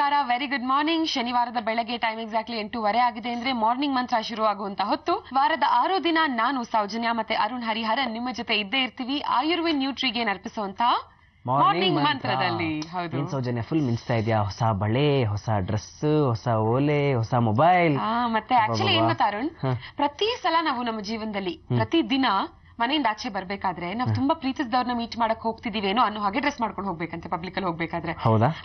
ನಮಸ್ಕಾರ, very good morning. ಶನಿವಾರದ ಬೆಳಗ್ಗೆ time exactly 8:30 ಆಗಿದೆ ಅಂದ್ರೆ ಮಾರ್ನಿಂಗ್ ಮಂತ್ರ ಶುರುವಾಗುವಂತ ಹೊತ್ತು. ವಾರದ 6 ದಿನ ನಾನು ಸೌಜನ್ಯ ಮತ್ತೆ ಅರುಣ್ ಹರಿಹರನ್ ನಿಮ್ಮ ಜೊತೆ ಇದ್ದೇ ಇರ್ತೀವಿ. ಆಯುರ್ವೇದ್ ನ್ಯೂಟ್ರಿಗೇನ್ ಅರ್ಪಿಸುವಂತ ಮಾರ್ನಿಂಗ್ ಮಂತ್ರದಲ್ಲಿ. ಹೌದು ಸೌಜನ್ಯ, ಫುಲ್ ಮಿಂಚ್ತಾ ಇದೆಯಾ? ಹೊಸ ಬಳೆ, ಹೊಸ ಡ್ರೆಸ್, ಹೊಸ ಓಲೆ, ಹೊಸ ಮೊಬೈಲ್. ಮತ್ತೆ ಆಕ್ಚುಲಿ ಏನ್ ಗೊತ್ತಾ ಅರುಣ್, ಪ್ರತಿ ಸಲ ನಾವು ನಮ್ಮ ಜೀವನದಲ್ಲಿ ಪ್ರತಿ ದಿನ ಮನೆಯಿಂದ ಆಚೆ ಬರ್ಬೇಕಾದ್ರೆ ನಾವು ತುಂಬಾ ಪ್ರೀತಿಸಿದವ್ರನ್ನ ಮೀಟ್ ಮಾಡಕ್ ಹೋಗ್ತಿದೀವೇನೋ ಅನ್ನೋ ಹಾಗೆ ಡ್ರೆಸ್ ಮಾಡ್ಕೊಂಡು ಹೋಗ್ಬೇಕಂತೆ ಪಬ್ಲಿಕ್ ಅಲ್ಲಿ ಹೋಗ್ಬೇಕಾದ್ರೆ.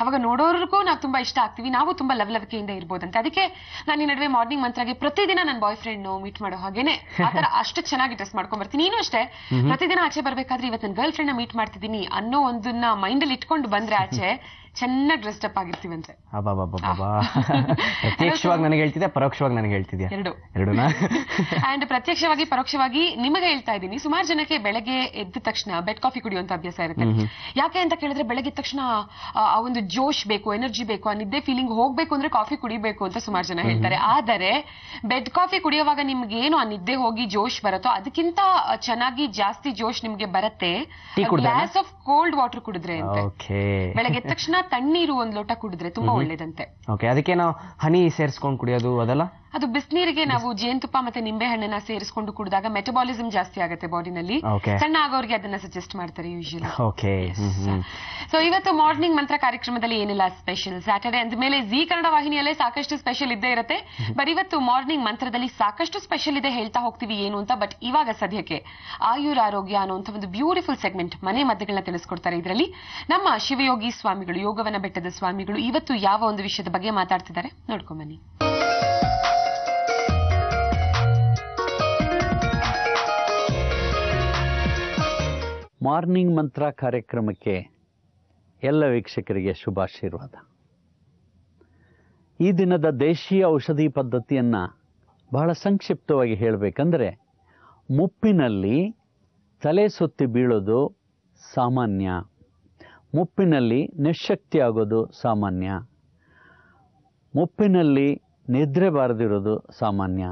ಅವಾಗ ನೋಡೋರ್ಗೂ ನಾವು ತುಂಬಾ ಇಷ್ಟ ಆಗ್ತೀವಿ, ನಾವು ತುಂಬಾ ಲವಲವಿಕೆಯಿಂದ ಇರ್ಬೋದಂತೆ. ಅದಕ್ಕೆ ನಾನು ಈ ನಡುವೆ ಮಾರ್ನಿಂಗ್ ಮಂತ್ರಾಗೆ ಪ್ರತಿದಿನ ನನ್ನ ಬಾಯ್ ಫ್ರೆಂಡ್ ಮೀಟ್ ಮಾಡೋ ಹಾಗೇನೆ ಆತರ ಅಷ್ಟು ಚೆನ್ನಾಗಿ ಡ್ರೆಸ್ ಮಾಡ್ಕೊಂಡ್ ಬರ್ತೀನಿ. ನೀನು ಅಷ್ಟೇ ಪ್ರತಿದಿನ ಆಚೆ ಬರ್ಬೇಕಾದ್ರೆ ಇವತ್ತು ನನ್ನ ಗರ್ಲ್ ಫ್ರೆಂಡ್ ನ ಮೀಟ್ ಮಾಡ್ತಿದ್ದೀನಿ ಅನ್ನೋ ಒಂದನ್ನ ಮೈಂಡ್ ಅಲ್ಲಿ ಇಟ್ಕೊಂಡು ಬಂದ್ರೆ ಆಚೆ ಚೆನ್ನಾಗಿ ಡ್ರೆಸ್ಡ್ ಅಪ್ ಆಗಿರ್ತೀವಂತೆ. ಪ್ರತ್ಯಕ್ಷವಾಗಿ ನನಗೆ ಹೇಳ್ತಿದ್ಯಾ, ಪರೋಕ್ಷವಾಗಿ ನನಗೆ ಹೇಳ್ತಿದ್ಯಾ? ಎರಡೂನಾ? ಅಂಡ್ ಪ್ರತ್ಯಕ್ಷವಾಗಿ ಪರೋಕ್ಷವಾಗಿ ನಿಮಗೆ ಹೇಳ್ತಾ ಇದ್ದೀನಿ. ಸುಮಾರು ಜನಕ್ಕೆ ಬೆಳಗ್ಗೆ ಎದ್ದ ತಕ್ಷಣ ಬೆಡ್ ಕಾಫಿ ಕುಡಿಯುವಂತ ಅಭ್ಯಾಸ ಇರುತ್ತೆ. ಯಾಕೆ ಅಂತ ಕೇಳಿದ್ರೆ ಬೆಳಗ್ಗೆ ಎದ್ದ ತಕ್ಷಣ ಆ ಒಂದು ಜೋಶ್ ಬೇಕು, ಎನರ್ಜಿ ಬೇಕು, ಆ ನಿದ್ದೆ ಫೀಲಿಂಗ್ ಹೋಗ್ಬೇಕು ಅಂದ್ರೆ ಕಾಫಿ ಕುಡಿಬೇಕು ಅಂತ ಸುಮಾರು ಜನ ಹೇಳ್ತಾರೆ. ಆದರೆ ಬೆಡ್ ಕಾಫಿ ಕುಡಿಯುವಾಗ ನಿಮ್ಗೆ ಏನು ಆ ನಿದ್ದೆ ಹೋಗಿ ಜೋಶ್ ಬರುತ್ತೋ ಅದಕ್ಕಿಂತ ಚೆನ್ನಾಗಿ ಜಾಸ್ತಿ ಜೋಶ್ ನಿಮ್ಗೆ ಬರುತ್ತೆ ಗ್ಲಾಸ್ ಆಫ್ ಕೋಲ್ಡ್ ವಾಟರ್ ಕುಡಿದ್ರೆ ಅಂತ. ಬೆಳಗ್ಗೆ ಎದ್ದ ತಕ್ಷಣ ತಣ್ಣೀರು ಒಂದ್ ಲೋಟ ಕುಡಿದ್ರೆ ತುಂಬಾ ಒಳ್ಳೇದಂತೆ. ಅದಕ್ಕೆ ನಾವು ಹನಿ ಸೇರಿಸ್ಕೊಂಡು ಕುಡಿಯೋದು ಅದಲ್ಲ? ಅದು ಬಿಸಿನೀರಿಗೆ ನಾವು ಜೇನುತುಪ್ಪ ಮತ್ತೆ ನಿಂಬೆ ಹಣ್ಣನ್ನ ಸೇರಿಸ್ಕೊಂಡು ಕುಡಿದಾಗ ಮೆಟಬಾಲಿಸಮ್ ಜಾಸ್ತಿ ಆಗುತ್ತೆ ಬಾಡಿನಲ್ಲಿ. ಸಣ್ಣ ಆಗೋರಿಗೆ ಅದನ್ನ ಸಜೆಸ್ಟ್ ಮಾಡ್ತಾರೆ ಯೂಶಲಿ. ಸೊ ಇವತ್ತು ಮಾರ್ನಿಂಗ್ ಮಂತ್ರ ಕಾರ್ಯಕ್ರಮದಲ್ಲಿ ಏನಿಲ್ಲ ಸ್ಪೆಷಲ್. ಸ್ಯಾಟರ್ಡೆ ಅಂದ ಮೇಲೆ ಜಿ ಕನ್ನಡ ವಾಹಿನಿಯಲ್ಲೇ ಸಾಕಷ್ಟು ಸ್ಪೆಷಲ್ ಇದ್ದೇ ಇರುತ್ತೆ. ಬಟ್ ಇವತ್ತು ಮಾರ್ನಿಂಗ್ ಮಂತ್ರದಲ್ಲಿ ಸಾಕಷ್ಟು ಸ್ಪೆಷಲ್ ಇದೆ, ಹೇಳ್ತಾ ಹೋಗ್ತೀವಿ ಏನು ಅಂತ. ಬಟ್ ಇವಾಗ ಸದ್ಯಕ್ಕೆ ಆಯುರ್ ಆರೋಗ್ಯ ಅನ್ನುವಂಥ ಒಂದು ಬ್ಯೂಟಿಫುಲ್ ಸೆಗ್ಮೆಂಟ್ ಮನೆ ಮದ್ದುಗಳನ್ನ ತಿಳಿಸ್ಕೊಡ್ತಾರೆ. ಇದರಲ್ಲಿ ನಮ್ಮ ಶಿವಯೋಗಿ ಸ್ವಾಮಿಗಳು, ಯೋಗವನ ಬೆಟ್ಟದ ಸ್ವಾಮಿಗಳು ಇವತ್ತು ಯಾವ ಒಂದು ವಿಷಯದ ಬಗ್ಗೆ ಮಾತಾಡ್ತಿದ್ದಾರೆ ನೋಡ್ಕೊಂಬನ್ನಿ. ಮಾರ್ನಿಂಗ್ ಮಂತ್ರ ಕಾರ್ಯಕ್ರಮಕ್ಕೆ ಎಲ್ಲ ವೀಕ್ಷಕರಿಗೆ ಶುಭಾಶೀರ್ವಾದ. ಈ ದಿನದ ದೇಶೀಯ ಔಷಧಿ ಪದ್ಧತಿಯನ್ನು ಬಹಳ ಸಂಕ್ಷಿಪ್ತವಾಗಿ ಹೇಳಬೇಕಂದ್ರೆ, ಮುಪ್ಪಿನಲ್ಲಿ ತಲೆ ಸುತ್ತಿ ಬೀಳೋದು ಸಾಮಾನ್ಯ, ಮುಪ್ಪಿನಲ್ಲಿ ನಿಶಕ್ತಿ ಆಗೋದು ಸಾಮಾನ್ಯ, ಮುಪ್ಪಿನಲ್ಲಿ ನಿದ್ರೆ ಬಾರದಿರೋದು ಸಾಮಾನ್ಯ.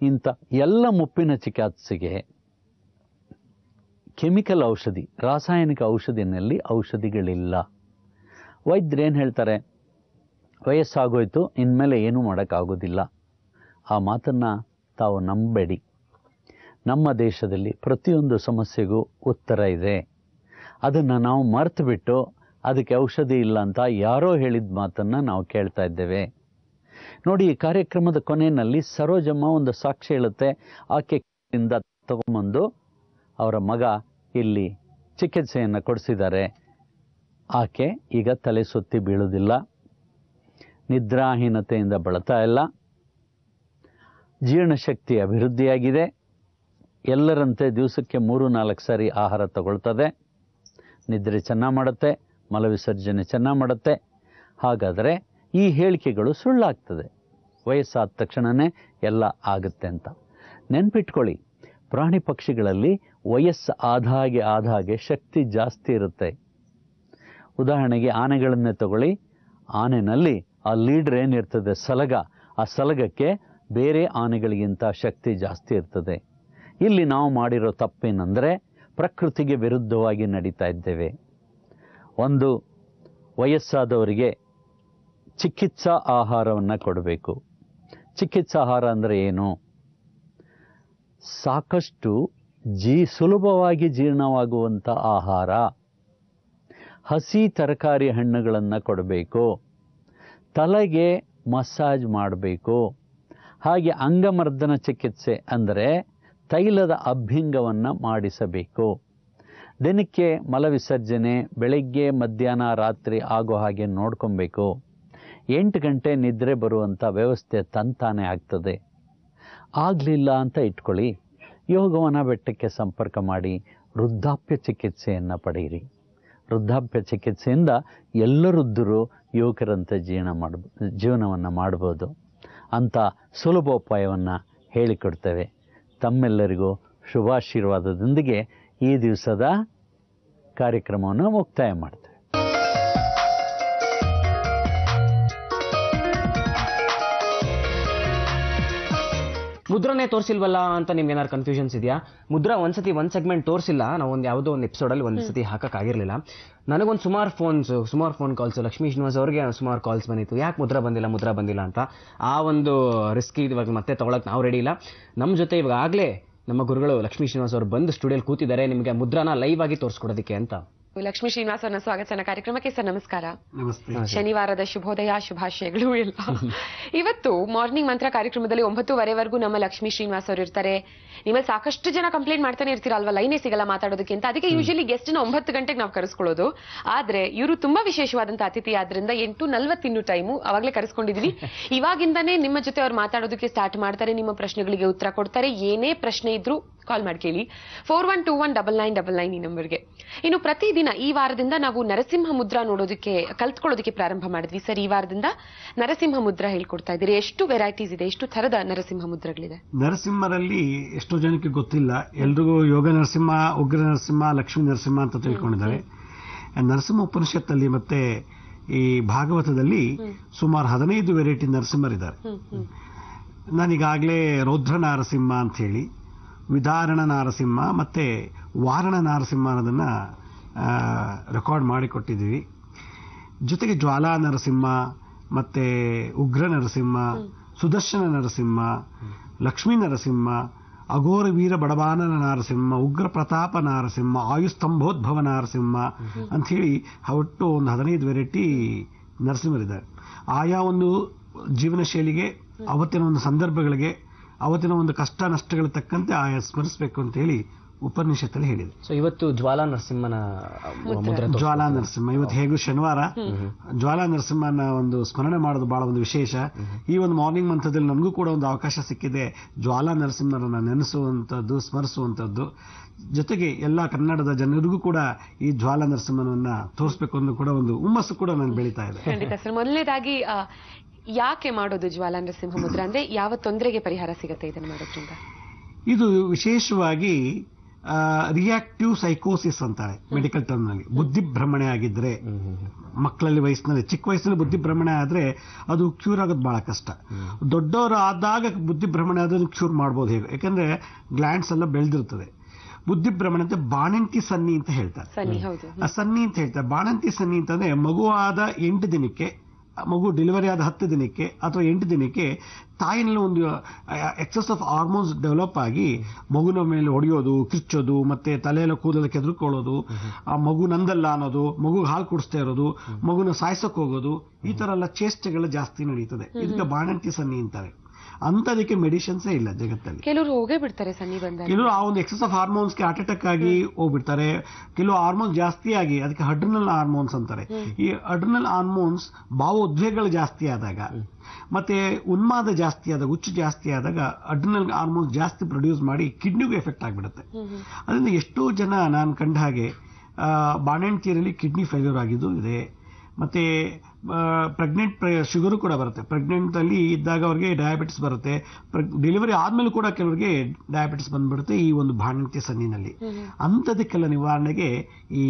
ಇಂಥ ಎಲ್ಲ ಮುಪ್ಪಿನ ಚಿಕಿತ್ಸೆಗೆ ಕೆಮಿಕಲ್ ಔಷಧಿ, ರಾಸಾಯನಿಕ ಔಷಧಿನಲ್ಲಿ ಔಷಧಿಗಳಿಲ್ಲ. ವೈದ್ಯರೇನು ಹೇಳ್ತಾರೆ? ವಯಸ್ಸಾಗೋಯ್ತು, ಇನ್ಮೇಲೆ ಏನೂ ಮಾಡೋಕ್ಕಾಗೋದಿಲ್ಲ. ಆ ಮಾತನ್ನು ತಾವು ನಂಬೇಡಿ. ನಮ್ಮ ದೇಶದಲ್ಲಿ ಪ್ರತಿಯೊಂದು ಸಮಸ್ಯೆಗೂ ಉತ್ತರ ಇದೆ. ಅದನ್ನು ನಾವು ಮರೆತು ಬಿಟ್ಟು ಅದಕ್ಕೆ ಔಷಧಿ ಇಲ್ಲ ಅಂತ ಯಾರೋ ಹೇಳಿದ ಮಾತನ್ನು ನಾವು ಕೇಳ್ತಾ ಇದ್ದೇವೆ. ನೋಡಿ, ಈ ಕಾರ್ಯಕ್ರಮದ ಕೊನೆಯಲ್ಲಿ ಸರೋಜಮ್ಮ ಒಂದು ಸಾಕ್ಷಿ ಹೇಳುತ್ತೆ. ಆಕೆಯಿಂದ ತಗೊಂಬಂದು ಅವರ ಮಗ ಇಲ್ಲಿ ಚಿಕಿತ್ಸೆಯನ್ನು ಕೊಡಿಸಿದ್ದಾರೆ. ಆಕೆ ಈಗ ತಲೆ ಸುತ್ತಿ ಬೀಳುವುದಿಲ್ಲ, ನಿದ್ರಾಹೀನತೆಯಿಂದ ಬಳಲ್ತಾ ಇಲ್ಲ, ಜೀರ್ಣಶಕ್ತಿ ಅಭಿವೃದ್ಧಿಯಾಗಿದೆ, ಎಲ್ಲರಂತೆ ದಿವಸಕ್ಕೆ 3-4 ಸಾರಿ ಆಹಾರ ತಗೊಳ್ತದೆ, ನಿದ್ರೆ ಚೆನ್ನಾಗಿ ಮಾಡುತ್ತೆ, ಮಲವಿಸರ್ಜನೆ ಚೆನ್ನಾಗಿ ಮಾಡುತ್ತೆ. ಹಾಗಾದರೆ ಈ ಹೇಳಿಕೆಗಳು ಸುಳ್ಳಾಗ್ತದೆ. ವಯಸ್ಸಾದ ತಕ್ಷಣವೇ ಎಲ್ಲ ಆಗುತ್ತೆ ಅಂತ ನೆನ್ಪಿಟ್ಕೊಳ್ಳಿ. ಪ್ರಾಣಿ ಪಕ್ಷಿಗಳಲ್ಲಿ ವಯಸ್ಸು ಆದ ಹಾಗೆ ಶಕ್ತಿ ಜಾಸ್ತಿ ಇರುತ್ತೆ. ಉದಾಹರಣೆಗೆ ಆನೆಗಳನ್ನೇ ತಗೊಳ್ಳಿ. ಆನೆನಲ್ಲಿ ಆ ಲೀಡರ್ ಏನಿರ್ತದೆ, ಸಲಗ, ಆ ಸಲಗಕ್ಕೆ ಬೇರೆ ಆನೆಗಳಿಗಿಂತ ಶಕ್ತಿ ಜಾಸ್ತಿ ಇರ್ತದೆ. ಇಲ್ಲಿ ನಾವು ಮಾಡಿರೋ ತಪ್ಪೇನೆಂದರೆ ಪ್ರಕೃತಿಗೆ ವಿರುದ್ಧವಾಗಿ ನಡೀತಾ ಇದ್ದೇವೆ. ಒಂದು ವಯಸ್ಸಾದವರಿಗೆ ಚಿಕಿತ್ಸಾ ಆಹಾರವನ್ನು ಕೊಡಬೇಕು. ಚಿಕಿತ್ಸಾ ಆಹಾರ ಅಂದರೆ ಏನು? ಸಾಕಷ್ಟು ಸುಲಭವಾಗಿ ಜೀರ್ಣವಾಗುವಂಥ ಆಹಾರ, ಹಸಿ ತರಕಾರಿ ಹಣ್ಣುಗಳನ್ನು ಕೊಡಬೇಕು, ತಲೆಗೆ ಮಸಾಜ್ ಮಾಡಬೇಕು. ಹಾಗೆ ಅಂಗಮರ್ದನ ಚಿಕಿತ್ಸೆ ಅಂದರೆ ತೈಲದ ಅಭ್ಯಂಗವನ್ನು ಮಾಡಿಸಬೇಕು. ದಿನಕ್ಕೆ ಮಲವಿಸರ್ಜನೆ ಬೆಳಗ್ಗೆ, ಮಧ್ಯಾಹ್ನ, ರಾತ್ರಿ ಆಗೋ ಹಾಗೆ ನೋಡ್ಕೊಬೇಕು. 8 ಗಂಟೆ ನಿದ್ರೆ ಬರುವಂಥ ವ್ಯವಸ್ಥೆ ತಂತಾನೆ ಆಗ್ತದೆ. ಆಗಲಿಲ್ಲ ಅಂತ ಇಟ್ಕೊಳ್ಳಿ, ಯೋಗವನ ಬೆಟ್ಟಕ್ಕೆ ಸಂಪರ್ಕ ಮಾಡಿ ವೃದ್ಧಾಪ್ಯ ಚಿಕಿತ್ಸೆಯನ್ನು ಪಡೆಯಿರಿ. ವೃದ್ಧಾಪ್ಯ ಚಿಕಿತ್ಸೆಯಿಂದ ಎಲ್ಲ ವೃದ್ಧರು ಯುವಕರಂತೆ ಜೀವನವನ್ನು ಮಾಡ್ಬೋದು ಅಂತ ಸುಲಭೋಪಾಯವನ್ನು ಹೇಳಿಕೊಡ್ತೇವೆ. ತಮ್ಮೆಲ್ಲರಿಗೂ ಶುಭಾಶೀರ್ವಾದದೊಂದಿಗೆ ಈ ದಿವಸದ ಕಾರ್ಯಕ್ರಮವನ್ನು ಮುಕ್ತಾಯ ಮಾಡ್ತೇವೆ. ಮುದ್ರನೇ ತೋರಿಸಿಲ್ವಲ್ಲ ಅಂತ ನಿಮ್ಗೆ ಏನಾದ್ರು ಕನ್ಫ್ಯೂಷನ್ಸ್ ಇದೆಯಾ? ಮುದ್ರಾ ಒಂದ್ಸತಿ ಒಂದ್ ಸೆಗ್ಮೆಂಟ್ ತೋರಿಸಿಲ್ಲ, ನಾವು ಯಾವುದೋ ಒಂದು ಎಪಿಸೋಡಲ್ಲಿ ಒಂದ್ಸತಿ ಹಾಕಕ್ಕಾಗಿರ್ಲಿಲ್ಲ. ನನಗೊಂದು ಸುಮಾರು ಫೋನ್ ಕಾಲ್ಸ್, ಲಕ್ಷ್ಮೀ ಶ್ರೀನಿವಾಸ್ ಅವ್ರಿಗೆ ಸುಮಾರು ಕಾಲ್ಸ್ ಬಂದಿತ್ತು, ಯಾಕೆ ಮುದ್ರಾ ಬಂದಿಲ್ಲ ಅಂತ. ಆ ಒಂದು ರಿಸ್ಕ್ ಇವಾಗ ಮತ್ತೆ ತಗೊಳಕ್ ನಾವು ರೆಡಿ ಇಲ್ಲ. ನಮ್ಮ ಜೊತೆ ಇವಾಗ ಆಗ್ಲೇ ನಮ್ಮ ಗುರುಗಳು ಲಕ್ಷ್ಮೀ ಶ್ರೀನಿವಾಸ್ ಅವರು ಬಂದು ಸ್ಟುಡಿಯೋಲಿ ಕೂತಿದ್ದಾರೆ ನಿಮಗೆ ಮುದ್ರಾನ ಲೈವ್ ಆಗಿ ತೋರಿಸ್ಕೊಡೋದಕ್ಕೆ ಅಂತ. ಲಕ್ಷ್ಮೀ ಶ್ರೀನಿವಾಸ್ ಅವರ ಸ್ವಾಗತ ಕಾರ್ಯಕ್ರಮಕ್ಕೆ. ಸರ್ ನಮಸ್ಕಾರ. ನಮಸ್ತೆ. ಶನಿವಾರದ ಶುಭೋದಯ, ಶುಭಾಶಯಗಳು ಎಲ್ಲ. ಇವತ್ತು ಮಾರ್ನಿಂಗ್ ಮಂತ್ರ ಕಾರ್ಯಕ್ರಮದಲ್ಲಿ 9:30ವರೆಗೂ ನಮ್ಮ ಲಕ್ಷ್ಮೀ ಶ್ರೀನಿವಾಸ್ ಅವರು ಇರ್ತಾರೆ. ನಿಮ್ಮಲ್ಲಿ ಸಾಕಷ್ಟು ಜನ ಕಂಪ್ಲೇಂಟ್ ಮಾಡ್ತಾನೆ ಇರ್ತೀರಲ್ವಾ, ಲೈನೇ ಸಿಗಲ್ಲ ಮಾತಾಡೋದಕ್ಕೆ ಅಂತ. ಅದಕ್ಕೆ ಯೂಶಲಿ ಗೆಸ್ಟ್ ನ 9 ಗಂಟೆಗೆ ನಾವು ಕರೆಸ್ಕೊಳ್ಳೋದು. ಆದ್ರೆ ಇವರು ತುಂಬಾ ವಿಶೇಷವಾದಂತ ಅತಿಥಿ ಆದ್ರಿಂದ 8:40 ಟೈಮು ಅವಾಗಲೇ ಕರೆಸ್ಕೊಂಡಿದೀವಿ. ಇವಾಗಿಂದಾನೇ ನಿಮ್ಮ ಜೊತೆ ಅವ್ರು ಮಾತಾಡೋದಕ್ಕೆ ಸ್ಟಾರ್ಟ್ ಮಾಡ್ತಾರೆ, ನಿಮ್ಮ ಪ್ರಶ್ನೆಗಳಿಗೆ ಉತ್ತರ ಕೊಡ್ತಾರೆ. ಏನೇ ಪ್ರಶ್ನೆ ಇದ್ರೂ ಕಾಲ್ ಮಾಡಿ ಕೇಳಿ 41219999 ಈ ನಂಬರ್ಗೆ. ಇನ್ನು ಪ್ರತಿದಿನ ಈ ವಾರದಿಂದ ನಾವು ನರಸಿಂಹ ಮುದ್ರಾ ನೋಡೋದಕ್ಕೆ ಕಲ್ತ್ಕೊಳ್ಳೋದಕ್ಕೆ ಪ್ರಾರಂಭ ಮಾಡಿದ್ವಿ. ಸರ್, ಈ ವಾರದಿಂದ ನರಸಿಂಹ ಮುದ್ರಾ ಹೇಳ್ಕೊಡ್ತಾ ಇದ್ದೀರಿ. ಎಷ್ಟು ವೆರೈಟೀಸ್ ಇದೆ, ಎಷ್ಟು ತರದ ನರಸಿಂಹ ಮುದ್ರಗಳಿದೆ? ನರಸಿಂಹರಲ್ಲಿ ಎಷ್ಟೋ ಜನಕ್ಕೆ ಗೊತ್ತಿಲ್ಲ. ಎಲ್ರಿಗೂ ಯೋಗ ನರಸಿಂಹ, ಉಗ್ರ ನರಸಿಂಹ, ಲಕ್ಷ್ಮೀ ನರಸಿಂಹ ಅಂತ ತಿಳ್ಕೊಂಡಿದ್ದಾರೆ. ನರಸಿಂಹ ಉಪನಿಷತ್ತಲ್ಲಿ ಮತ್ತೆ ಈ ಭಾಗವತದಲ್ಲಿ ಸುಮಾರು 15 ವೆರೈಟಿ ನರಸಿಂಹರಿದ್ದಾರೆ. ನಾನೀಗಾಗಲೇ ರೌದ್ರ ನರಸಿಂಹ ಅಂತ ಹೇಳಿ, ವಿದಾರಣ ನರಸಿಂಹ ಮತ್ತೆ ವಾರಣ ನರಸಿಂಹ ಅನ್ನೋದನ್ನ ರೆಕಾರ್ಡ್ ಮಾಡಿಕೊಟ್ಟಿದ್ದೀವಿ. ಜೊತೆಗೆ ಜ್ವಾಲಾ ನರಸಿಂಹ ಮತ್ತೆ ಉಗ್ರ ನರಸಿಂಹ, ಸುದರ್ಶನ ನರಸಿಂಹ, ಲಕ್ಷ್ಮೀ ನರಸಿಂಹ, ಅಘೋರ ವೀರ ಬಡಬಾನನ ನರಸಿಂಹ, ಉಗ್ರ ಪ್ರತಾಪ ನರಸಿಂಹ, ಆಯುಸ್ತಂಭೋದ್ಭವ ನರಸಿಂಹ ಅಂತ ಹೇಳಿ ಒಟ್ಟು ಒಂದು 15 ವೆರೈಟಿ ನರಸಿಂಹರಿದ್ದಾರೆ. ಆಯಾ ಒಂದು ಜೀವನ ಶೈಲಿಗೆ, ಅವತ್ತಿನ ಒಂದು ಸಂದರ್ಭಗಳಿಗೆ, ಅವತ್ತಿನ ಒಂದು ಕಷ್ಟ ನಷ್ಟಗಳ ತಕ್ಕಂತೆ ಆಯಾ ಸ್ಮರಿಸಬೇಕು ಅಂತ ಹೇಳಿ ಉಪನಿಷತ್ತಲ್ಲಿ ಹೇಳಿದೆ. ಸೊ ಇವತ್ತು ಜ್ವಾಲಾ ನರಸಿಂಹನ ಜ್ವಾಲಾ ನರಸಿಂಹ ಇವತ್ತು ಹೇಗೂ ಶನಿವಾರ ಜ್ವಾಲಾ ನರಸಿಂಹನ ಒಂದು ಸ್ಮರಣೆ ಮಾಡೋದು ಬಹಳ ಒಂದು ವಿಶೇಷ. ಈ ಒಂದು ಮಾರ್ನಿಂಗ್ ಮಂತ್ರದಲ್ಲಿ ನನಗೂ ಕೂಡ ಒಂದು ಅವಕಾಶ ಸಿಕ್ಕಿದೆ ಜ್ವಾಲಾ ನರಸಿಂಹರನ್ನ ನೆನೆಸುವಂತದ್ದು, ಸ್ಮರಿಸುವಂತದ್ದು. ಜೊತೆಗೆ ಎಲ್ಲಾ ಕನ್ನಡದ ಜನರಿಗೂ ಕೂಡ ಈ ಜ್ವಾಲಾ ನರಸಿಂಹನನ್ನ ತೋರಿಸಬೇಕು ಅನ್ನೋ ಕೂಡ ಒಂದು ಹುಮ್ಮಸ್ಸು ಕೂಡ ನಾನು ಬೆಳೀತಾ ಇದೆ. ಖಂಡಿತ ಸರ್. ಮೊದಲನೇದಾಗಿ ಯಾಕೆ ಮಾಡೋದು ಜ್ವಾಲಾ ನರಸಿಂಹ ಮುದ್ರಾ? ಅಂದ್ರೆ ಯಾವ ತೊಂದರೆಗೆ ಪರಿಹಾರ ಸಿಗುತ್ತೆ ಇದನ್ನು ಮಾಡೋದ್ರಿಂದ? ಇದು ವಿಶೇಷವಾಗಿ ರಿಯಾಕ್ಟಿವ್ ಸೈಕೋಸಿಸ್ ಅಂತಾರೆ ಮೆಡಿಕಲ್ ಟರ್ಮ್ ನಲ್ಲಿ. ಬುದ್ಧಿಭ್ರಮಣೆ ಆಗಿದ್ರೆ ಮಕ್ಕಳಲ್ಲಿ ವಯಸ್ಸಿನಲ್ಲಿ, ಚಿಕ್ಕ ವಯಸ್ಸಿನಲ್ಲಿ ಬುದ್ಧಿಭ್ರಮಣೆ ಆದ್ರೆ ಅದು ಕ್ಯೂರ್ ಆಗೋದು ಬಹಳ ಕಷ್ಟ. ದೊಡ್ಡವರು ಆದಾಗ ಬುದ್ಧಿಭ್ರಮಣೆ ಆದ್ರೆ ಕ್ಯೂರ್ ಮಾಡ್ಬೋದು ಹೇಗೆ, ಯಾಕಂದ್ರೆ ಗ್ಲ್ಯಾಂಡ್ಸ್ ಎಲ್ಲ ಬೆಳೆದಿರ್ತದೆ. ಬುದ್ಧಿಭ್ರಮಣೆ ಅಂತ ಬಾಣಂತಿ ಸನ್ನಿ ಅಂತ ಹೇಳ್ತಾರೆ. ಸನ್ನಿ ಅಂತ ಹೇಳ್ತಾರೆ. ಬಾಣಂತಿ ಸನ್ನಿ ಅಂತಂದ್ರೆ ಮಗುವಾದ 8 ದಿನಕ್ಕೆ, ಮಗು ಡೆಲಿವರಿ ಆದ 10 ದಿನಕ್ಕೆ ಅಥವಾ 8 ದಿನಕ್ಕೆ ತಾಯಿನಲ್ಲಿ ಒಂದು ಎಕ್ಸೆಸ್ ಆಫ್ ಹಾರ್ಮೋನ್ಸ್ ಡೆವಲಪ್ ಆಗಿ ಮಗುನ ಮೇಲೆ ಹೊಡೆಯೋದು, ಕಿಚ್ಚೋದು, ಮತ್ತೆ ತಲೆಯೆಲ್ಲ ಕೂದಲು ಕೆದರ್ಕೊಳ್ಳೋದು, ಆ ಮಗು ನಂದಲ್ಲ ಅನ್ನೋದು, ಮಗು ಹಾಲು ಕುಡಿಸ್ತಾ ಇರೋದು, ಮಗುನ ಸಾಯಿಸಕ್ ಹೋಗೋದು, ಈ ತರ ಎಲ್ಲ ಚೇಷ್ಟೆಗಳು ಜಾಸ್ತಿ ನಡೀತದೆ. ಇದಕ್ಕೆ ಬಾಣಂತಿ ಸನ್ನಿ ಅಂತಾರೆ. ಅಂತದಕ್ಕೆ ಮೆಡಿಸಿನ್ಸೇ ಇಲ್ಲ ಜಗತ್ತಲ್ಲಿ. ಕೆಲವರು ಹೋಗೇ ಬಿಡ್ತಾರೆ ಸನ್ನಿ ಬಂದಾಗ. ಕೆಲವರು ಆ ಒಂದು ಎಕ್ಸೆಸ್ ಆಫ್ ಹಾರ್ಮೋನ್ಸ್ಗೆ ಹಾರ್ಟ್ ಅಟ್ಯಾಕ್ ಆಗಿ ಹೋಗ್ಬಿಡ್ತಾರೆ. ಕೆಲವು ಹಾರ್ಮೋನ್ಸ್ ಜಾಸ್ತಿ ಆಗಿ ಅದಕ್ಕೆ ಅಡ್ರಿನಲ್ ಹಾರ್ಮೋನ್ಸ್ ಅಂತಾರೆ. ಈ ಅಡ್ರಿನಲ್ ಹಾರ್ಮೋನ್ಸ್ ಭಾವೋದ್ವೇಗಗಳು ಜಾಸ್ತಿ ಆದಾಗ, ಮತ್ತೆ ಉನ್ಮಾದ ಜಾಸ್ತಿ ಆದಾಗ, ಹುಚ್ಚು ಜಾಸ್ತಿ ಆದಾಗ ಅಡ್ರಿನಲ್ ಹಾರ್ಮೋನ್ಸ್ ಜಾಸ್ತಿ ಪ್ರೊಡ್ಯೂಸ್ ಮಾಡಿ ಕಿಡ್ನಿಗೂ ಎಫೆಕ್ಟ್ ಆಗಿಬಿಡುತ್ತೆ. ಅದರಿಂದ ಎಷ್ಟೋ ಜನ ನಾನು ಕಂಡ ಹಾಗೆ ಬಾಣಂತಿಯರಲ್ಲಿ ಕಿಡ್ನಿ ಫೇಲ್ಯೂರ್ ಆಗಿದ್ದು ಇದೆ. ಮತ್ತೆ ಪ್ರೆಗ್ನೆಂಟ್ ಶುಗರು ಕೂಡ ಬರುತ್ತೆ. ಪ್ರೆಗ್ನೆಂಟ್ ಅಲ್ಲಿ ಇದ್ದಾಗ ಅವ್ರಿಗೆ ಡಯಾಬಿಟಿಸ್ ಬರುತ್ತೆ. ಡೆಲಿವರಿ ಆದ್ಮೇಲೆ ಕೂಡ ಕೆಲವರಿಗೆ ಡಯಾಬಿಟಿಸ್ ಬಂದ್ಬಿಡುತ್ತೆ ಈ ಒಂದು ಬಾಣಂತಿ ಸನ್ನಿನಲ್ಲಿ. ಅಂಥದಕ್ಕೆಲ್ಲ ನಿವಾರಣೆಗೆ ಈ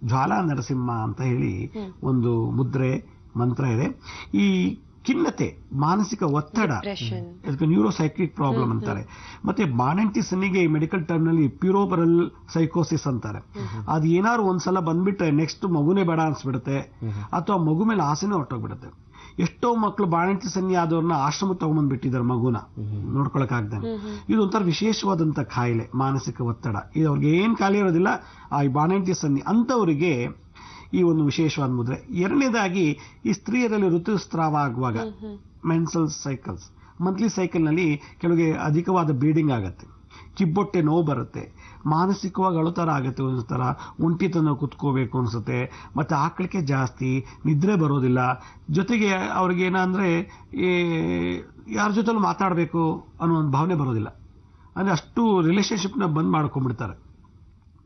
ಜ್ವಾಲಾ ನರಸಿಂಹ ಅಂತ ಹೇಳಿ ಒಂದು ಮುದ್ರೆ ಮಂತ್ರ ಇದೆ. ಈ ಖಿನ್ನತೆ, ಮಾನಸಿಕ ಒತ್ತಡ, ಇದಕ್ಕೆ ನ್ಯೂರೋಸೈಕ್ಲಿಕ್ ಪ್ರಾಬ್ಲಮ್ ಅಂತಾರೆ. ಮತ್ತೆ ಬಾಣಂತಿ ಸನ್ನಿಗೆ ಮೆಡಿಕಲ್ ಟರ್ಮ್ ನಲ್ಲಿ ಪ್ಯೂರೋಬರಲ್ ಸೈಕೋಸಿಸ್ ಅಂತಾರೆ. ಅದು ಏನಾದ್ರು ಒಂದ್ಸಲ ಬಂದ್ಬಿಟ್ರೆ ನೆಕ್ಸ್ಟ್ ಮಗುನೇ ಬೇಡ ಅನ್ಸ್ಬಿಡುತ್ತೆ, ಅಥವಾ ಮಗು ಮೇಲೆ ಆಸೆನೇ ಹೊರಟೋಗ್ಬಿಡುತ್ತೆ. ಎಷ್ಟೋ ಮಕ್ಕಳು ಬಾಣಂತಿ ಸನ್ನಿ ಆದವ್ರನ್ನ ಆಶ್ರಮ ತಗೊಂಡ್ಬಂದ್ಬಿಟ್ಟಿದ್ದಾರೆ ಮಗುನ ನೋಡ್ಕೊಳಕ್ ಆಗ್ದಾನೆ. ಇದು ಒಂಥರ ವಿಶೇಷವಾದಂತ ಕಾಯಿಲೆ, ಮಾನಸಿಕ ಒತ್ತಡ. ಇದು ಅವ್ರಿಗೆ ಏನ್ ಕಾಯಿಲೆ ಇರೋದಿಲ್ಲ, ಆ ಬಾಣಂತಿ ಸನ್ನಿ ಅಂತವರಿಗೆ ಈ ಒಂದು ವಿಶೇಷವಾದ ಮುದ್ರೆ. ಎರಡನೇದಾಗಿ ಈ ಸ್ತ್ರೀಯರಲ್ಲಿ ಋತುಸ್ರಾವ ಆಗುವಾಗ, ಮೆನ್ಸಲ್ ಸೈಕಲ್ಸ್, ಮಂತ್ಲಿ ಸೈಕಲ್ ನಲ್ಲಿ ಕೆಲವರಿಗೆ ಅಧಿಕವಾದ ಬ್ಲೀಡಿಂಗ್ ಆಗುತ್ತೆ, ಕಿಬ್ಬೊಟ್ಟೆ ನೋವು ಬರುತ್ತೆ, ಮಾನಸಿಕವಾಗಿ ಅಳುತ್ತರ ಆಗುತ್ತೆ, ಒಂದು ತರ ಒಂಟಿತನ ಕುತ್ಕೋಬೇಕು ಅನ್ಸುತ್ತೆ, ಮತ್ತೆ ಆಕಳಿಕೆ ಜಾಸ್ತಿ, ನಿದ್ರೆ ಬರೋದಿಲ್ಲ, ಜೊತೆಗೆ ಅವ್ರಿಗೆ ಏನಂದ್ರೆ ಯಾರ ಜೊತೆಲೂ ಮಾತಾಡಬೇಕು ಅನ್ನೋ ಒಂದು ಭಾವನೆ ಬರೋದಿಲ್ಲ. ಅಂದ್ರೆ ಅಷ್ಟು ರಿಲೇಶನ್ಶಿಪ್ನ ಬಂದ್ ಮಾಡ್ಕೊಂಡ್ಬಿಡ್ತಾರೆ.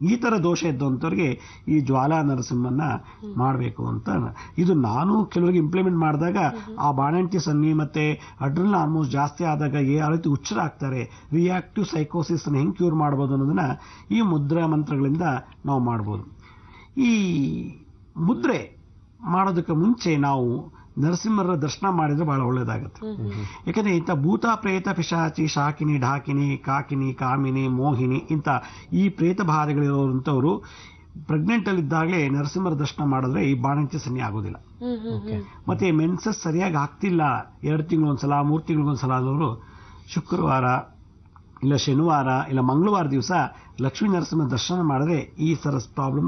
ಈ ತರ ದೋಷ ಇದ್ದಂಥವ್ರಿಗೆ ಈ ಜ್ವಾಲಾ ನರಸಿಂಹನ್ನ ಮಾಡಬೇಕು ಅಂತ. ಇದು ನಾನು ಕೆಲವರಿಗೆ ಇಂಪ್ಲಿಮೆಂಟ್ ಮಾಡಿದಾಗ ಆ ಬಾಣಂತಿ ಸನ್ನಿ ಮತ್ತೆ ಅಡ್ರಿನಲ್ ಹಾರ್ಮೋನ್ಸ್ ಜಾಸ್ತಿ ಆದಾಗ ಯಾವ ರೀತಿ ಹುಚ್ಚರ ಆಗ್ತಾರೆ, ರಿಯಾಕ್ಟಿವ್ ಸೈಕೋಸಿಸ್ ಅನ್ನು ಹೆಂಗ್ ಕ್ಯೂರ್ ಮಾಡ್ಬೋದು ಅನ್ನೋದನ್ನ ಈ ಮುದ್ರಾ ಮಂತ್ರಗಳಿಂದ ನಾವು ಮಾಡ್ಬೋದು. ಈ ಮುದ್ರೆ ಮಾಡೋದಕ್ಕೆ ಮುಂಚೆ ನಾವು ನರಸಿಂಹರ ದರ್ಶನ ಮಾಡಿದ್ರೆ ಬಹಳ ಒಳ್ಳೇದಾಗುತ್ತೆ. ಯಾಕಂದ್ರೆ ಇಂಥ ಭೂತ ಪ್ರೇತ ಪಿಶಾಚಿ ಶಾಕಿನಿ ಢಾಕಿನಿ ಕಾಕಿನಿ ಕಾಮಿನಿ ಮೋಹಿನಿ ಇಂಥ ಈ ಪ್ರೇತ ಬಾಧೆಗಳಿರುವಂಥವ್ರು ಪ್ರೆಗ್ನೆಂಟ್ ಅಲ್ಲಿದ್ದಾಗಲೇ ನರಸಿಂಹರ ದರ್ಶನ ಮಾಡಿದ್ರೆ ಈ ಬಾಣಂತಿ ಸನ್ನಿ ಆಗೋದಿಲ್ಲ. ಮತ್ತೆ ಮೆನ್ಸಸ್ ಸರಿಯಾಗಿ ಆಗ್ತಿಲ್ಲ 2 ತಿಂಗಳೊಂದ್ಸಲ 3 ತಿಂಗಳಿಗೊಂದ್ಸಲ ಆದವರು ಶುಕ್ರವಾರ ಇಲ್ಲ ಶನಿವಾರ ಇಲ್ಲ ಮಂಗಳವಾರ ದಿವಸ ಲಕ್ಷ್ಮೀ ನರಸಿಂಹ ದರ್ಶನ ಮಾಡಿದ್ರೆ ಈ ಸರ problem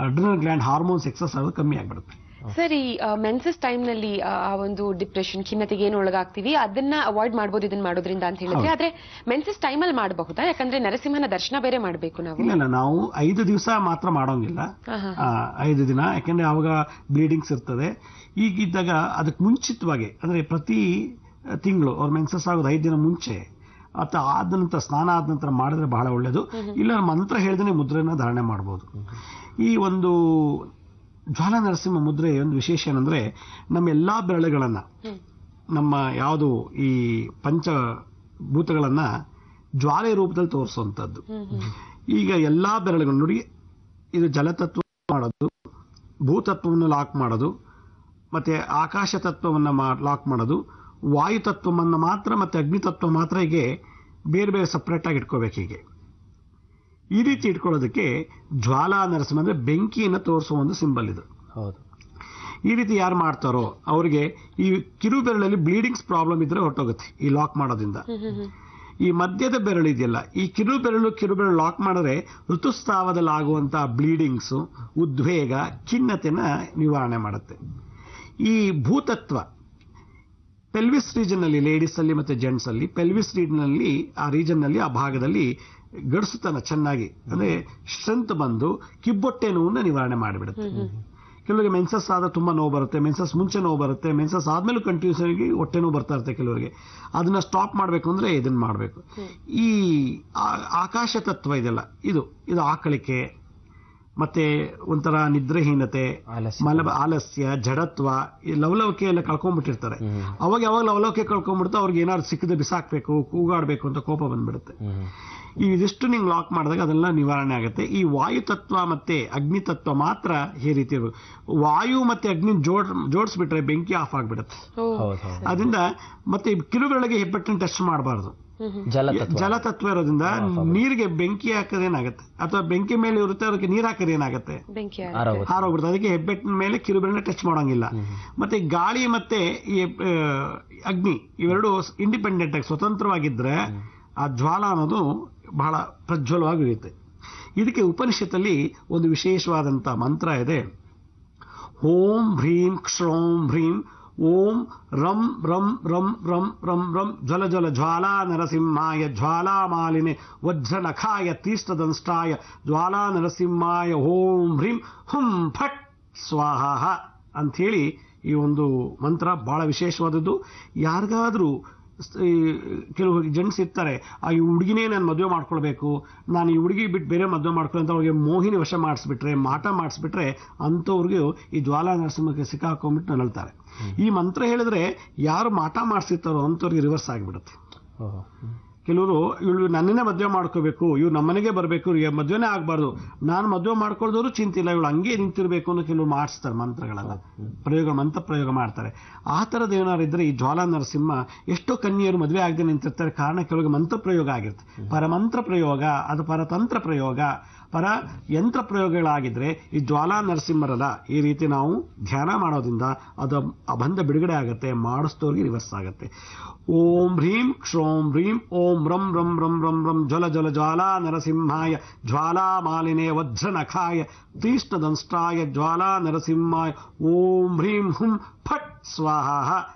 adrenal gland hormones excess ಆಗೋದು ಕಮ್ಮಿ ಆಗ್ಬಿಡುತ್ತೆ. ಸರ್, ಈ ಮೆನ್ಸಸ್ ಟೈಮ್ ನಲ್ಲಿ ಆ ಒಂದು ಡಿಪ್ರೆಷನ್ ಖಿನ್ನತೆಗೆ ಏನು ಒಳಗಾಗ್ತೀವಿ ಅದನ್ನ ಅವಾಯ್ಡ್ ಮಾಡಬಹುದು ಇದನ್ನ ಮಾಡೋದ್ರಿಂದ ಅಂತ ಹೇಳಿದ್ರೆ, ಆದ್ರೆ ಮೆನ್ಸಸ್ ಟೈಮ್ ಅಲ್ಲಿ ಮಾಡಬಹುದಾ? ಯಾಕಂದ್ರೆ ನರಸಿಂಹನ ದರ್ಶನ ಬೇರೆ ಮಾಡಬೇಕು ನಾವು. ಇಲ್ಲ, ನಾವು 5 ದಿವಸ ಮಾತ್ರ ಮಾಡೋಂಗಿಲ್ಲ, 5 ದಿನ. ಯಾಕಂದ್ರೆ ಅವಾಗ ಬ್ಲೀಡಿಂಗ್ಸ್ ಇರ್ತದೆ. ಈಗಿದ್ದಾಗ ಅದಕ್ಕೆ ಮುಂಚಿತವಾಗಿ ಅಂದ್ರೆ ಪ್ರತಿ ತಿಂಗಳು ಅವ್ರ ಮೆನ್ಸಸ್ ಆಗೋದು 5 ದಿನ ಮುಂಚೆ ಅಥವಾ ಆದ ನಂತರ ಸ್ನಾನ ಆದ ನಂತರ ಮಾಡಿದ್ರೆ ಬಹಳ ಒಳ್ಳೇದು. ಇಲ್ಲ ಮಂತ್ರ ಹೇಳಿದ್ರೆ ಮುದ್ರೆನ ಧಾರಣೆ ಮಾಡಬಹುದು. ಈ ಒಂದು ಜ್ವಾಲಾ ನರಸಿಂಹ ಮುದ್ರೆ ಒಂದು ವಿಶೇಷ ಏನಂದ್ರೆ ನಮ್ಮ ಎಲ್ಲಾ ಬೆರಳುಗಳನ್ನ ನಮ್ಮ ಯಾವುದು ಈ ಪಂಚಭೂತಗಳನ್ನ ಜ್ವಾಲೆ ರೂಪದಲ್ಲಿ ತೋರಿಸುವಂತದ್ದು. ಈಗ ಎಲ್ಲಾ ಬೆರಳುಗಳು ನೋಡಿ, ಇದು ಜಲತತ್ವ ಮಾಡೋದು, ಭೂತತ್ವವನ್ನು ಲಾಕ್ ಮಾಡೋದು, ಮತ್ತೆ ಆಕಾಶ ತತ್ವವನ್ನ ಲಾಕ್ ಮಾಡೋದು, ವಾಯು ತತ್ವವನ್ನು ಮಾತ್ರ ಮತ್ತೆ ಅಗ್ನಿ ತತ್ವ ಮಾತ್ರ ಹೀಗೆ ಬೇರೆ ಬೇರೆ ಸಪ್ರೇಟ್ ಆಗಿ ಇಟ್ಕೋಬೇಕು. ಹೀಗೆ ಈ ರೀತಿ ಇಟ್ಕೊಳ್ಳೋದಕ್ಕೆ ಜ್ವಾಲಾ ನರಸಿಂಹ ಅಂದ್ರೆ ಬೆಂಕಿಯನ್ನು ತೋರಿಸುವ ಒಂದು ಸಿಂಬಲ್ ಇದು. ಹೌದು. ಈ ರೀತಿ ಯಾರು ಮಾಡ್ತಾರೋ ಅವರಿಗೆ ಈ ಕಿರು ಬೆರಳಲ್ಲಿ ಬ್ಲೀಡಿಂಗ್ಸ್ ಪ್ರಾಬ್ಲಮ್ ಇದ್ರೆ ಹೊರಟೋಗುತ್ತೆ ಈ ಲಾಕ್ ಮಾಡೋದ್ರಿಂದ. ಈ ಮಧ್ಯದ ಬೆರಳು ಇದೆಯಲ್ಲ, ಈ ಕಿರು ಬೆರಳು ಲಾಕ್ ಮಾಡಿದ್ರೆ ಋತುಸ್ರಾವದಲ್ಲಿ ಆಗುವಂತಹ ಬ್ಲೀಡಿಂಗ್ಸ್, ಉದ್ವೇಗ, ಖಿನ್ನತೆನ ನಿವಾರಣೆ ಮಾಡುತ್ತೆ. ಈ ಭೂತತ್ವ ಪೆಲ್ವಿಸ್ ರೀಜನ್ ಅಲ್ಲಿ, ಲೇಡೀಸ್ ಅಲ್ಲಿ ಮತ್ತೆ ಜೆಂಟ್ಸ್ ಅಲ್ಲಿ ಪೆಲ್ವಿಸ್ ರೀಜನ್ ನಲ್ಲಿ ಆ ಭಾಗದಲ್ಲಿ ಗಡಿಸುತನ ಚೆನ್ನಾಗಿ ಅಂದ್ರೆ ಸ್ಟ್ರೆಂತ್ ಬಂದು ಕಿಬ್ಬೊಟ್ಟೆ ನೋವನ್ನ ನಿವಾರಣೆ ಮಾಡಿಬಿಡುತ್ತೆ. ಕೆಲವರಿಗೆ ಮೆನ್ಸಸ್ ಆದ ತುಂಬಾ ನೋವು ಬರುತ್ತೆ, ಮೆನ್ಸಸ್ ಮುಂಚೆ ನೋವು ಬರುತ್ತೆ, ಮೆನ್ಸಸ್ ಆದ್ಮೇಲೆ ಕಂಟಿನ್ಯೂಸ್ ಆಗಿ ಹೊಟ್ಟೆ ನೋವು ಬರ್ತಾ ಇರುತ್ತೆ ಕೆಲವರಿಗೆ. ಅದನ್ನ ಸ್ಟಾಪ್ ಮಾಡಬೇಕು ಅಂದ್ರೆ ಇದನ್ನ ಮಾಡಬೇಕು. ಈ ಆಕಾಶ ತತ್ವ ಇದೆಲ್ಲ ಇದು ಆಕಳಿಕೆ ಮತ್ತೆ ಒಂಥರ ನಿದ್ರೆಹೀನತೆ, ಆಲಸ್ಯ, ಜಡತ್ವ, ಈ ಲವಲವಿಕೆ ಎಲ್ಲ ಕಳ್ಕೊಂಡ್ಬಿಟ್ಟಿರ್ತಾರೆ. ಅವಾಗ ಯಾವಾಗ ಲವಲವಿಕೆ ಕಳ್ಕೊಂಡ್ಬಿಡುತ್ತೋ ಅವ್ರಿಗೆ ಏನಾದ್ರು ಸಿಕ್ಕದೆ ಬಿಸಾಕ್ಬೇಕು, ಕೂಗಾಡ್ಬೇಕು ಅಂತ ಕೋಪ ಬಂದ್ಬಿಡುತ್ತೆ. ಇದಿಷ್ಟು ನಿಂಗೆ ಲಾಕ್ ಮಾಡಿದಾಗ ಅದೆಲ್ಲ ನಿವಾರಣೆ ಆಗುತ್ತೆ. ಈ ವಾಯು ತತ್ವ ಮತ್ತೆ ಅಗ್ನಿ ತತ್ವ ಮಾತ್ರ ಈ ರೀತಿ ವಾಯು ಮತ್ತೆ ಅಗ್ನಿ ಜೋಡಿಸ್ಬಿಟ್ರೆ ಬೆಂಕಿ ಆಫ್ ಆಗ್ಬಿಡುತ್ತೆ. ಅದರಿಂದ ಮತ್ತೆ ಕಿರುಬೆರಳಿಗೆ ಹೆಬ್ಬೆಟ್ಟಿನ ಟೆಸ್ಟ್ ಮಾಡಬಾರ್ದು. ಜಲತತ್ವ ಇರೋದ್ರಿಂದ ನೀರಿಗೆ ಬೆಂಕಿ ಹಾಕೋದೇನಾಗತ್ತೆ, ಅಥವಾ ಬೆಂಕಿ ಮೇಲೆ ಇರುತ್ತೆ ಅದಕ್ಕೆ ನೀರ್ ಹಾಕೋದೇನಾಗತ್ತೆ, ಹಾರೋಗ್ಬಿಡುತ್ತೆ. ಅದಕ್ಕೆ ಹೆಬ್ಬೆಟ್ಟಿನ ಮೇಲೆ ಕಿರುಬೆರಳನ್ನ ಟಚ್ ಮಾಡೋಂಗಿಲ್ಲ. ಮತ್ತೆ ಗಾಳಿ ಮತ್ತೆ ಈ ಅಗ್ನಿ ಇವೆರಡು ಇಂಡಿಪೆಂಡೆಂಟ್ ಆಗಿ ಸ್ವತಂತ್ರವಾಗಿದ್ರೆ ಆ ಜ್ವಾಲಾ ಅನ್ನೋದು ಬಹಳ ಪ್ರಜ್ವಲವಾಗಿ ಉಳಿಯುತ್ತೆ. ಇದಕ್ಕೆ ಉಪನಿಷತ್ತಲ್ಲಿ ಒಂದು ವಿಶೇಷವಾದಂತಹ ಮಂತ್ರ ಇದೆ. ಓಂ ಭ್ರೀಂ ಕ್ಷೋಂ ಭ್ರೀಂ ಓಂ ರಂ ರಂ ರಂ ರಂ ರಂ ರಂ ಜ್ವಲ ಜ್ವಲ ಜ್ವಾಲಾ ನರಸಿಂಹಾಯ ಜ್ವಾಲಾ ಮಾಲಿನೆ ವಜ್ರ ನಖಾಯ ತೀಷ್ಣದಂಷ್ಟಾಯ ಜ್ವಾಲಾ ನರಸಿಂಹಾಯ ಓಂ ಹ್ರೀಂ ಹುಂ ಫಟ್ ಸ್ವಾಹ ಅಂಥೇಳಿ ಈ ಒಂದು ಮಂತ್ರ ಬಹಳ ವಿಶೇಷವಾದದ್ದು. ಯಾರಿಗಾದ್ರೂ ಕೆಲವು ಜೆಂಟ್ಸ್ ಇರ್ತಾರೆ, ಈ ಹುಡುಗಿನೇ ನಾನು ಮದುವೆ ಮಾಡ್ಕೊಳ್ಬೇಕು, ನಾನು ಈ ಹುಡುಗಿ ಬಿಟ್ಟು ಬೇರೆ ಮದುವೆ ಮಾಡ್ಕೊಳ್ಳೋ ಅಂತ ಅವ್ರಿಗೆ ಮೋಹಿನಿ ವಶ ಮಾಡಿಸ್ಬಿಟ್ರೆ, ಮಾಟ ಮಾಡಿಸ್ಬಿಟ್ರೆ ಅಂಥವ್ರಿಗೂ ಈ ಜ್ವಾಲಾ ನರಸಿಂಹಕ್ಕೆ ಸಿಕ್ಕಾಕೊಂಡ್ಬಿಟ್ಟು ನರಳ್ತಾರೆ. ಈ ಮಂತ್ರ ಹೇಳಿದ್ರೆ ಯಾರು ಮಾಟ ಮಾಡಿಸಿರ್ತಾರೋ ಅಂಥವ್ರಿಗೆ ರಿವರ್ಸ್ ಆಗಿಬಿಡುತ್ತೆ. ಕೆಲವರು ಇವ್ರು ನನ್ನನ್ನೇ ಮದುವೆ ಮಾಡ್ಕೋಬೇಕು, ಇವ್ರು ನಮ್ಮನೆಗೆ ಬರಬೇಕು, ಇವ್ರಿಗೆ ಮದುವೆನೇ ಆಗಬಾರ್ದು, ನಾನು ಮದುವೆ ಮಾಡ್ಕೊಳ್ದವರು ಚಿಂತಿಲ್ಲ, ಇವಳು ಹಂಗೆ ನಿಂತಿರ್ಬೇಕು ಅನ್ನೋ ಕೆಲವರು ಮಾಡಿಸ್ತಾರೆ ಮಂತ್ರಗಳೆಲ್ಲ, ಮಂತ್ರ ಪ್ರಯೋಗ ಮಾಡ್ತಾರೆ. ಆ ಥರದ್ದು ಏನಾರು ಇದ್ರೆ ಈ ಜ್ವಾಲಾ ನರಸಿಂಹ ಎಷ್ಟೋ ಕನ್ಯೆಯರು ಮದುವೆ ಆಗದೆ ನಿಂತಿರ್ತಾರೆ. ಕಾರಣ ಕೆಲವರಿಗೆ ಮಂತ್ರ ಪ್ರಯೋಗ ಆಗಿರುತ್ತೆ. ಪರಮಂತ್ರ ಪ್ರಯೋಗ, ಅದು ಪರತಂತ್ರ ಪ್ರಯೋಗ, ಪರ ಯಂತ್ರ ಪ್ರಯೋಗಗಳಾಗಿದ್ರೆ ಈ ಜ್ವಾಲಾ ನರಸಿಂಹರಲ್ಲ ಈ ರೀತಿ ನಾವು ಧ್ಯಾನ ಮಾಡೋದ್ರಿಂದ ಅದು ಆ ಬಂಧ ಬಿಡುಗಡೆ ಆಗುತ್ತೆ, ಮಾಡಿಸ್ತೋರಿಗೆ ರಿವರ್ಸ್ ಆಗುತ್ತೆ. ಓಂ ಹ್ರೀಂ ಕ್ಷೋಂ ಹ್ರೀಂ ಓಂ ರಂ ರಂ ರಂ ರಂ ರಂ ಜ್ವಲ ಜ್ವಲ ಜ್ವಾಲಾ ನರಸಿಂಹಾಯ ಜ್ವಾಲಾ ಮಾಲಿನೇ ವಜ್ರ ನಖಾಯ ತೀಷ್ಣದಂಷ್ಟಾಯ ಜ್ವಾಲಾ ನರಸಿಂಹಾಯ ಓಂ ಹ್ರೀಂ ಹುಂ ಫಟ್ ಸ್ವಾಹ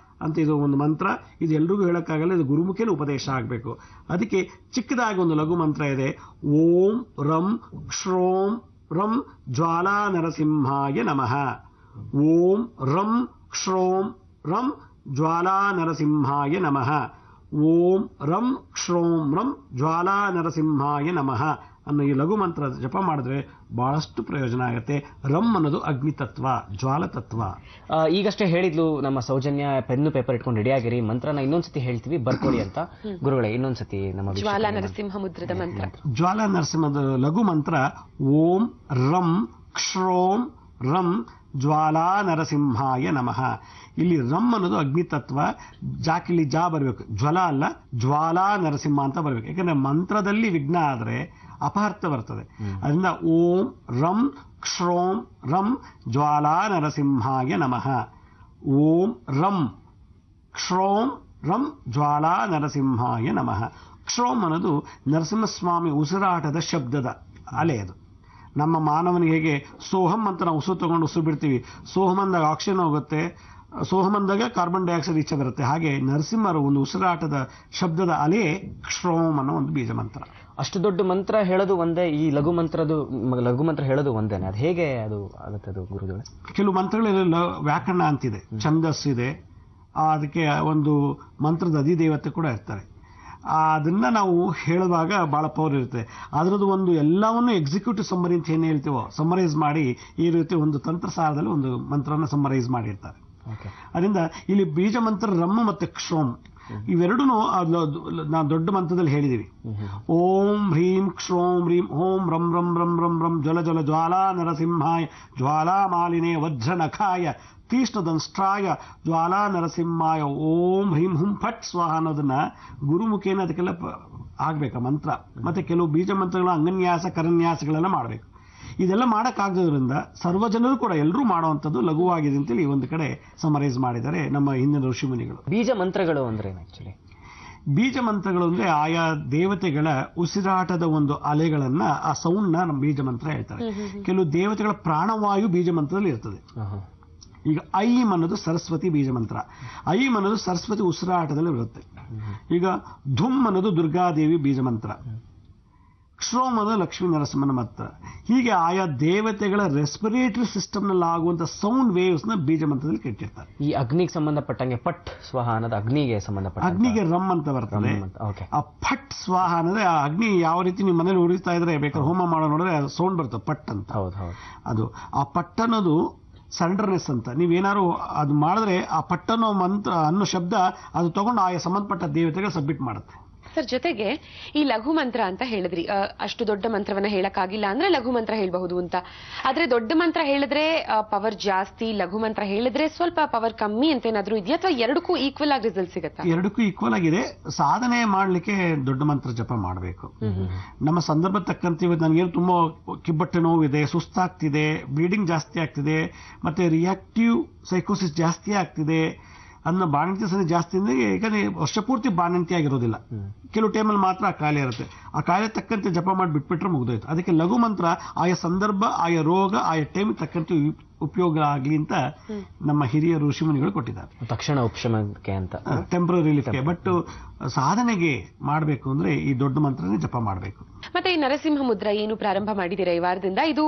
ಅಂತ ಇದು ಒಂದು ಮಂತ್ರ. ಇದು ಎಲ್ರಿಗೂ ಹೇಳಕ್ಕಾಗಲ್ಲ, ಇದು ಗುರುಮುಖೇನ ಉಪದೇಶ ಆಗಬೇಕು. ಅದಕ್ಕೆ ಚಿಕ್ಕದಾಗಿ ಒಂದು ಲಘು ಮಂತ್ರ ಇದೆ. ಓಂ ರಂ ಕ್ಷೋಂ ರಂ ಜ್ವಾಲಾ ನರಸಿಂಹಾಯ ನಮಃ. ಓಂ ರಂ ಕ್ಷೋಂ ರಂ ಜ್ವಾಲಾ ನರಸಿಂಹಾಯ ನಮಃ. ಓಂ ರಂ ಕ್ಷೋಂ ರಂ ಜ್ವಾಲಾ ನರಸಿಂಹಾಯ ನಮಃ ಅನ್ನೋ ಈ ಲಘು ಮಂತ್ರ ಜಪ ಮಾಡಿದ್ರೆ ಬಹಳಷ್ಟು ಪ್ರಯೋಜನ ಆಗುತ್ತೆ. ರಂ ಅನ್ನೋದು ಅಗ್ನಿ ತತ್ವ, ಜ್ವಾಲ ತತ್ವ. ಈಗಷ್ಟೇ ಹೇಳಿದ್ಲು ನಮ್ಮ ಸೌಜನ್ಯ ಪೆನ್ನು ಪೇಪರ್ ಇಟ್ಕೊಂಡು ರೆಡಿ ಆಗಿರಿ, ಮಂತ್ರನ ಇನ್ನೊಂದ್ಸತಿ ಹೇಳ್ತೀವಿ ಬರ್ಕೊಡಿ ಅಂತ. ಗುರುಗಳೇ ಇನ್ನೊಂದ್ಸತಿ ನಮ್ಮ ಜ್ವಾಲಾ ನರಸಿಂಹ ಮುದ್ರದ ಮಂತ್ರ. ಜ್ವಾಲಾ ನರಸಿಂಹದ ಲಘು ಮಂತ್ರ ಓಂ ರಂ ಕ್ಷೋಂ ರಂ ಜ್ವಾಲಾ ನರಸಿಂಹಾಯ ನಮಃ. ಇಲ್ಲಿ ರಂ ಅನ್ನೋದು ಅಗ್ನಿತತ್ವ, ಜಾಕಿಲಿ ಜಾ ಬರಬೇಕು, ಜ್ವಲ ಅಲ್ಲ ಜ್ವಾಲಾ ನರಸಿಂಹ ಅಂತ ಬರಬೇಕು. ಯಾಕಂದ್ರೆ ಮಂತ್ರದಲ್ಲಿ ವಿಘ್ನ ಆದರೆ ಅಪಹರ್ಥ ಬರ್ತದೆ. ಅದರಿಂದ ಓಂ ರಂ ಕ್ಷೋಂ ರಂ ಜ್ವಾಲಾ ನರಸಿಂಹಾಯ ನಮಃ. ಓಂ ರಂ ಕ್ಷೋಂ ರಂ ಜ್ವಾಲಾ ನರಸಿಂಹಾಯ ನಮಃ. ಕ್ಷೋಂ ಅನ್ನೋದು ನರಸಿಂಹಸ್ವಾಮಿ ಉಸಿರಾಟದ ಶಬ್ದದ ಅಲೆ. ಅದು ನಮ್ಮ ಮಾನವನಿಗೆ ಹೇಗೆ ಸೋಹಂ ಅಂತ ನಾವು ಉಸಿರು ತಗೊಂಡು ಉಸಿರು ಬಿಡ್ತೀವಿ, ಸೋಹಂ ಅಂದಾಗ ಆಕ್ಸಿಜನ್ ಹೋಗುತ್ತೆ, ಸೋಹಂ ಅಂದಾಗ ಕಾರ್ಬನ್ ಡೈಆಕ್ಸೈಡ್ ಈಚೆ ಬರುತ್ತೆ. ಹಾಗೆ ನರಸಿಂಹರ ಒಂದು ಉಸಿರಾಟದ ಶಬ್ದದ ಅಲೆ ಕ್ಷೋಂ ಅನ್ನೋ ಒಂದು ಬೀಜ ಮಂತ್ರ. ಅಷ್ಟು ದೊಡ್ಡ ಮಂತ್ರ ಹೇಳೋದು ಒಂದೇ, ಈ ಲಘು ಮಂತ್ರ ಹೇಳೋದು ಒಂದೇನೆ, ಅದು ಹೇಗೆ ಅದು ಆಗುತ್ತೆ ಅದು ಗುರುಗಳೇ? ಕೆಲವು ಮಂತ್ರಗಳಲ್ಲಿ ವ್ಯಾಕರಣ ಅಂತಿದೆ, ಛಂದಸ್ಸಿದೆ, ಅದಕ್ಕೆ ಒಂದು ಮಂತ್ರದ ಅಧಿದೇವತೆ ಕೂಡ ಇರ್ತಾರೆ. ಅದನ್ನ ನಾವು ಹೇಳುವಾಗ ಬಹಳ ಪವರ್ ಇರುತ್ತೆ. ಅದರದ್ದು ಒಂದು ಎಲ್ಲವನ್ನು ಎಕ್ಸಿಕ್ಯೂಟಿವ್ ಸಮ್ಮರಿ ಅಂತ ಏನು ಹೇಳ್ತೀವೋ ಸಮ್ಮರೈಸ್ ಮಾಡಿ ಈ ರೀತಿ ಒಂದು ತಂತ್ರಸಾರದಲ್ಲಿ ಒಂದು ಮಂತ್ರನ ಸಮ್ಮರೈಸ್ ಮಾಡಿರ್ತಾರೆ. ಅದರಿಂದ ಇಲ್ಲಿ ಬೀಜ ಮಂತ್ರ ರಮ್ ಮತ್ತೆ ಕ್ಷೋಂ ಇವೆರಡೂ ನಾವು ದೊಡ್ಡ ಮಂತ್ರದಲ್ಲಿ ಹೇಳಿದೀವಿ. ಓಂ ಹ್ರೀಂ ಕ್ಷೋಂ ಹ್ರೀಂ ಓಂ ರಂ ರಂ ರಂ ರಂ ರಂ ಜ್ವಲ ಜ್ವಲ ಜ್ವಾಲಾ ನರಸಿಂಹಾಯ ಜ್ವಾಲಾ ಮಾಲಿನೇ ವಜ್ರ ನಖಾಯ ತೀಕ್ಷ್ಣದಂಷ್ಟ್ರಾಯ ಜ್ವಾಲಾ ನರಸಿಂಹಾಯ ಓಂ ಹ್ರೀಂ ಹುಂ ಫಟ್ ಸ್ವಾಹ ಅನ್ನೋದನ್ನ ಗುರುಮುಖೇನ ಅದಕ್ಕೆಲ್ಲ ಆಗ್ಬೇಕು ಮಂತ್ರ. ಮತ್ತೆ ಕೆಲವು ಬೀಜ ಮಂತ್ರಗಳ ಅಂಗನ್ಯಾಸ ಕರನ್ಯಾಸಗಳೆಲ್ಲ ಮಾಡಬೇಕು. ಇದೆಲ್ಲ ಮಾಡೋಕ್ಕಾಗೋದ್ರಿಂದ ಸರ್ವಜನರು ಕೂಡ ಎಲ್ಲರೂ ಮಾಡುವಂಥದ್ದು ಲಘುವಾಗಿದೆ ಅಂತೇಳಿ ಒಂದು ಕಡೆ ಸಮರೈಸ್ ಮಾಡಿದ್ದಾರೆ ನಮ್ಮ ಹಿಂದಿನ ಋಷಿಮುನಿಗಳು. ಬೀಜ ಮಂತ್ರಗಳು ಅಂದ್ರೆ ಆಕ್ಚುಲಿ ಬೀಜ ಮಂತ್ರಗಳು ಅಂದ್ರೆ ಆಯಾ ದೇವತೆಗಳ ಉಸಿರಾಟದ ಒಂದು ಅಲೆಗಳನ್ನ, ಆ ಸೌಂಡ್ ನ ನಮ್ಮ ಬೀಜ ಮಂತ್ರ ಹೇಳ್ತಾರೆ. ಕೆಲವು ದೇವತೆಗಳ ಪ್ರಾಣವಾಯು ಬೀಜ ಮಂತ್ರದಲ್ಲಿ ಇರ್ತದೆ. ಈಗ ಐಂ ಅನ್ನೋದು ಸರಸ್ವತಿ ಬೀಜ ಮಂತ್ರ, ಐಂ ಅನ್ನೋದು ಸರಸ್ವತಿ ಉಸಿರಾಟದಲ್ಲಿ ಬರುತ್ತೆ. ಈಗ ಧುಮ್ ಅನ್ನೋದು ದುರ್ಗಾದೇವಿ ಬೀಜ ಮಂತ್ರ, ಕ್ಷೋಮ್ ಅನ್ನೋದು ಲಕ್ಷ್ಮೀ ನರಸಿಂಹನ ಮಂತ್ರ. ಹೀಗೆ ಆಯಾ ದೇವತೆಗಳ ರೆಸ್ಪಿರೇಟರಿ ಸಿಸ್ಟಮ್ ನಲ್ಲಿ ಆಗುವಂತ ಸೌಂಡ್ ವೇವ್ಸ್ ನ ಬೀಜ ಮಂತ್ರದಲ್ಲಿ ಕೆಟ್ಟಿರ್ತಾರೆ. ಈ ಅಗ್ನಿಗೆ ಸಂಬಂಧಪಟ್ಟಂಗೆ ಪಟ್ ಸ್ವಾಹ ಅನ್ನೋದು ಅಗ್ನಿಗೆ ಸಂಬಂಧಪಟ್ಟ, ಅಗ್ನಿಗೆ ರಮ್ ಅಂತ ಬರ್ತದೆ. ಆ ಫಟ್ ಸ್ವಾಹ ಅಂದ್ರೆ ಆ ಅಗ್ನಿ ಯಾವ ರೀತಿ ನೀವು ಮನೇಲಿ ಉರಿತಾ ಇದ್ರೆ ಬೇಕಾದ್ರೆ ಹೋಮ ಮಾಡೋ ನೋಡಿದ್ರೆ ಸೌಂಡ್ ಬರ್ತದೆ ಪಟ್ ಅಂತ. ಅದು ಆ ಪಟ್ ಅನ್ನೋದು ಸರೆಂಡರ್ನೆಸ್ ಅಂತ. ನೀವೇನಾದ್ರು ಅದು ಮಾಡಿದ್ರೆ ಆ ಪಟ್ಟನ್ನೋ ಮಂತ್ರ ಅನ್ನೋ ಶಬ್ದ ಅದು ತಗೊಂಡು ಆಯಾ ಸಂಬಂಧಪಟ್ಟ ದೇವತೆಗೆ ಸಬ್ಮಿಟ್ ಮಾಡುತ್ತೆ. ಸರ್, ಜೊತೆಗೆ ಈ ಲಘು ಮಂತ್ರ ಅಂತ ಹೇಳಿದ್ರಿ, ಅಷ್ಟು ದೊಡ್ಡ ಮಂತ್ರವನ್ನ ಹೇಳಕ್ಕಾಗಿಲ್ಲ ಅಂದ್ರೆ ಲಘು ಮಂತ್ರ ಹೇಳಬಹುದು ಅಂತ. ಆದ್ರೆ ದೊಡ್ಡ ಮಂತ್ರ ಹೇಳಿದ್ರೆ ಪವರ್ ಜಾಸ್ತಿ, ಲಘು ಮಂತ್ರ ಹೇಳಿದ್ರೆ ಸ್ವಲ್ಪ ಪವರ್ ಕಮ್ಮಿ ಅಂತ ಏನಾದ್ರು ಇದೆಯಾ, ಅಥವಾ ಎರಡಕ್ಕೂ ಈಕ್ವಲ್ ಆಗಿ ರಿಸಲ್ಟ್ ಸಿಗುತ್ತಾ? ಎರಡಕ್ಕೂ ಈಕ್ವಲ್ ಆಗಿದೆ. ಸಾಧನೆ ಮಾಡ್ಲಿಕ್ಕೆ ದೊಡ್ಡ ಮಂತ್ರ ಜಪ ಮಾಡಬೇಕು. ನಮ್ಮ ಸಂದರ್ಭ ತಕ್ಕಂತೆ ಇವತ್ತು ನನಗೇನು ತುಂಬಾ ಕಿಬ್ಬಟ್ಟೆ ನೋವಿದೆ, ಸುಸ್ತಾಗ್ತಿದೆ, ಬ್ಲೀಡಿಂಗ್ ಜಾಸ್ತಿ ಆಗ್ತಿದೆ, ಮತ್ತೆ ರಿಯಾಕ್ಟಿವ್ ಸೈಕೋಸಿಸ್ ಜಾಸ್ತಿ ಆಗ್ತಿದೆ, ಅದನ್ನ ಬಾಣಂತಿ ಸರಿ ಜಾಸ್ತಿ ಅಂದ್ರೆ ಯಾಕಂದ್ರೆ ವರ್ಷ ಪೂರ್ತಿ ಬಾಣಂತಿ ಆಗಿರೋದಿಲ್ಲ, ಕೆಲವು ಟೈಮಲ್ಲಿ ಮಾತ್ರ ಆ ಕಾಯಿಲೆ ಇರುತ್ತೆ. ಆ ಕಾಯಿಲೆ ತಕ್ಕಂತೆ ಜಪ ಮಾಡಿ ಬಿಟ್ಬಿಟ್ರೆ ಮುಗಿದೋಯ್ತು. ಅದಕ್ಕೆ ಲಘು ಮಂತ್ರ ಆಯಾ ಸಂದರ್ಭ, ಆಯಾ ರೋಗ, ಆಯಾ ಟೈಮ್ ತಕ್ಕಂತೆ ಉಪಯೋಗ ಆಗಲಿ ಅಂತ ನಮ್ಮ ಹಿರಿಯ ಋಷಿಮುನಿಗಳು ಕೊಟ್ಟಿದ್ದಾರೆ. ತಕ್ಷಣ ಉಪಶಮನಕ್ಕೆ ಅಂತ, ಟೆಂಪರರಿ ರಿಲೀಫ್ಗೆ. ಬಟ್ ಸಾಧನೆಗೆ ಮಾಡಬೇಕು ಅಂದ್ರೆ ಈ ದೊಡ್ಡ ಮಂತ್ರನೇ ಜಪ ಮಾಡಬೇಕು. ಮತ್ತೆ ಈ ನರಸಿಂಹ ಮುದ್ರಾ ಏನು ಪ್ರಾರಂಭ ಮಾಡಿದ್ದೀರಾ ಈ ವಾರದಿಂದ, ಇದು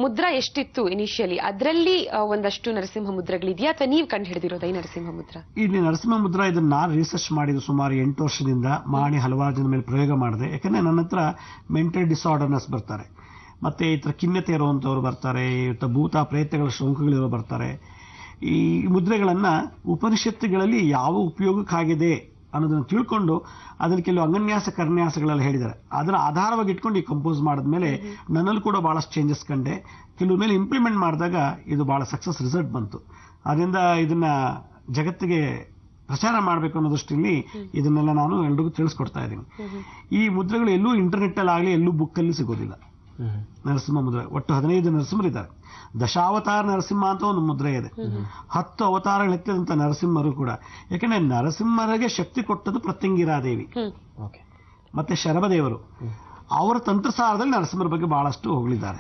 ಮುದ್ರಾ ಎಷ್ಟಿತ್ತು ಇನಿಷಿಯಲಿ, ಅದರಲ್ಲಿ ಒಂದಷ್ಟು ನರಸಿಂಹ ಮುದ್ರಗಳಿದೆಯಾ ಅಥವಾ ನೀವು ಕಂಡು ಹಿಡಿದಿರೋದ ಈ ನರಸಿಂಹ ಮುದ್ರಾ? ಇಲ್ಲಿ ನರಸಿಂಹ ಮುದ್ರಾ ಇದನ್ನ ನಾನು ರಿಸರ್ಚ್ ಮಾಡಿದ್ದು ಸುಮಾರು 8 ವರ್ಷದಿಂದ ಮಾಡಿ ಹಲವಾರು ಜನ ಮೇಲೆ ಪ್ರಯೋಗ ಮಾಡಿದೆ. ಯಾಕಂದ್ರೆ ನನ್ನ ಹತ್ರ ಮೆಂಟಲ್ ಡಿಸಾರ್ಡರ್ನೆಸ್ ಬರ್ತಾರೆ, ಮತ್ತೆ ಈ ತರ ಖಿನ್ನತೆ ಇರುವಂತವ್ರು ಬರ್ತಾರೆ, ಭೂತ ಪ್ರೇತಗಳ ಶೋಕಗಳಿರೋ ಬರ್ತಾರೆ. ಈ ಮುದ್ರೆಗಳನ್ನ ಉಪನಿಷತ್ತುಗಳಲ್ಲಿ ಯಾವ ಉಪಯೋಗಕ್ಕಾಗಿದೆ ಅನ್ನೋದನ್ನು ತಿಳ್ಕೊಂಡು ಅದನ್ನ ಕೆಲವು ಅಂಗನ್ಯಾಸ ಕರ್ನ್ಯಾಸಗಳೆಲ್ಲ ಹೇಳಿದ್ದಾರೆ. ಅದನ್ನ ಆಧಾರವಾಗಿ ಇಟ್ಕೊಂಡು ಈ ಕಂಪೋಸ್ ಮಾಡಿದ್ಮೇಲೆ ನನ್ನಲ್ಲಿ ಕೂಡ ಬಹಳಷ್ಟು ಚೇಂಜಸ್ ಕಂಡೆ. ಕೆಲವು ಮೇಲೆ ಇಂಪ್ಲಿಮೆಂಟ್ ಮಾಡಿದಾಗ ಇದು ಬಹಳ ಸಕ್ಸಸ್ ರಿಸಲ್ಟ್ ಬಂತು. ಅದರಿಂದ ಇದನ್ನ ಜಗತ್ತಿಗೆ ಪ್ರಚಾರ ಮಾಡಬೇಕು ಅನ್ನೋ ದೃಷ್ಟಿಯಲ್ಲಿ ಇದನ್ನೆಲ್ಲ ನಾನು ಎಲ್ರಿಗೂ ತಿಳಿಸ್ಕೊಡ್ತಾ ಇದ್ದೀನಿ. ಈ ಮುದ್ರೆಗಳು ಎಲ್ಲೂ ಇಂಟರ್ನೆಟ್ ಅಲ್ಲಿ ಆಗಲಿ ಎಲ್ಲೂ ಬುಕ್ಕಲ್ಲಿ ಸಿಗೋದಿಲ್ಲ. ನರಸಿಂಹ ಮುದ್ರೆ ಒಟ್ಟು 15 ನರಸಿಂಹರಿದ್ದಾರೆ. ದಶಾವತಾರ ನರಸಿಂಹ ಅಂತ ಒಂದು ಮುದ್ರೆ ಇದೆ. 10 ಅವತಾರಗಳೆತ್ತಿದಂತ ನರಸಿಂಹರು ಕೂಡ. ಯಾಕಂದ್ರೆ ನರಸಿಂಹರಿಗೆ ಶಕ್ತಿ ಕೊಟ್ಟದ್ದು ಪ್ರತ್ಯಂಗಿರಾದೇವಿ ಮತ್ತೆ ಶರಭದೇವರು. ಅವರ ತಂತ್ರಸಾರದಲ್ಲಿ ನರಸಿಂಹರ ಬಗ್ಗೆ ಬಹಳಷ್ಟು ಹೊಗಳಿದ್ದಾರೆ.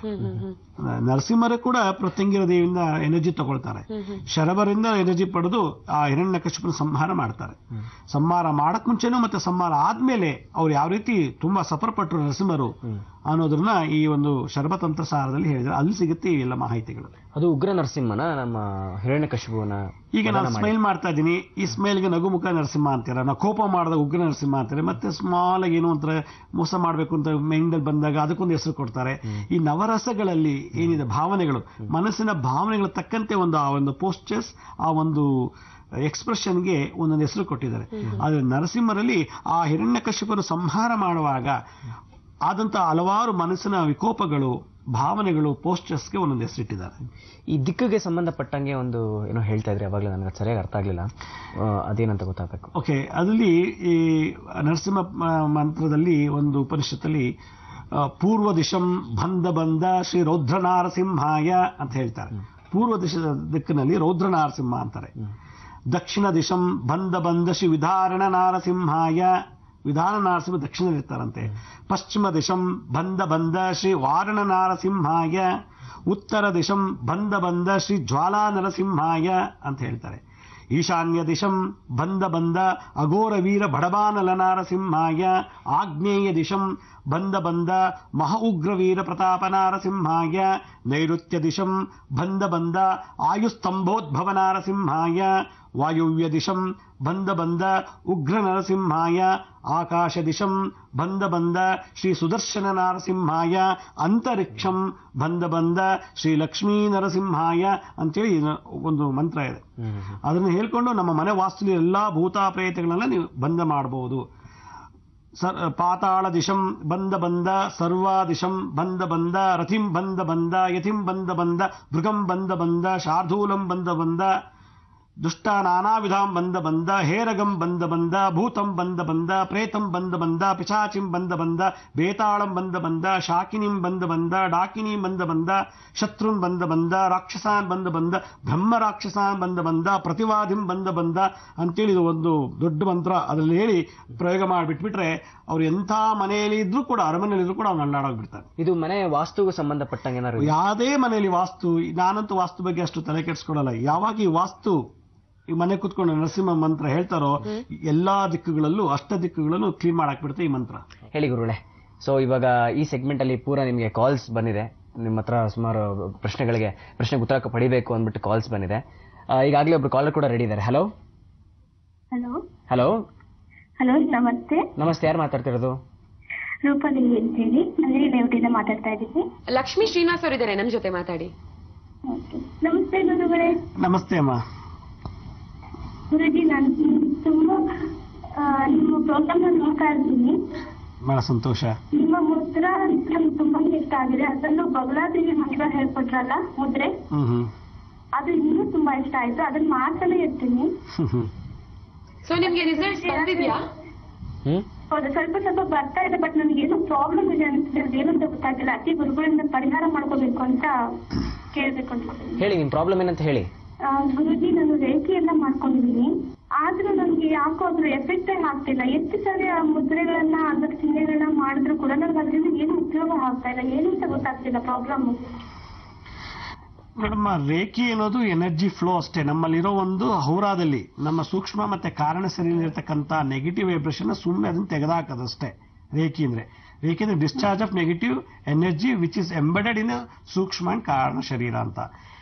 ನರಸಿಂಹರೇ ಕೂಡ ಪ್ರತ್ಯಂಗಿರ ದೇವಿಯಿಂದ ಎನರ್ಜಿ ತಗೊಳ್ತಾರೆ, ಶರಭರಿಂದ ಎನರ್ಜಿ ಪಡೆದು ಆ ಹಿರಣ್ಯಕಶಿಪನ ಸಂಹಾರ ಮಾಡ್ತಾರೆ. ಸಂಹಾರ ಮಾಡಕ್ ಮುಂಚೆನೂ ಮತ್ತೆ ಸಂಹಾರ ಆದ್ಮೇಲೆ ಅವ್ರು ಯಾವ ರೀತಿ ತುಂಬಾ ಸಫರ್ ಪಟ್ಟರು ನರಸಿಂಹರು ಅನ್ನೋದನ್ನ ಈ ಒಂದು ಶರಭತಂತ್ರ ಸಾರದಲ್ಲಿ ಹೇಳಿದ್ರೆ ಅಲ್ಲಿ ಸಿಗುತ್ತೆ ಈ ಎಲ್ಲ ಮಾಹಿತಿಗಳು. ಅದು ಉಗ್ರ ನರಸಿಂಹನ, ನಮ್ಮ ಹಿರಣ್ಯಕಶಿಪುವನ. ಈಗ ನಾನು ಸ್ಮೈಲ್ ಮಾಡ್ತಾ ಇದ್ದೀನಿ, ಈ ಸ್ಮೈಲ್ಗೆ ನಗುಮುಖ ನರಸಿಂಹ ಅಂತೀರ, ನಾವು ಕೋಪ ಮಾಡಿದಾಗ ಉಗ್ರ ನರಸಿಂಹ ಅಂತಾರೆ. ಮತ್ತೆ ಸ್ಮಾಲ್ ಆಗಿ ಏನೋ ಒಂಥರ ಮೋಸ ಮಾಡ್ಬೇಕು ಅಂತ ಮೈಂಡಲ್ಲಿ ಬಂದಾಗ ಅದಕ್ಕೊಂದು ಹೆಸರು ಕೊಡ್ತಾರೆ. ಈ ನವರಸಗಳಲ್ಲಿ ಏನಿದೆ ಭಾವನೆಗಳು, ಮನಸ್ಸಿನ ಭಾವನೆಗಳ ತಕ್ಕಂತೆ ಆ ಒಂದು ಪೋಸ್ಚರ್ಸ್, ಆ ಒಂದು ಎಕ್ಸ್ಪ್ರೆಷನ್ಗೆ ಒಂದೊಂದು ಹೆಸರು ಕೊಟ್ಟಿದ್ದಾರೆ. ಆದ್ರೆ ನರಸಿಂಹರಲ್ಲಿ ಆ ಹಿರಣ್ಯಕಶಿಪರು ಸಂಹಾರ ಮಾಡುವಾಗ ಆದಂತಹ ಹಲವಾರು ಮನಸ್ಸಿನ ವಿಕೋಪಗಳು, ಭಾವನೆಗಳು, ಪೋಸ್ಟರ್ಸ್ಗೆ ಒಂದೊಂದು ಹೆಸರಿಟ್ಟಿದ್ದಾರೆ. ಈ ದಿಕ್ಕಿಗೆ ಸಂಬಂಧಪಟ್ಟಂಗೆ ಒಂದು ಏನೋ ಹೇಳ್ತಾ ಇದ್ರಿ ಅವಾಗಲೇ, ನನಗೆ ಸರಿಯಾಗಿ ಅರ್ಥ ಆಗಲಿಲ್ಲ, ಅದೇನಂತ ಗೊತ್ತಾಗಬೇಕು. ಓಕೆ, ಅದರಲ್ಲಿ ಈ ನರಸಿಂಹ ಮಂತ್ರದಲ್ಲಿ ಒಂದು ಉಪನಿಷತ್ತಲ್ಲಿ ಪೂರ್ವ ದಿಶಂ ಬಂದ ಬಂದ ಶ್ರೀ ರೌದ್ರ ನಾರಸಿಂಹಾಯ ಅಂತ ಹೇಳ್ತಾರೆ. ಪೂರ್ವ ದಿಕ್ಕಿನಲ್ಲಿ ರೌದ್ರ ನಾರಸಿಂಹ ಅಂತಾರೆ. ದಕ್ಷಿಣ ದಿಶಂ ಬಂದ ಬಂದ ಶ್ರೀ ವಿಧಾರಣ ನಾರಸಿಂಹಾಯ, ವಿಧಾನ ನಾರಸಿಂಹ ದಕ್ಷಿಣದಲ್ಲಿ ಇರ್ತಾರಂತೆ. ಪಶ್ಚಿಮ ದಿಶಂ ಬಂದ ಬಂದ ಶ್ರೀ ವಾರಣ ನಾರಸಿಂಹಾಯ, ಉತ್ತರ ದಿಶಂ ಬಂದ ಬಂದ ಶ್ರೀ ಜ್ವಾಲಾ ನರಸಿಂಹಾಯ ಅಂತ ಹೇಳ್ತಾರೆ. ಈಶಾನ್ಯ ದಿಶಂ ಬಂದ ಬಂದ ಅಘೋರ ವೀರ ಬಡಬಾನಲ ನಾರಸಿಂಹಾಯ, ಆಗ್ನೇಯ ದಿಶಂ ಬಂದ ಬಂದ ಮಹ ಉಗ್ರ ವೀರ ಪ್ರತಾಪ ನಾರಸಿಂಹಾಯ, ನೈಋತ್ಯ ದಿಶಂ ಬಂದ ಬಂದ ಆಯುಸ್ತಂಭೋದ್ಭವ ನಾರಸಿಂಹಾಯ, ವಾಯುವ್ಯ ದಿಶಂ ಬಂದ ಬಂದ ಉಗ್ರ ನರಸಿಂಹಾಯ, ಆಕಾಶ ದಿಶಂ ಬಂದ ಬಂದ ಶ್ರೀ ಸುದರ್ಶನ ನಾರಸಿಂಹಾಯ, ಅಂತರಿಕ್ಷಂ ಬಂದ ಬಂದ ಶ್ರೀ ಲಕ್ಷ್ಮೀ ನರಸಿಂಹಾಯ ಅಂತೇಳಿ ಒಂದು ಮಂತ್ರ ಇದೆ. ಅದನ್ನು ಹೇಳ್ಕೊಂಡು ನಮ್ಮ ಮನೆ ವಾಸ್ತುಲಿ ಎಲ್ಲಾ ಭೂತ ಪ್ರೇತಗಳನ್ನ ನೀವು ಬಂದ ಮಾಡಬಹುದು. ಪಾತಾಳ ದಿಶಂ ಬಂದ ಬಂದ, ಸರ್ವಾ ದಿಶಂ ಬಂದ ಬಂದ, ರಥಿಂ ಬಂದ ಬಂದ, ಯತಿಂ ಬಂದ ಬಂದ, ಮೃಗಂ ಬಂದ ಬಂದ, ಶಾರ್ದೂಲಂ ಬಂದ ಬಂದ, ದುಷ್ಟ ನಾನಾವಿಧಾಂ ಬಂದ ಬಂದ, ಹೇರಗಂ ಬಂದ ಬಂದ, ಭೂತಂ ಬಂದ ಬಂದ, ಪ್ರೇತಂ ಬಂದ ಬಂದ, ಪಿಶಾಚಿಂ ಬಂದ ಬಂದ, ಬೇತಾಳಂ ಬಂದ ಬಂದ, ಶಾಕಿನಿಂ ಬಂದ ಬಂದ, ಡಾಕಿನಿಂ ಬಂದ ಬಂದ, ಶತ್ರುನ್ ಬಂದ ಬಂದ, ರಾಕ್ಷಸಾನ್ ಬಂದ ಬಂದ, ಬ್ರಹ್ಮ ರಾಕ್ಷಸಾನ್ ಬಂದ ಬಂದ, ಪ್ರತಿವಾದಿಂ ಬಂದ ಬಂದ ಅಂತೇಳಿ ಇದು ಒಂದು ದೊಡ್ಡ ಮಂತ್ರ. ಅದರಲ್ಲಿ ಹೇಳಿ ಪ್ರಯೋಗ ಮಾಡಿಬಿಟ್ಬಿಟ್ರೆ ಅವ್ರು ಎಂಥ ಮನೆಯಲ್ಲಿ ಇದ್ರೂ ಕೂಡ, ಅರಮನೆಯಲ್ಲಿ ಇದ್ರೂ ಕೂಡ ಅವ್ನು ಅಲ್ಲಾಡೋಗ್ಬಿಡ್ತಾರೆ. ಇದು ಮನೆ ವಾಸ್ತುಗೆ ಸಂಬಂಧಪಟ್ಟಂಗೆ ಏನಾದ್ರು ಯಾವುದೇ ಮನೆಯಲ್ಲಿ ವಾಸ್ತು, ನಾನಂತೂ ವಾಸ್ತು ಬಗ್ಗೆ ಅಷ್ಟು ತಲೆ ಕೆಡಿಸ್ಕೊಳ್ಳಲ್ಲ. ಯಾವಾಗ ಈ ವಾಸ್ತು ಈ ಮನೆ ಕೂತ್ಕೊಂಡು ನರಸಿಂಹ ಮಂತ್ರ ಹೇಳ್ತಾರೋ ಎಲ್ಲಾ ದಿಕ್ಕುಗಳಲ್ಲೂ, ಅಷ್ಟ ದಿಕ್ಕುಗಳಲ್ಲೂ ಕ್ಲೀನ್ ಮಾಡಾಕ್ಬಿಡುತ್ತೆ ಈ ಮಂತ್ರ. ಹೇಳಿ ಗುರುಗಳೇ. ಸೊ ಇವಾಗ ಈ ಸೆಗ್ಮೆಂಟ್ ಅಲ್ಲಿ ಪೂರಾ ನಿಮಗೆ ಕಾಲ್ಸ್ ಬಂದಿದೆ. ನಿಮ್ಮ ಹತ್ರ ಸುಮಾರು ಪ್ರಶ್ನೆಗೆ ಉತ್ತರ ಪಡಿಬೇಕು ಅಂದ್ಬಿಟ್ಟು ಕಾಲ್ಸ್ ಬಂದಿದೆ. ಈಗಾಗಲೇ ಒಬ್ರು ಕಾಲರ್ ಕೂಡ ರೆಡಿ ಇದ್ದಾರೆ. ಹಲೋ ಹಲೋ ಹಲೋ ಹಲೋ, ನಮಸ್ತೆ. ನಮಸ್ತೆ, ಯಾರು ಮಾತಾಡ್ತಿರೋದು? ರೂಪಾದೇವಿ ಅಂತೇಳಿ ಅಂಗಡಿ ಲೇಔಟಿಂದ ಮಾತಾಡ್ತಾ ಇದ್ದೀವಿ. ಲಕ್ಷ್ಮೀ ಶ್ರೀನಿವಾಸ್ ಅವರಿದ್ದಾರೆ, ನಮ್ ಜೊತೆ ಮಾತಾಡಿ. ನಮಸ್ತೆ ಗುರುಗಳೇ. ನಮಸ್ತೆ ಅಮ್ಮ. ಗುರುಜಿ, ನಾನು ತುಂಬಾ ನಿಮ್ಮ ಪ್ರೋಗ್ರಾಮ್ ನೋಡ್ತಾ ಇರ್ತೀನಿ. ಬಹಳ ಸಂತೋಷ. ನಿಮ್ಮ ಮುದ್ರ ನಮ್ಗೆ ತುಂಬಾ ಇಷ್ಟ ಆಗಿದೆ. ಅದರಲ್ಲೂ ಬಗಲಾದೇವಿ ಮಂತ್ರ ಹೇಳ್ಕೊಟ್ರಲ್ಲ ಮುದ್ರೆ, ಅದು ಇನ್ನೂ ತುಂಬಾ ಇಷ್ಟ ಆಯ್ತು. ಅದನ್ನ ಮಾಡ್ತಾನೆ ಇರ್ತೀನಿ. ಸೊ ನಿಮ್ಗೆ ರಿಸಲ್ಟ್ ಬಂದಿದ್ಯಾ? ಹೌದು, ಸ್ವಲ್ಪ ಸ್ವಲ್ಪ ಬರ್ತಾ ಇದೆ. ಬಟ್ ನನಗೆ ಏನೋ ಪ್ರಾಬ್ಲಮ್ ಇದೆ ಅನ್ಸುತ್ತೆ, ಅದೇನಂತ ಗೊತ್ತಾಗಿಲ್ಲ. ಅತಿ ಗುರುಗಳಿಂದ ಪರಿಹಾರ ಮಾಡ್ಕೋಬೇಕು ಅಂತ ಕೇಳ್ಬೇಕು ಅಂತ. ಹೇಳಿ, ನಿಮ್ ಪ್ರಾಬ್ಲಮ್ ಏನಂತ ಹೇಳಿ. ಗುರುಜಿ, ನಾನು ರೇಖೆ ಎಲ್ಲ ಮಾಡ್ಕೊಂಡಿದ್ದೀನಿ, ಆದ್ರೂ ನನ್ಗೆ ಯಾಕೋ ಅದ್ರ ಎಫೆಕ್ಟ್ ಆಗ್ತಿಲ್ಲ. ಎಷ್ಟು ಸರಿ ಆ ಮುದ್ರೆಗಳನ್ನ, ಅದ್ರ ಚಿಹ್ನೆಗಳನ್ನ ಮಾಡಿದ್ರು ಕೂಡ ನನ್ಗೆ ಅದರಿಂದ ಏನು ಉಪಯೋಗ ಆಗ್ತಾ ಇಲ್ಲ. ಏನು ಅಂತ ಗೊತ್ತಾಗ್ತಿಲ್ಲ ಪ್ರಾಬ್ಲಮ್. ಮೇಡಮ್, ರೇಖೆ ಅನ್ನೋದು ಎನರ್ಜಿ ಫ್ಲೋ ಅಷ್ಟೇ. ನಮ್ಮಲ್ಲಿರೋ ಒಂದು ಹೌರಾದಲ್ಲಿ ನಮ್ಮ ಸೂಕ್ಷ್ಮ ಮತ್ತೆ ಕಾರಣ ಶರೀರದಲ್ಲಿರ್ತಕ್ಕಂಥ ನೆಗೆಟಿವ್ ವೈಬ್ರೇಷನ್ ಸುಮ್ಮನೆ ಅದನ್ನು ತೆಗೆದಾಕದಷ್ಟೇ. ರೇಖೆ ಅಂದ್ರೆ discharge of negative energy which is embedded in ಸೂಕ್ಷ್ಮ ಅಂಡ್ ಕಾರಣ ಶರೀರ ಅಂತ.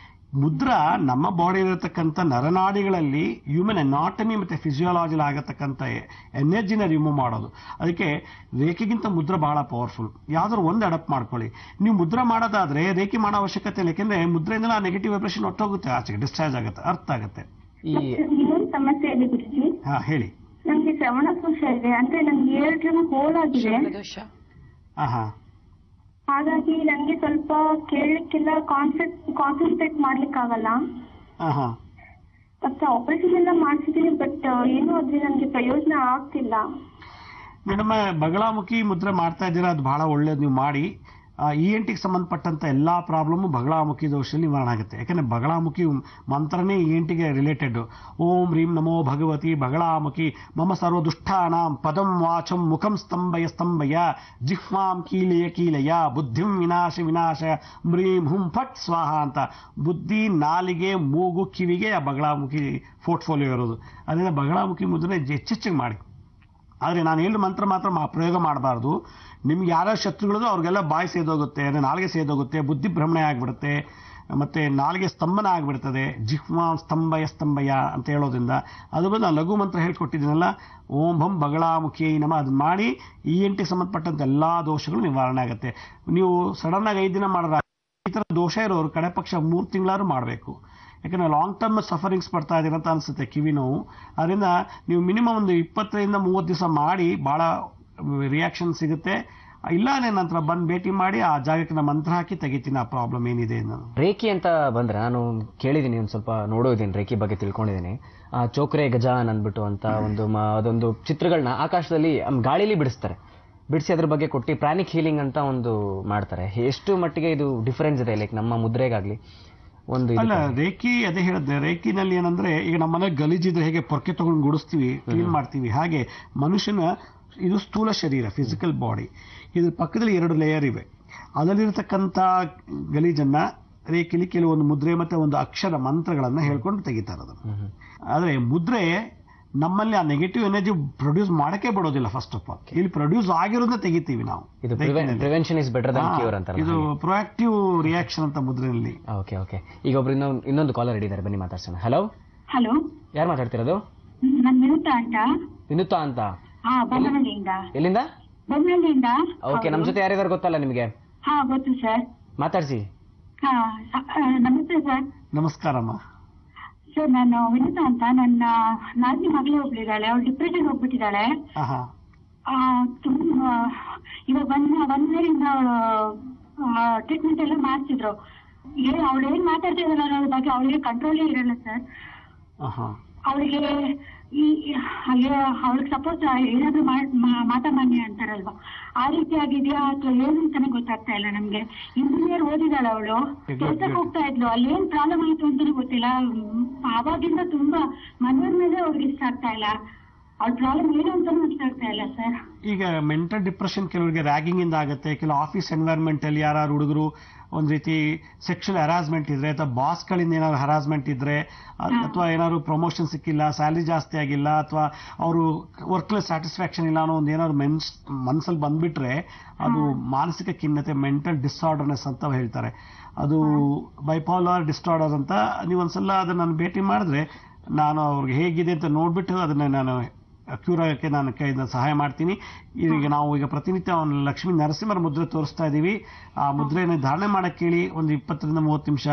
ಮುದ್ರಾ ನಮ್ಮ ಬಾಡಿಯಲ್ಲಿರತಕ್ಕಂಥ ನರನಾಡಿಗಳಲ್ಲಿ ಹ್ಯೂಮನ್ ಅನಾಟಮಿ ಮತ್ತೆ ಫಿಸಿಯಾಲಜಿ ಆಗತಕ್ಕಂಥ ಎನರ್ಜಿನ ರಿಮೂವ್ ಮಾಡೋದು. ಅದಕ್ಕೆ ರೇಖೆಗಿಂತ ಮುದ್ರ ಬಹಳ ಪವರ್ಫುಲ್. ಯಾವ್ದಾದ್ರು ಒಂದು ಅಡಾಪ್ಟ್ ಮಾಡ್ಕೊಳ್ಳಿ. ನೀವು ಮುದ್ರ ಮಾಡೋದಾದ್ರೆ ರೇಖೆ ಮಾಡೋ ಅವಶ್ಯಕತೆ ಇಲ್ಲ, ಯಾಕೆಂದ್ರೆ ಮುದ್ರೆಯಿಂದಲೇ ಆ ನೆಗೆಟಿವ್ ವೈಬ್ರೇಷನ್ ಒಟ್ಟೋಗುತ್ತೆ, ಆಚೆಗೆ ಡಿಸ್ಚಾರ್ಜ್ ಆಗುತ್ತೆ. ಅರ್ಥ ಆಗುತ್ತೆ. ಇನ್ನೊಂದು ಸಮಸ್ಯೆ ಇದೆ ಗುರುಜಿ. ಹಾ, ಹೇಳಿ. ನನ್ಗೆ ಶ್ರವಣ ದೋಷ ಇದೆ, ಅಂದ್ರೆ ನನ್ಗೆ 7 ಜನ ಹೋಲ್ ಆಗಿದೆ. ಹಾಗಾಗಿ ನನ್ಗೆ ಸ್ವಲ್ಪ ಕೇಳಲಿಕ್ಕೆಲ್ಲ ಕಾನ್ಸಂಟ್ರೇಟ್ ಮಾಡ್ಲಿಕ್ಕೆ ಆಗಲ್ಲ. ಮತ್ತೆ ಆಪರೇಷನ್ ಎಲ್ಲ ಮಾಡ್ಸಿದೀನಿ, ಬಟ್ ಏನು ಅದ್ರಲ್ಲಿ ನನ್ಗೆ ಪ್ರಯೋಜನ ಆಗ್ತಿಲ್ಲ. ಮೇಡಮ್, ಬಗಳಾಮುಖಿ ಮುದ್ರೆ ಮಾಡ್ತಾ ಇದ್ದೀರಾ, ಅದು ಬಹಳ ಒಳ್ಳೇದು. ನೀವು ಮಾಡಿ. ENT ಸಂಬಂಧಪಟ್ಟಂತ ಎಲ್ಲಾ ಪ್ರಾಬ್ಲಮ್ ಬಗಳಾಮುಖಿ ದೋಷದಲ್ಲಿ ನಿವಾರಣೆ ಆಗುತ್ತೆ. ಯಾಕಂದ್ರೆ ಬಗಳಾಮುಖಿ ಮಂತ್ರನೇ ENT ಗೆ ರಿಲೇಟೆಡ್. ಓಂ ರೀಂ ನಮೋ ಭಗವತಿ ಬಗಳಾಮುಖಿ ಮಮ ಸರ್ವ ದುಷ್ಟಾನಾಂ ಪದಂ ವಾಚಂ ಮುಖಂ ಸ್ತಂಭಯ ಜಿಹ್ವಾಂ ಕೀಲಯ ಬುದ್ಧಿಂ ವಿನಾಶ ಮ್ರೀಂ ಹುಂ ಫಟ್ ಸ್ವಾಹ ಅಂತ. ಬುದ್ಧಿ, ನಾಲಿಗೆ, ಮೂಗು, ಕಿವಿಗೆ ಆ ಬಗಳಾಮುಖಿ ಪೋರ್ಟ್ಫೋಲಿಯೋ ಇರೋದು. ಅದರಿಂದ ಬಗಳಾಮುಖಿ ಮುದ್ರೆ ಹೆಚ್ಚೆಚ್ಚಿಗೆ ಮಾಡಿ. ಆದರೆ ನಾನು ಹೇಳಿ ಮಂತ್ರ ಮಾತ್ರ ಪ್ರಯೋಗ ಮಾಡಬಾರ್ದು. ನಿಮ್ಗೆ ಯಾರ್ಯಾರು ಶತ್ರುಗಳದು ಅವ್ರಿಗೆಲ್ಲ ಬಾಯಿ ಸೇದೋಗುತ್ತೆ, ನಾಲಿಗೆ ಸೇದೋಗುತ್ತೆ, ಬುದ್ಧಿ ಭ್ರಮಣೆ ಆಗಿಬಿಡುತ್ತೆ, ಮತ್ತೆ ನಾಲಿಗೆ ಸ್ತಂಭನ ಆಗಿಬಿಡ್ತದೆ. ಜಿಹ್ವಾ ಸ್ತಂಭಯ ಅಂತ ಹೇಳೋದ್ರಿಂದ ಅದು ಬಂದು ನಾನು ಲಘು ಮಂತ್ರ ಹೇಳ್ಕೊಟ್ಟಿದ್ದೀನಲ್ಲ, ಓಂ ಭಂ ಬಗಳಾಮುಖಿ ನಮ, ಅದನ್ನ ಮಾಡಿ ENT ಸಂಬಂಧಪಟ್ಟಂತ ಎಲ್ಲಾ ದೋಷಗಳು ನಿವಾರಣೆ ಆಗುತ್ತೆ. ನೀವು ಸಡನ್ ಆಗಿ 5 ದಿನ ಮಾಡಿದ್ರೆ ಈ ಥರ ದೋಷ ಇರೋರು ಕಡೆ ಪಕ್ಷ 3 ತಿಂಗಳಾದ್ರೂ ಮಾಡಬೇಕು. ಯಾಕಂದ್ರೆ ಲಾಂಗ್ ಟರ್ಮ್ ಸಫರಿಂಗ್ಸ್ ಬರ್ತಾ ಇದ್ದೀರ ಅಂತ ಅನಿಸುತ್ತೆ, ಕಿವಿ ನೋವು. ಅದರಿಂದ ನೀವು ಮಿನಿಮಮ್ ಒಂದು 20 ರಿಂದ 30 ದಿವಸ ಮಾಡಿ, ಬಹಳ ರಿಯಾಕ್ಷನ್ ಸಿಗುತ್ತೆ. ಇಲ್ಲಾನೇ ನಂತರ ಬಂದು ಭೇಟಿ ಮಾಡಿ ಆ ಜಾಗಕ್ಕೆ ನಾನು ಮಂತ್ರ ಹಾಕಿ ತೆಗಿತೀನಿ ಆ ಪ್ರಾಬ್ಲಮ್ ಏನಿದೆ ನಾನು. ರೇಖಿ ಅಂತ ಬಂದ್ರೆ ನಾನು ಕೇಳಿದ್ದೀನಿ, ಒಂದು ಸ್ವಲ್ಪ ನೋಡೋದಿದ್ದೀನಿ, ರೇಖಿ ಬಗ್ಗೆ ತಿಳ್ಕೊಂಡಿದ್ದೀನಿ. ಚೋಕ್ರೆ ಗಜಾನ್ ಅಂದ್ಬಿಟ್ಟು ಅಂತ ಅದೊಂದು ಚಿತ್ರಗಳನ್ನ ಆಕಾಶದಲ್ಲಿ ಗಾಳಿಲಿ ಬಿಡಿಸಿ ಅದ್ರ ಬಗ್ಗೆ ಕೊಟ್ಟು ಪ್ರಾಣಿಕ್ ಹೀಲಿಂಗ್ ಅಂತ ಒಂದು ಮಾಡ್ತಾರೆ. ಎಷ್ಟು ಮಟ್ಟಿಗೆ ಇದು ಡಿಫರೆನ್ಸ್ ಇದೆ ಲೈಕ್ ನಮ್ಮ ಮುದ್ರೆಗಾಗ್ಲಿ ಒಂದು ಅಲ್ಲ ರೇಖಿ ಅದೇ ಹೇಳಿದ್ರೆ, ರೇಖಿನಲ್ಲಿ ಏನಂದ್ರೆ ಈಗ ನಮ್ಮ ಮನೆ ಗಲೀಜಿದ್ರೆ ಹೇಗೆ ಪೊರ್ಕೆ ತಗೊಂಡು ಗುಡಿಸ್ತೀವಿ, ಕ್ಲೀನ್ ಮಾಡ್ತೀವಿ, ಹಾಗೆ ಮನುಷ್ಯನ ಇದು ಸ್ಥೂಲ ಶರೀರ, ಫಿಸಿಕಲ್ ಬಾಡಿ, ಇದ್ರ ಪಕ್ಕದಲ್ಲಿ 2 ಲೇಯರ್ ಇವೆ. ಅದರಲ್ಲಿರತಕ್ಕಂಥ ಗಲೀಜನ್ನ ರೇಖಿಲಿ ಕೆಲವೊಂದು ಮುದ್ರೆ ಮತ್ತೆ ಒಂದು ಅಕ್ಷರ ಮಂತ್ರಗಳನ್ನ ಹೇಳ್ಕೊಂಡು ತೆಗಿತಾರೆ ಅದನ್ನು. ಆದ್ರೆ ಮುದ್ರೆ ನಮ್ಮಲ್ಲಿ ಆ ನೆಗೆಟಿವ್ ಎನರ್ಜಿ ಪ್ರೊಡ್ಯೂಸ್ ಮಾಡಕ್ಕೆ ಬಿಡೋದಿಲ್ಲ. ಫಸ್ಟ್ ಆಫ್ ಆಲ್ ಇಲ್ಲಿ ಪ್ರೊಡ್ಯೂಸ್ ಆಗಿರೋದನ್ನ ತೆಗಿತೀವಿ ನಾವು. Prevention is better than cure ಅಂತ. ಇದು ಪ್ರೊಆಕ್ಟಿವ್ ರಿಯಾಕ್ಷನ್ ಅಂತ ಮುದ್ರೆಯಲ್ಲಿ. Okay okay. ಈಗ ಒಬ್ರು ಇನ್ನೊಂದು ಕಾಲರ್ ಹಿಡಿದಾರೆ, ಬನ್ನಿ ಮಾತಾಡ್ಸೋಣ. ಹಲೋ ಹಲೋ, ಯಾರು ಮಾತಾಡ್ತಿರೋದು? ನಾನು ವಿನುತಾ ಅಂತ. ವಿನುತಾ ಅಂತ, ಬೊಮ್ಮನಹಳ್ಳಿಯಿಂದ. ಎಲ್ಲಿಂದ? ಬೊಮ್ಮನಹಳ್ಳಿಯಿಂದ. ಓಕೆ, ನಮ್ ಜೊತೆ ಯಾರ್ಯಾರು ಗೊತ್ತಲ್ಲ ನಿಮಗೆ? ಹಾ ಗೊತ್ತು ಸರ್. ಮಾತಾಡ್ಸಿ. ನಮಸ್ತೆ ಸರ್. ನಮಸ್ಕಾರಮ್ಮ ಸರ್, ನಾನು ವಿನುತಾ ಅಂತ. ನನ್ನ 4ನೇ ಮಗಳೇ ಒಬ್ಳಿದ್ದಾಳೆ, ಅವಳು ಡಿಪ್ರೆಷನ್ ಹೋಗ್ಬಿಟ್ಟಿದ್ದಾಳೆ. ತುಂಬಾ ಇವಾಗ 1 ಇಯರಿಂದ ಅವಳು ಟ್ರೀಟ್ಮೆಂಟ್ ಎಲ್ಲ ಮಾಡ್ತಿದ್ರು. ಅವಳು ಏನ್ ಮಾತಾಡ್ತಾ ಇದ್ದಾಳೆ ಅನ್ನೋದ್ರ ಬಗ್ಗೆ ಅವಳಿಗೆ ಕಂಟ್ರೋಲೇ ಇರಲ್ಲ ಸರ್. ಅವಳಿಗೆ ಅವಳಿಗೆ ಸಪೋಸ್ ಏನಾದ್ರು ಮಾತಾಮಾನ್ಯ ಅಂತಾರಲ್ವಾ, ಆ ರೀತಿ ಆಗಿದೆಯಾ ಅಥವಾ ಏನು ಅಂತಾನೆ ಗೊತ್ತಾಗ್ತಾ ಇಲ್ಲ ನಮ್ಗೆ. ಇಂಜಿನಿಯರ್ ಓದಿದಾಳೆ ಅವಳು, ಕೆಲ್ಸಕ್ಕೆ ಹೋಗ್ತಾ ಇದ್ಲು, ಅಲ್ಲಿ ಏನ್ ಪ್ರಾಬ್ಲಮ್ ಆಯ್ತು ಅಂತಾನೆ ಗೊತ್ತಿಲ್ಲ. ಆವಾಗಿಂದ ತುಂಬಾ ಮನೆಯವ್ರ ಮೇಲೆ ಅವ್ರಿಗೆ ಇಷ್ಟ ಆಗ್ತಾ ಇಲ್ಲ. ಅವ್ಳ ಪ್ರಾಬ್ಲಮ್ ಏನು ಅಂತಾನು ಇಷ್ಟ ಆಗ್ತಾ ಇಲ್ಲ ಸರ್. ಈಗ ಮೆಂಟಲ್ ಡಿಪ್ರೆಷನ್ ಕೆಲವರಿಗೆ ರ್ಯಾಗಿಂಗ್ ಇಂದ ಆಗುತ್ತೆ. ಕೆಲವು ಆಫೀಸ್ ಎನ್ವೈರನ್ಮೆಂಟ್ ಅಲ್ಲಿ ಯಾರು ಹುಡುಗರು ಒಂದ್ ರೀತಿ ಸೆಕ್ಷುವಲ್ ಹರಾಸ್ಮೆಂಟ್ ಇದ್ರೆ, ಅಥವಾ ಬಾಸ್ ಗಳಿಂದ ಏನಾದ್ರು ಹರಾಸ್ಮೆಂಟ್ ಇದ್ರೆ, ಅಥವಾ ಏನಾದ್ರು ಪ್ರಮೋಷನ್ ಸಿಕ್ಕಿಲ್ಲ, ಸ್ಯಾಲರಿ ಜಾಸ್ತಿ ಆಗಿಲ್ಲ, ಅಥವಾ ಅವರು ವರ್ಕ್ಲೆಸ್ ಸ್ಯಾಟಿಸ್ಫ್ಯಾಕ್ಷನ್ ಇಲ್ಲ ಅನ್ನೋ ಒಂದು ಏನಾದ್ರು ಮನ್ಸಲ್ಲಿ ಬಂದ್ಬಿಟ್ರೆ ಅದು ಮಾನಸಿಕ ಖಿನ್ನತೆ, ಮೆಂಟಲ್ ಡಿಸಾರ್ಡರ್ನೆಸ್ ಅಂತ ಹೇಳ್ತಾರೆ. ಅದು ಬೈಪೋಲಾರ್ ಡಿಸಾರ್ಡರ್ ಅಂತ. ನೀವೊಂದ್ಸಲ ಅದನ್ನ ನಾನು ಭೇಟಿ ಮಾಡಿದ್ರೆ ನಾನು ಅವ್ರಿಗೆ ಹೇಗಿದೆ ಅಂತ ನೋಡ್ಬಿಟ್ಟು ಅದನ್ನ ನಾನು ಕ್ಯೂರ್ ಆಗಕ್ಕೆ ನಾನು ಕೈಯಿಂದ ಸಹಾಯ ಮಾಡ್ತೀನಿ. ಈಗ ಪ್ರತಿನಿತ್ಯ ಲಕ್ಷ್ಮೀ ನರಸಿಂಹರ ಮುದ್ರೆ ತೋರಿಸ್ತಾ ಇದ್ದೀವಿ. ಆ ಮುದ್ರೆಯನ್ನು ಧಾರಣೆ ಮಾಡಕ್ಕೆ ಹೇಳಿ ಒಂದು 20 ರಿಂದ 30 ನಿಮಿಷ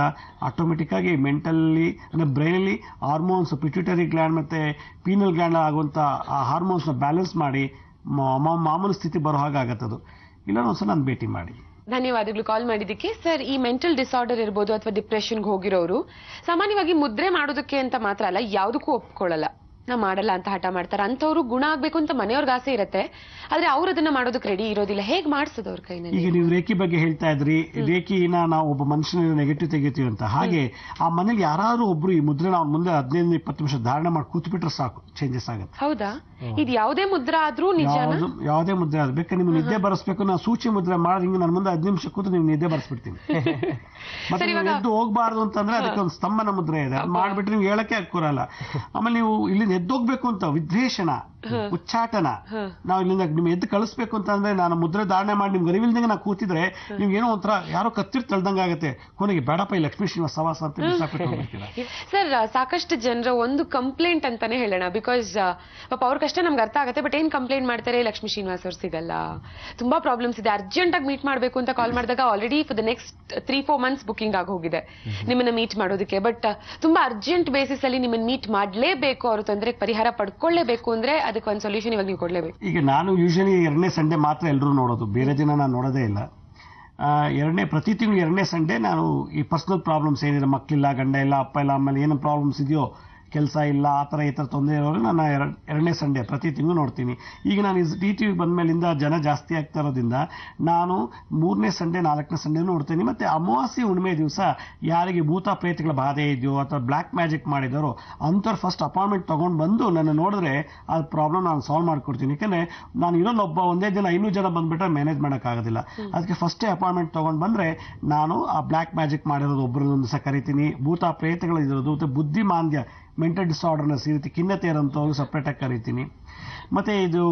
ಆಟೋಮೆಟಿಕ್ ಆಗಿ ಮೆಂಟಲ್ಲಿ ಅಂದ್ರೆ ಬ್ರೈನಲ್ಲಿ ಹಾರ್ಮೋನ್ಸ್, ಪಿಟ್ಯೂಟರಿ ಗ್ಲ್ಯಾಂಡ್ ಮತ್ತೆ ಪೀನಲ್ ಗ್ಲ್ಯಾಂಡ್ ಆಗುವಂತ ಆ ಹಾರ್ಮೋನ್ಸ್ ನ ಬ್ಯಾಲೆನ್ಸ್ ಮಾಡಿ ಮಾಮೂಲು ಸ್ಥಿತಿ ಬರೋ ಹಾಗಾಗತ್ತದು. ಇಲ್ಲ ಒಂದ್ಸಲ ನಾನು ಭೇಟಿ ಮಾಡಿ. ಧನ್ಯವಾದಗಳು ಕಾಲ್ ಮಾಡಿದ್ದಕ್ಕೆ. ಸರ್, ಈ ಮೆಂಟಲ್ ಡಿಸಾರ್ಡರ್ ಇರ್ಬೋದು ಅಥವಾ ಡಿಪ್ರೆಷನ್ಗೆ ಹೋಗಿರೋರು ಸಾಮಾನ್ಯವಾಗಿ ಮುದ್ರೆ ಮಾಡೋದಕ್ಕೆ ಅಂತ ಮಾತ್ರ ಅಲ್ಲ, ಯಾವುದಕ್ಕೂ ಒಪ್ಕೊಳ್ಳಲ್ಲ, ನಾ ಮಾಡಲ್ಲ ಅಂತ ಹಠ ಮಾಡ್ತಾರೆ. ಅಂತವ್ರು ಗುಣ ಆಗ್ಬೇಕು ಅಂತ ಮನೆಯವ್ರಿಗೆ ಆಸೆ ಇರುತ್ತೆ, ಆದ್ರೆ ಅವ್ರು ಅದನ್ನ ಮಾಡೋದಕ್ಕೆ ರೆಡಿ ಇರೋದಿಲ್ಲ. ಹೇಗ್ ಮಾಡಿಸೋದು ಅವ್ರ ಕೈನಲ್ಲಿ? ಈಗ ನೀವು ರೇಖಿ ಬಗ್ಗೆ ಹೇಳ್ತಾ ಇದ್ರಿ, ರೇಖಿನ ನಾವು ಒಬ್ಬ ಮನುಷ್ಯನ ನೆಗೆಟಿವ್ ತೆಗಿತೀವಿ ಅಂತ. ಹಾಗೆ ಆ ಮನೇಲಿ ಯಾರು ಒಬ್ರು ಈ ಮುದ್ರೆ ನಾವು ಮುಂದೆ 15-20 ನಿಮಿಷ ಧಾರಣೆ ಮಾಡಿ ಕೂತ್ಬಿಟ್ರೆ ಸಾಕು, ಚೇಂಜಸ್ ಆಗುತ್ತೆ. ಹೌದಾ? ಇದು ಯಾವುದೇ ಮುದ್ರ ಆದ್ರೂ ನಿಜ? ಯಾವುದೇ ಮುದ್ರೆ ಆದ್ರೂ ಬೇಕಾದ್ರೆ ನಿಮ್ಗೆ ನಿದ್ದೆ ಬರೆಸ್ಬೇಕು, ನಾನು ಸೂಚಿ ಮುದ್ರೆ ಮಾಡಿ ಹಿಂಗೆ ನನ್ನ ಮುಂದೆ 15 ನಿಮಿಷ ಕೂತು ನೀವು ನಿದ್ದೆ ಬರೆಸ್ಬಿಡ್ತೀನಿ. ಮತ್ತೆ ಎದ್ದು ಹೋಗ್ಬಾರ್ದು ಅಂತಂದ್ರೆ ಅದಕ್ಕೆ ಒಂದು ಸ್ತಂಭನ ಮುದ್ರೆ ಇದೆ, ಮಾಡ್ಬಿಟ್ರೆ ನೀವು ಹೇಳಕ್ಕೆ ಕೂರಲ್ಲ. ಆಮೇಲೆ ನೀವು ಇಲ್ಲಿ ಎದ್ದೋಗ್ಬೇಕು ಅಂತ ವಿದ್ವೇಷಣ, ಉಚ್ಚಾಟನ, ನಾವು ಇಲ್ಲಿಂದ ನಿಮ್ಗೆ ಎದ್ದು ಕಳಿಸ್ಬೇಕು ಅಂತ ಅಂದ್ರೆ ನಾನು ಮುದ್ರೆ ಧಾರಣೆ ಮಾಡಿ ನಿಮ್ಗೆ ಅರಿವಿಲ್ದಂಗೆ ನಾವು ಕೂತಿದ್ರೆ ನಿಮ್ಗೆ ಏನೋ ಒಂಥರ ಯಾರೋ ಕತ್ತಿರ್ ತಳ್ದಂಗೆ ಆಗುತ್ತೆ. ಕೊನೆಗೆ ಬೇಡಪ್ಪ ಈ ಲಕ್ಷ್ಮೀ ಶ್ರೀನಿವಾಸ ಸವಾಸ ಅಂತ ಸರ್, ಸಾಕಷ್ಟು ಜನರ ಒಂದು ಕಂಪ್ಲೇಂಟ್ ಅಂತಾನೆ ಹೇಳೋಣ. ಬಿಕಾಸ್ ಪಾಪ ಅವ್ರ ಕಷ್ಟ ನಮ್ಗೆ ಅರ್ಥ ಆಗುತ್ತೆ. ಬಟ್ ಏನ್ ಕಂಪ್ಲೇಂಟ್ ಮಾಡ್ತಾರೆ, ಲಕ್ಷ್ಮೀ ಶ್ರೀನಿವಾಸ್ ಅವ್ರು ಸಿಗಲ್ಲ, ತುಂಬಾ ಪ್ರಾಬ್ಲಮ್ಸ್ ಇದೆ, ಅರ್ಜೆಂಟ್ ಆಗಿ ಮೀಟ್ ಮಾಡ್ಬೇಕು ಅಂತ ಕಾಲ್ ಮಾಡಿದಾಗ already for the next 3-4 months booking ಆಗಿ ಹೋಗಿದೆ ನಿಮ್ಮನ್ನ ಮೀಟ್ ಮಾಡೋದಕ್ಕೆ. ಬಟ್ ತುಂಬಾ ಅರ್ಜೆಂಟ್ ಬೇಸಿಸ್ ಅಲ್ಲಿ ನಿಮ್ಮನ್ನ ಮೀಟ್ ಮಾಡ್ಲೇಬೇಕು, ಅವ್ರ ತೊಂದರೆ ಪರಿಹಾರ ಪಡ್ಕೊಳ್ಳೇಬೇಕು ಅಂದ್ರೆ ಅದಕ್ಕೆ ಒಂದು ಸೊಲ್ಯೂಷನ್ ಇವಾಗ ನೀವು ಕೊಡ್ಲೇಬೇಕು. ಈಗ ನಾನು ಯೂಶಲಿ 2ನೇ ಸಂಡೇ ಮಾತ್ರ ಎಲ್ಲರೂ ನೋಡೋದು, ಬೇರೆ ದಿನ ನಾನು ನೋಡೋದೇ ಇಲ್ಲ. ಪ್ರತಿ ತಿಂಗಳು 2ನೇ ಸಂಡೇ ನಾನು ಈ ಪರ್ಸನಲ್ ಪ್ರಾಬ್ಲಮ್ಸ್ ಏನಿದೆ, ಮಕ್ಕಳಿಲ್ಲ, ಗಂಡ ಇಲ್ಲ, ಅಪ್ಪ ಇಲ್ಲ, ಆಮೇಲೆ ಏನು ಪ್ರಾಬ್ಲಮ್ಸ್ ಇದೆಯೋ, ಕೆಲಸ ಇಲ್ಲ, ಆ ಥರ ಈ ಥರ ತೊಂದರೆ ಇರೋರು ನಾನು 2ನೇ ಸಂಡೇ ಪ್ರತಿ ತಿಂಗಳು ನೋಡ್ತೀನಿ. ಈಗ ನಾನು DTV ಬಂದ್ಮೇಲಿಂದ ಜನ ಜಾಸ್ತಿ ಆಗ್ತಾ ಇರೋದ್ರಿಂದ ನಾನು 3ನೇ ಸಂಡೇ 4ನೇ ಸಂಡೇ ನೋಡ್ತೀನಿ. ಮತ್ತೆ ಅಮಾವಾಸ್ಯೆ ಹುಣ್ಣಿಮೆ ದಿವಸ ಯಾರಿಗೆ ಭೂತ ಪ್ರೇತಗಳ ಬಾಧೆ ಇದೆಯೋ ಅಥವಾ ಬ್ಲ್ಯಾಕ್ ಮ್ಯಾಜಿಕ್ ಮಾಡಿದವರು ಅಂಥವ್ರು ಫಸ್ಟ್ ಅಪಾಯಿಂಟ್ಮೆಂಟ್ ತೊಗೊಂಡು ಬಂದು ನನ್ನ ನೋಡಿದ್ರೆ ಆ ಪ್ರಾಬ್ಲಮ್ ನಾನು ಸಾಲ್ವ್ ಮಾಡ್ಕೊಡ್ತೀನಿ. ಯಾಕಂದರೆ ನಾನು ಇರೋಲ್ಲ ಒಬ್ಬ ಒಂದೇ ದಿನ 500 ಜನ ಬಂದ್ಬಿಟ್ರೆ ಮ್ಯಾನೇಜ್ ಮಾಡೋಕ್ಕಾಗೋದಿಲ್ಲ. ಅದಕ್ಕೆ ಫಸ್ಟೇ ಅಪಾಯಿಂಟ್ಮೆಂಟ್ ತೊಗೊಂಡು ಬಂದರೆ ನಾನು ಆ ಬ್ಲ್ಯಾಕ್ ಮ್ಯಾಜಿಕ್ ಮಾಡಿರೋದು ಒಬ್ಬರದೊಂದು ಸಹ ಕರಿತೀನಿ, ಭೂತ ಪ್ರೇತಗಳು ಇರೋದು ಮತ್ತು ಬುದ್ಧಿಮಾಂದ್ಯ ಮೆಂಟಲ್ ಡಿಸಾರ್ಡರ್ನೆಸ್ ಈ ರೀತಿ ಖಿನ್ನತೆ ಇರೋಂಥವ್ರು ಸಪ್ರೇಟಾಗಿ ಕರಿತೀನಿ. ಮತ್ತು ಇದು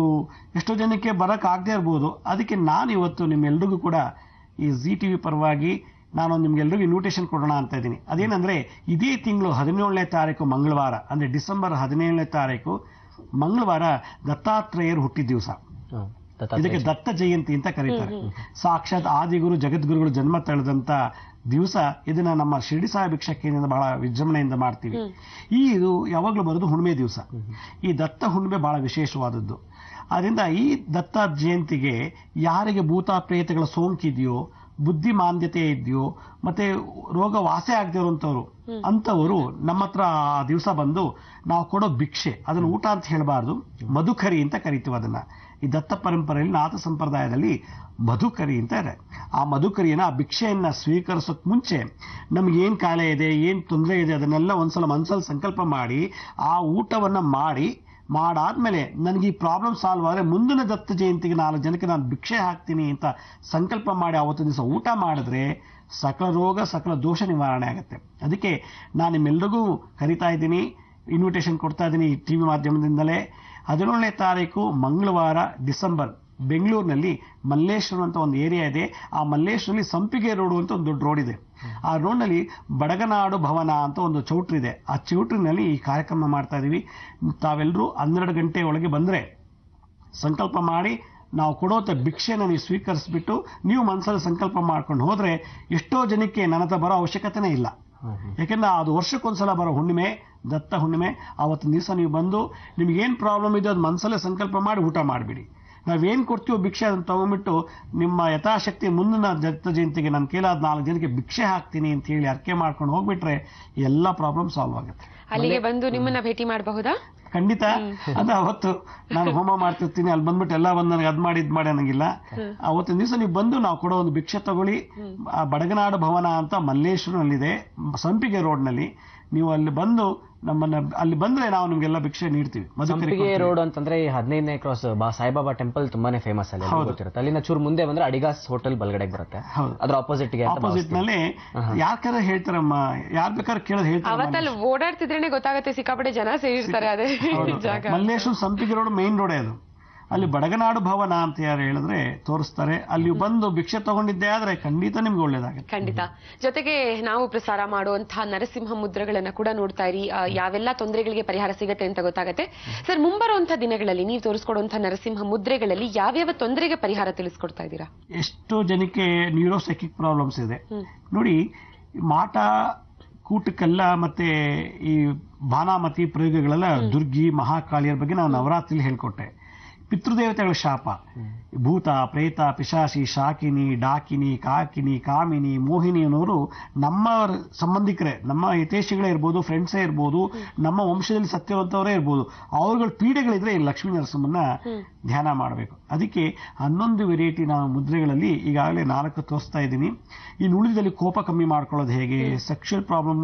ಎಷ್ಟೋ ಜನಕ್ಕೆ ಬರೋಕ್ಕಾಗದೇ ಇರ್ಬೋದು. ಅದಕ್ಕೆ ನಾನು ಇವತ್ತು ನಿಮ್ಮೆಲ್ರಿಗೂ ಕೂಡ ಈ ZTV ಪರವಾಗಿ ನಾನು ನಿಮ್ಗೆಲ್ರಿಗೂ ಇನ್ವಿಟೇಷನ್ ಕೊಡೋಣ ಅಂತ ಇದ್ದೀನಿ. ಅದೇನಂದರೆ ಇದೇ ತಿಂಗಳು 17ನೇ ತಾರೀಕು ಮಂಗಳವಾರ, ಅಂದರೆ ಡಿಸೆಂಬರ್ 17ನೇ ತಾರೀಕು ಮಂಗಳವಾರ ದತ್ತಾತ್ರೇಯರು ಹುಟ್ಟಿದ ದಿವಸ. ಇದಕ್ಕೆ ದತ್ತ ಜಯಂತಿ ಅಂತ ಕರೀತಾರೆ. ಸಾಕ್ಷಾತ್ ಆದಿಗುರು ಜಗದ್ಗುರುಗಳು ಜನ್ಮ ತಳೆದಂತ ದಿವಸ ಇದನ್ನ ನಮ್ಮ ಶಿರ್ಡಿ ಸಾಯಿ ಭಿಕ್ಷಾ ಕೇಂದ್ರದಿಂದ ಬಹಳ ವಿಜೃಂಭಣೆಯಿಂದ ಮಾಡ್ತೀವಿ. ಇದು ಯಾವಾಗಲೂ ಬರೋದು ಹುಣ್ಣಿಮೆ ದಿವಸ. ಈ ದತ್ತ ಹುಣ್ಣಿಮೆ ಬಹಳ ವಿಶೇಷವಾದದ್ದು. ಅದರಿಂದ ಈ ದತ್ತ ಜಯಂತಿಗೆ ಯಾರಿಗೆ ಭೂತ ಪ್ರೇತಗಳ ಸೋಂಕಿದೆಯೋ, ಬುದ್ಧಿಮಾಂದ್ಯತೆ ಇದೆಯೋ, ಮತ್ತೆ ರೋಗ ವಾಸಿ ಆಗದೆ ಇರುವಂತವ್ರು ಅಂತವರು ನಮ್ಮ ಹತ್ರ ಆ ದಿವಸ ಬಂದು ನಾವು ಕೊಡೋ ಭಿಕ್ಷೆ, ಅದನ್ನು ಊಟ ಅಂತ ಹೇಳಬಾರ್ದು, ಮಧುಕರಿ ಅಂತ ಕರಿತೀವಿ ಅದನ್ನ. ಈ ದತ್ತ ಪರಂಪರೆಯಲ್ಲಿ ನಾಥ ಸಂಪ್ರದಾಯದಲ್ಲಿ ಮಧುಕರಿ ಅಂತ ಇದೆ. ಆ ಮಧುಕರಿಯನ್ನ, ಆ ಭಿಕ್ಷೆಯನ್ನ ಸ್ವೀಕರಿಸೋಕ್ ಮುಂಚೆ ನಮ್ಗೆ ಏನ್ ಕಾಯಿಲೆ ಇದೆ, ಏನ್ ತೊಂದರೆ ಇದೆ, ಅದನ್ನೆಲ್ಲ ಒಂದ್ಸಲ ಮನಸ್ಸಲ್ಲಿ ಸಂಕಲ್ಪ ಮಾಡಿ ಆ ಊಟವನ್ನ ಮಾಡಾದ್ಮೇಲೆ ನನಗೆ ಈ ಪ್ರಾಬ್ಲಮ್ ಸಾಲ್ವ್ ಆದರೆ ಮುಂದಿನ ದತ್ತ ಜಯಂತಿಗೆ 4 ಜನಕ್ಕೆ ನಾನು ಭಿಕ್ಷೆ ಹಾಕ್ತೀನಿ ಅಂತ ಸಂಕಲ್ಪ ಮಾಡಿ ಅವತ್ತು ದಿವಸ ಊಟ ಮಾಡಿದ್ರೆ ಸಕಲ ರೋಗ ಸಕಲ ದೋಷ ನಿವಾರಣೆ ಆಗುತ್ತೆ. ಅದಕ್ಕೆ ನಾನು ನಿಮ್ಮೆಲ್ಲರಿಗೂ ಕರಿತಾ ಇದ್ದೀನಿ, ಇನ್ವಿಟೇಷನ್ ಕೊಡ್ತಾ ಇದ್ದೀನಿ ಟಿವಿ ಮಾಧ್ಯಮದಿಂದಲೇ. 17ನೇ ತಾರೀಕು ಮಂಗಳವಾರ ಡಿಸೆಂಬರ್ ಬೆಂಗಳೂರಿನಲ್ಲಿ ಮಲ್ಲೇಶ್ವರ ಅಂತ ಒಂದು ಏರಿಯಾ ಇದೆ. ಆ ಮಲ್ಲೇಶ್ವರಲ್ಲಿ ಸಂಪಿಗೆ ರೋಡು ಅಂತ ಒಂದು ದೊಡ್ಡ ರೋಡ್ ಇದೆ. ಆ ರೋಡ್ನಲ್ಲಿ ಬಡಗನಾಡು ಭವನ ಅಂತ ಒಂದು ಚೌಟ್ರಿ ಇದೆ. ಆ ಚೌಟ್ರಿನಲ್ಲಿ ಈ ಕಾರ್ಯಕ್ರಮ ಮಾಡ್ತಾ ಇದೀವಿ. ತಾವೆಲ್ಲರೂ 12 ಗಂಟೆ ಒಳಗೆ ಬಂದ್ರೆ ಸಂಕಲ್ಪ ಮಾಡಿ ನಾವು ಕೊಡೋಂಥ ಭಿಕ್ಷೆನ ನೀವು ಸ್ವೀಕರಿಸ್ಬಿಟ್ಟು ನೀವು ಮನಸ್ಸಲ್ಲಿ ಸಂಕಲ್ಪ ಮಾಡ್ಕೊಂಡು ಹೋದ್ರೆ ಎಷ್ಟೋ ಜನಕ್ಕೆ ನನ್ನ ಹತ್ರ ಬರೋ ಅವಶ್ಯಕತೆನೇ ಇಲ್ಲ. ಯಾಕೆಂದ್ರೆ ಅದು ವರ್ಷಕ್ಕೊಂದ್ಸಲ ಬರೋ ಹುಣ್ಣಿಮೆ, ದತ್ತ ಹುಣ್ಣಿಮೆ. ಆವತ್ತಿನ ದಿವಸ ನೀವು ಬಂದು ನಿಮ್ಗೇನು ಪ್ರಾಬ್ಲಮ್ ಇದೆ ಅದು ಮನಸ್ಸಲ್ಲೇ ಸಂಕಲ್ಪ ಮಾಡಿ ಊಟ ಮಾಡಿಬಿಡಿ. ನಾವೇನು ಕೊಡ್ತೀವೋ ಭಿಕ್ಷೆ ಅದನ್ನು ತಗೊಂಡ್ಬಿಟ್ಟು ನಿಮ್ಮ ಯಥಾಶಕ್ತಿ ಮುಂದಿನ ದತ್ತ ಜಯಂತಿಗೆ ನಾನು ಕೇಳಾದ 4 ಜನಕ್ಕೆ ಭಿಕ್ಷೆ ಹಾಕ್ತೀನಿ ಅಂತ ಹೇಳಿ ಅರ್ಕೆ ಮಾಡ್ಕೊಂಡು ಹೋಗ್ಬಿಟ್ರೆ ಎಲ್ಲ ಪ್ರಾಬ್ಲಮ್ ಸಾಲ್ವ್ ಆಗುತ್ತೆ. ಅಲ್ಲಿಗೆ ಬಂದು ನಿಮ್ಮನ್ನ ಭೇಟಿ ಮಾಡಬಹುದಾ? ಖಂಡಿತ. ಅದು ಅವತ್ತು ನಾನು ಹೋಮ ಮಾಡ್ತಿರ್ತೀನಿ, ಅಲ್ಲಿ ಬಂದ್ಬಿಟ್ಟು ಎಲ್ಲ ಬಂದು ನನಗೆ ಅದ್ ಮಾಡಿ ಅನ್ನಂಗಿಲ್ಲ. ಅವತ್ತಿನ ದಿವಸ ನೀವು ಬಂದು ನಾವು ಕೊಡೋ ಒಂದು ಭಿಕ್ಷೆ ತಗೊಳ್ಳಿ. ಬಡಗನಾಡು ಭವನ ಅಂತ ಮಲ್ಲೇಶ್ವರನಲ್ಲಿದೆ, ಸಂಪಿಗೆ ರೋಡ್ನಲ್ಲಿ. ನೀವು ಅಲ್ಲಿ ಬಂದು ನಮ್ಮನ್ನ ಅಲ್ಲಿ ಬಂದ್ರೆ ನಾವು ನಿಮ್ಗೆಲ್ಲ ಭಿಕ್ಷೆ ನೀಡ್ತೀವಿ. ಸಂಪಿಗೆ ರೋಡ್ ಅಂತಂದ್ರೆ 15ನೇ ಕ್ರಾಸ್ ಸಾಯಿಬಾಬಾ ಟೆಂಪಲ್ ತುಂಬಾನೇ ಫೇಮಸ್ ಅಲ್ಲಿ ಗೊತ್ತಿರುತ್ತೆ. ಅಲ್ಲಿನ ಚೂರು ಮುಂದೆ ಬಂದ್ರೆ ಅಡಿಗಾಸ್ ಹೋಟೆಲ್ ಬಲ್ಗಡೆಗೆ ಬರುತ್ತೆ. ಅದ್ರ ಆಪೋಸಿಟ್ ನಲ್ಲಿ ಯಾರು ಹೇಳ್ತಾರಮ್ಮ, ಯಾರು ಬೇಕಾದ್ರೆ ಕೇಳೋದು ಹೇಳ್ತಾರೆ. ಅವತ್ತಲ್ಲಿ ಓಡಾಡ್ತಿದ್ರೇನೆ ಗೊತ್ತಾಗುತ್ತೆ ಸಿಕ್ಕಾಪಟ್ಟೆ ಜನ ಸೇರಿರ್ತಾರೆ. ಅದೇ ಜಾಗ ಮಲ್ಲೇಶ್ವರ ಸಂಪಿಗೆ ರೋಡ್ ಮೇನ್ ರೋಡೇ ಅದು. ಅಲ್ಲಿ ಬಡಗನಾಡು ಭವನ ಅಂತ ಯಾರು ಹೇಳಿದ್ರೆ ತೋರಿಸ್ತಾರೆ. ಅಲ್ಲಿ ಬಂದು ಭಿಕ್ಷೆ ತಗೊಂಡಿದ್ದೆ ಆದ್ರೆ ಖಂಡಿತ ನಿಮ್ಗೆ ಒಳ್ಳೇದಾಗುತ್ತೆ. ಖಂಡಿತ. ಜೊತೆಗೆ ನಾವು ಪ್ರಸಾರ ಮಾಡುವಂತಹ ನರಸಿಂಹ ಮುದ್ರೆಗಳನ್ನ ಕೂಡ ನೋಡ್ತಾ ಇರಿ. ಯಾವೆಲ್ಲ ತೊಂದರೆಗಳಿಗೆ ಪರಿಹಾರ ಸಿಗತ್ತೆ ಅಂತ ಗೊತ್ತಾಗತ್ತೆ. ಸರ್, ಮುಂಬರುವಂತಹ ದಿನಗಳಲ್ಲಿ ನೀವು ತೋರಿಸ್ಕೊಡುವಂತಹ ನರಸಿಂಹ ಮುದ್ರೆಗಳಲ್ಲಿ ಯಾವ್ಯಾವ ತೊಂದರೆಗೆ ಪರಿಹಾರ ತಿಳಿಸ್ಕೊಡ್ತಾ ಇದ್ದೀರಾ? ಎಷ್ಟೋ ಜನಕ್ಕೆ ನ್ಯೂರೋಸೈಕಿಕ್ ಪ್ರಾಬ್ಲಮ್ಸ್ ಇದೆ ನೋಡಿ. ಮಾಟ ಕೂಟಕ್ಕೆಲ್ಲ ಮತ್ತೆ ಈ ಬಾನಾಮತಿ ಪ್ರಯೋಗಗಳೆಲ್ಲ ದುರ್ಗಿ ಮಹಾಕಾಳಿಯರ ಬಗ್ಗೆ ನಾನು ನವರಾತ್ರಿಲಿ ಹೇಳ್ಕೊಟ್ಟೆ. ಪಿತೃದೇವತೆಗಳ ಶಾಪ, ಭೂತ ಪ್ರೇತ ಪಿಶಾಚಿ ಶಾಕಿನಿ ಡಾಕಿನಿ ಕಾಕಿನಿ ಕಾಮಿನಿ ಮೋಹಿನಿ ಅನ್ನೋರು ನಮ್ಮ ಸಂಬಂಧಿಕರೇ, ನಮ್ಮ ಹಿತೈಷಿಗಳೇ ಇರ್ಬೋದು, ಫ್ರೆಂಡ್ಸೇ ಇರ್ಬೋದು, ನಮ್ಮ ವಂಶದಲ್ಲಿ ಸತ್ಯವಂತವರೇ ಇರ್ಬೋದು. ಅವ್ರಗಳ ಪೀಡೆಗಳಿದ್ರೆ ಲಕ್ಷ್ಮೀ ನರಸಿಂಹನ ಧ್ಯಾನ ಮಾಡಬೇಕು. ಅದಕ್ಕೆ 11 ವೆರೈಟಿ ನಾವು ಮುದ್ರೆಗಳಲ್ಲಿ ಈಗಾಗಲೇ 4 ತೋರಿಸ್ತಾ ಇದ್ದೀನಿ. ಇನ್ನು ಉಳಿದಲ್ಲಿ ಕೋಪ ಕಮ್ಮಿ ಮಾಡ್ಕೊಳ್ಳೋದು ಹೇಗೆ, ಸೆಕ್ಷುವಲ್ ಪ್ರಾಬ್ಲಮ್